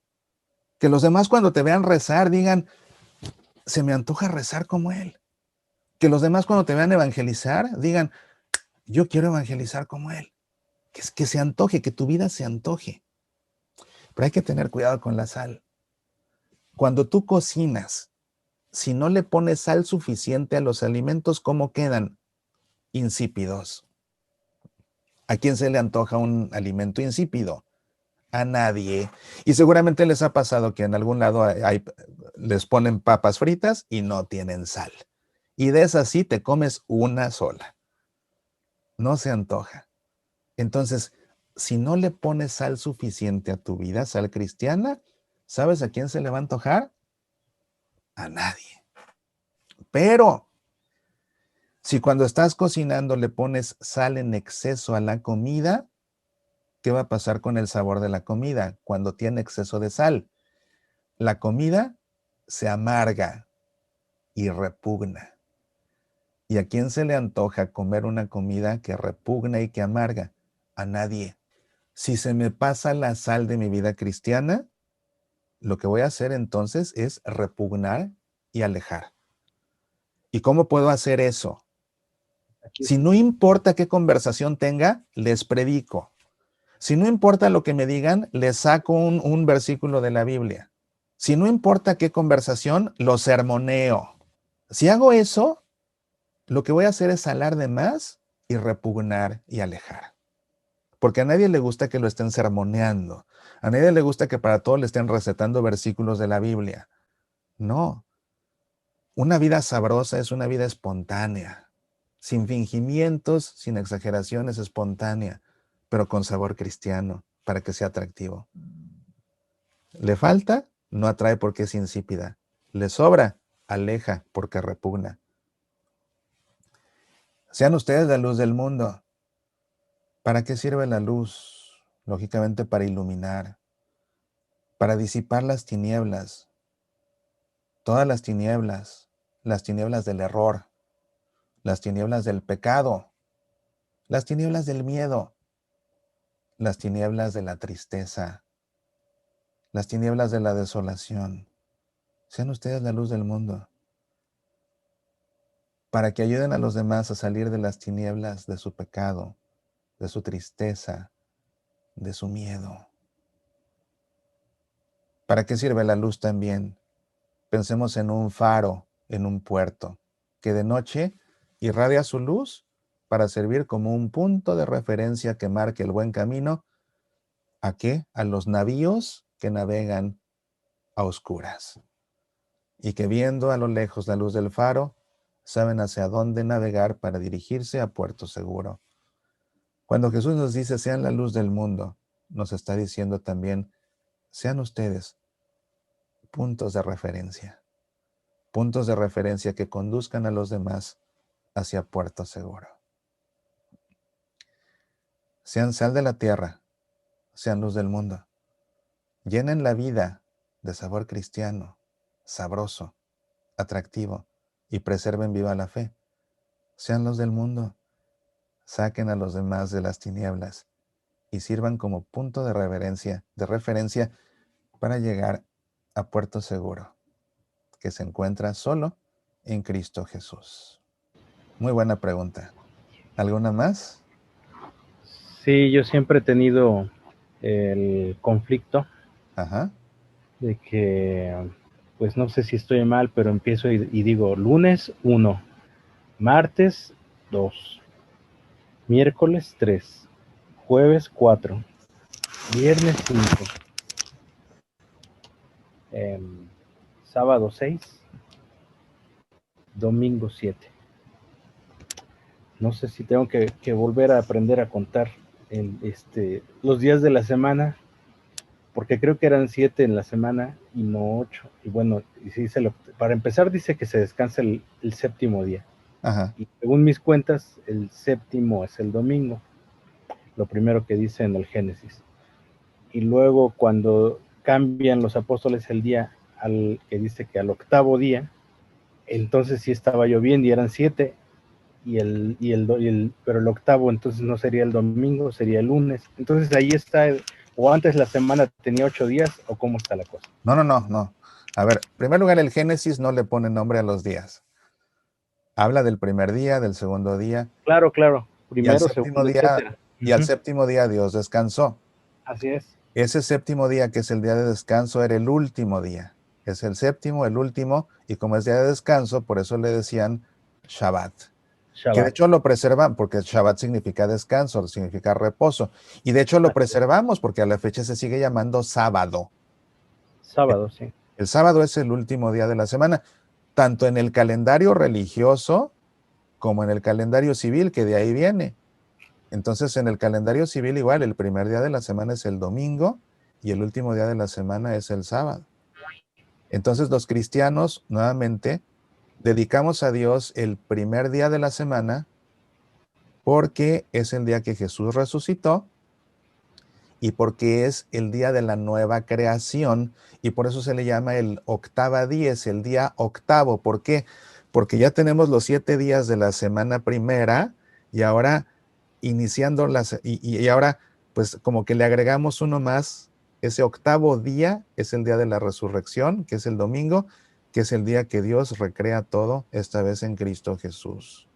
Que los demás cuando te vean rezar digan, se me antoja rezar como él. Que los demás cuando te vean evangelizar digan, yo quiero evangelizar como él. Que se antoje, que tu vida se antoje. Pero hay que tener cuidado con la sal. Cuando tú cocinas, si no le pones sal suficiente a los alimentos, ¿cómo quedan? Insípidos. ¿A quién se le antoja un alimento insípido? A nadie. Y seguramente les ha pasado que en algún lado les ponen papas fritas y no tienen sal. Y de esas sí te comes una sola. No se antoja. Entonces, si no le pones sal suficiente a tu vida, sal cristiana, ¿sabes a quién se le va a antojar? A nadie. Pero si cuando estás cocinando le pones sal en exceso a la comida, ¿qué va a pasar con el sabor de la comida cuando tiene exceso de sal? La comida se amarga y repugna. ¿Y a quién se le antoja comer una comida que repugna y que amarga? A nadie. Si se me pasa la sal de mi vida cristiana, lo que voy a hacer entonces es repugnar y alejar. ¿Y cómo puedo hacer eso? Si no importa qué conversación tenga, les predico. Si no importa lo que me digan, les saco un versículo de la Biblia. Si no importa qué conversación, los sermoneo. Si hago eso, lo que voy a hacer es hablar de más y repugnar y alejar. Porque a nadie le gusta que lo estén sermoneando. A nadie le gusta que para todo le estén recetando versículos de la Biblia. No. Una vida sabrosa es una vida espontánea, sin fingimientos, sin exageraciones, espontánea, pero con sabor cristiano, para que sea atractivo. Le falta, no atrae porque es insípida. Le sobra, aleja porque repugna. Sean ustedes la luz del mundo. ¿Para qué sirve la luz? Lógicamente para iluminar, para disipar las tinieblas, todas las tinieblas del error, las tinieblas del pecado, las tinieblas del miedo, las tinieblas de la tristeza, las tinieblas de la desolación. Sean ustedes la luz del mundo, para que ayuden a los demás a salir de las tinieblas de su pecado, de su tristeza, de su miedo. ¿Para qué sirve la luz también? Pensemos en un faro, en un puerto, que de noche irradia su luz para servir como un punto de referencia que marque el buen camino. ¿A qué? A los navíos que navegan a oscuras y que viendo a lo lejos la luz del faro, saben hacia dónde navegar para dirigirse a puerto seguro. Cuando Jesús nos dice, sean la luz del mundo, nos está diciendo también, sean ustedes puntos de referencia que conduzcan a los demás hacia puerto seguro. Sean sal de la tierra, sean luz del mundo. Llenen la vida de sabor cristiano, sabroso, atractivo, y preserven viva la fe. Sean luz del mundo, saquen a los demás de las tinieblas y sirvan como punto de referencia para llegar a puerto seguro, que se encuentra solo en Cristo Jesús. Muy buena pregunta. ¿Alguna más? Sí, yo siempre he tenido el conflicto de que, pues no sé si estoy mal, pero empiezo y digo, lunes 1, martes 2, miércoles 3, jueves 4, viernes 5, sábado 6, domingo 7. No sé si tengo que volver a aprender a contar los días de la semana, porque creo que eran 7 en la semana y no 8. Y bueno, para empezar dice que se descansa el séptimo día. Ajá. Y según mis cuentas, el séptimo es el domingo, lo primero que dice en el Génesis. y luego cuando cambian los apóstoles el día que dice que al octavo día, entonces sí estaba lloviendo y eran 7, pero el octavo entonces no sería el domingo, sería el lunes. Entonces ahí está, o antes la semana tenía 8 días, o cómo está la cosa. No. A ver, en primer lugar, el Génesis no le pone nombre a los días. Habla del primer día, del segundo día. Claro. Y al Primero, séptimo segundo, día, etcétera. y al séptimo día Dios descansó. Así es. Ese séptimo día, que es el día de descanso, era el último día. Es el séptimo, el último, y como es día de descanso, por eso le decían Shabbat. Que de hecho lo preservan, porque Shabbat significa descanso, significa reposo. Y de hecho lo preservamos, porque a la fecha se sigue llamando sábado. Sábado, sí. El sábado es el último día de la semana, tanto en el calendario religioso como en el calendario civil, que de ahí viene. Entonces, en el calendario civil igual, el primer día de la semana es el domingo y el último día de la semana es el sábado. Entonces, los cristianos, nuevamente, dedicamos a Dios el primer día de la semana porque es el día que Jesús resucitó y porque es el día de la nueva creación, y por eso se le llama el octava dies, el día octavo. ¿Por qué? Porque ya tenemos los 7 días de la semana primera y ahora iniciando y ahora pues como que le agregamos uno más. Ese octavo día es el día de la resurrección, que es el domingo, que es el día que Dios recrea todo, esta vez en Cristo Jesús.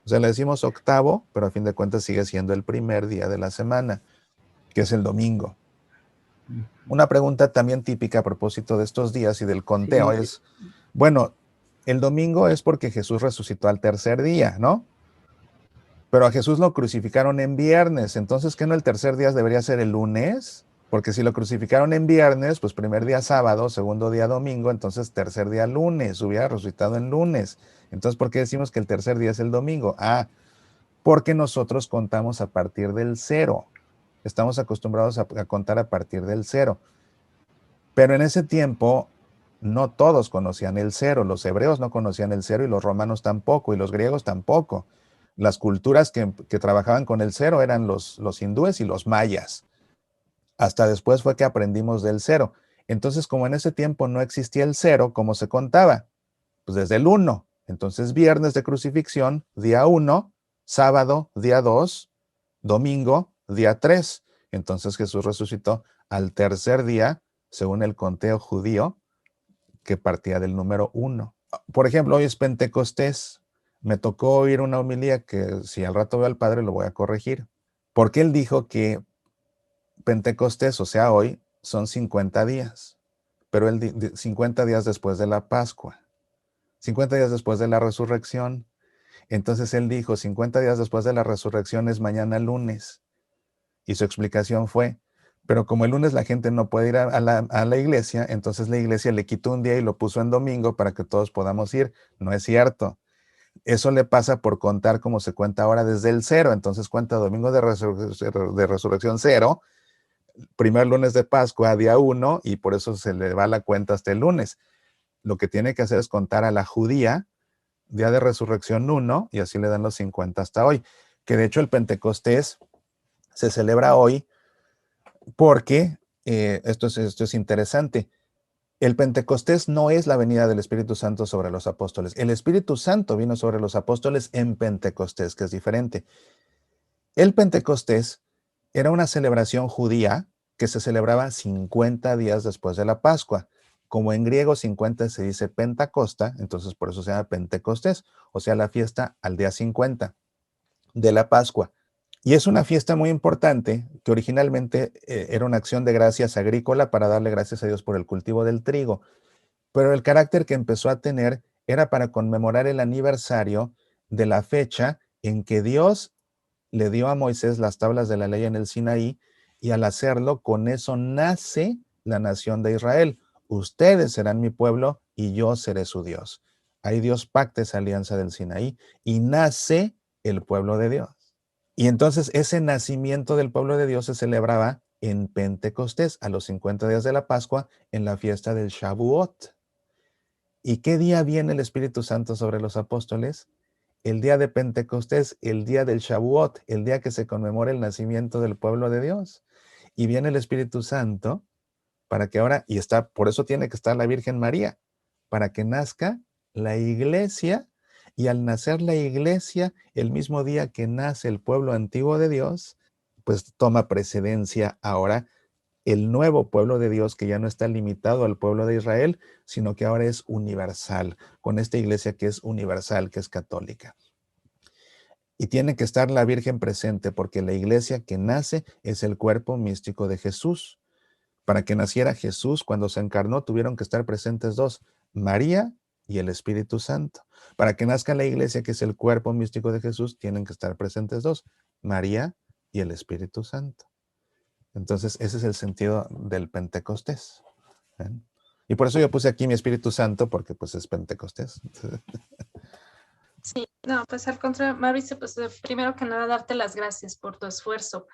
O sea, le decimos octavo, pero a fin de cuentas sigue siendo el primer día de la semana, que es el domingo. Una pregunta también típica a propósito de estos días y del conteo es, bueno, el domingo es porque Jesús resucitó al tercer día, ¿no? Pero a Jesús lo crucificaron en viernes, entonces, ¿qué no el tercer día debería ser el lunes? Porque si lo crucificaron en viernes, pues primer día sábado, segundo día domingo, entonces tercer día lunes, hubiera resucitado en lunes. Entonces, ¿por qué decimos que el tercer día es el domingo? Porque nosotros contamos a partir del 0. Estamos acostumbrados a contar a partir del 0. Pero en ese tiempo no todos conocían el 0. Los hebreos no conocían el 0 y los romanos tampoco y los griegos tampoco. Las culturas que trabajaban con el 0 eran los hindúes y los mayas. Hasta después fue que aprendimos del 0. Entonces, como en ese tiempo no existía el 0, ¿cómo se contaba? Pues desde el 1. Entonces, viernes de crucifixión, día 1, sábado, día 2, domingo, día 3. Entonces Jesús resucitó al tercer día, según el conteo judío, que partía del número 1. Por ejemplo, hoy es Pentecostés. Me tocó oír una homilía que si al rato veo al padre lo voy a corregir. Porque él dijo que Pentecostés, o sea, hoy, son 50 días. Pero 50 días después de la Pascua. 50 días después de la resurrección. Entonces él dijo, 50 días después de la resurrección es mañana lunes. Y su explicación fue, pero como el lunes la gente no puede ir a la iglesia, entonces la iglesia le quitó un día y lo puso en domingo para que todos podamos ir. No es cierto. Eso le pasa por contar como se cuenta ahora desde el 0. Entonces cuenta domingo de resurrección 0, primer lunes de Pascua, día 1, y por eso se le va la cuenta hasta el lunes. Lo que tiene que hacer es contar a la judía, día de resurrección 1, y así le dan los 50 hasta hoy. Que de hecho el Pentecostés se celebra hoy porque, esto es interesante, el Pentecostés no es la venida del Espíritu Santo sobre los apóstoles. El Espíritu Santo vino sobre los apóstoles en Pentecostés, que es diferente. El Pentecostés era una celebración judía que se celebraba 50 días después de la Pascua. Como en griego 50 se dice Pentacosta, entonces por eso se llama Pentecostés, o sea, la fiesta al día 50 de la Pascua. Y es una fiesta muy importante que originalmente era una acción de gracias agrícola para darle gracias a Dios por el cultivo del trigo. Pero el carácter que empezó a tener era para conmemorar el aniversario de la fecha en que Dios le dio a Moisés las tablas de la ley en el Sinaí, y al hacerlo, con eso nace la nación de Israel. Ustedes serán mi pueblo y yo seré su Dios. Ahí Dios pacta esa alianza del Sinaí y nace el pueblo de Dios. Y entonces ese nacimiento del pueblo de Dios se celebraba en Pentecostés, a los 50 días de la Pascua, en la fiesta del Shavuot. ¿Y qué día viene el Espíritu Santo sobre los apóstoles? El día de Pentecostés, el día del Shavuot, el día que se conmemora el nacimiento del pueblo de Dios. y viene el Espíritu Santo para que ahora, por eso tiene que estar la Virgen María, para que nazca la iglesia, y al nacer la iglesia, el mismo día que nace el pueblo antiguo de Dios, pues toma precedencia ahora el nuevo pueblo de Dios, que ya no está limitado al pueblo de Israel, sino que ahora es universal, con esta iglesia que es universal, que es católica. Y tiene que estar la Virgen presente, porque la iglesia que nace es el cuerpo místico de Jesús. Para que naciera Jesús, cuando se encarnó, tuvieron que estar presentes dos, María y el Espíritu Santo. Para que nazca la iglesia, que es el cuerpo místico de Jesús, tienen que estar presentes dos, María y el Espíritu Santo. Entonces, ese es el sentido del Pentecostés. ¿Ven? Y por eso yo puse aquí mi Espíritu Santo, porque pues es Pentecostés. Sí, no, pues al contrario, Mauricio, pues primero que nada darte las gracias por tu esfuerzo.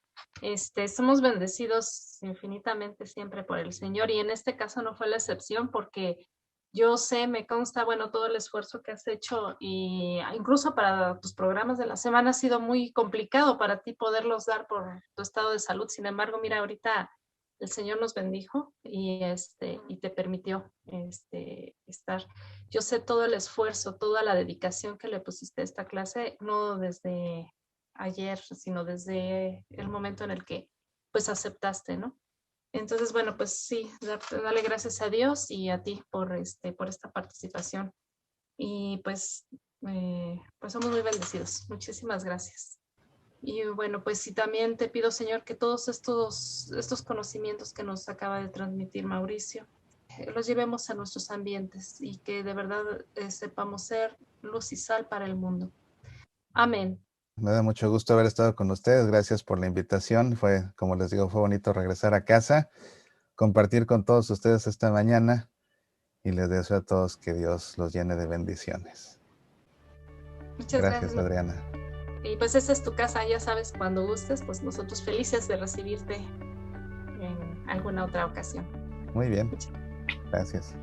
Somos bendecidos infinitamente siempre por el Señor, y en este caso no fue la excepción, porque yo sé, me consta, bueno, todo el esfuerzo que has hecho, y incluso para tus programas de la semana ha sido muy complicado para ti poderlos dar por tu estado de salud. Sin embargo, mira, ahorita el Señor nos bendijo y te permitió estar. Yo sé todo el esfuerzo, toda la dedicación que le pusiste a esta clase, no desde ayer, sino desde el momento en el que pues aceptaste, ¿no? Entonces, bueno, pues sí, dale gracias a Dios y a ti por esta participación. Y pues somos muy bendecidos. Muchísimas gracias. Y bueno, pues sí, también te pido, Señor, que todos estos conocimientos que nos acaba de transmitir Mauricio, los llevemos a nuestros ambientes, y que de verdad sepamos ser luz y sal para el mundo. Amén. Me da mucho gusto haber estado con ustedes. Gracias por la invitación. Como les digo, fue bonito regresar a casa, compartir con todos ustedes esta mañana, y les deseo a todos que Dios los llene de bendiciones. Muchas gracias, Adriana. Y pues esa es tu casa, ya sabes, cuando gustes, pues nosotros felices de recibirte en alguna otra ocasión. Muy bien. Gracias.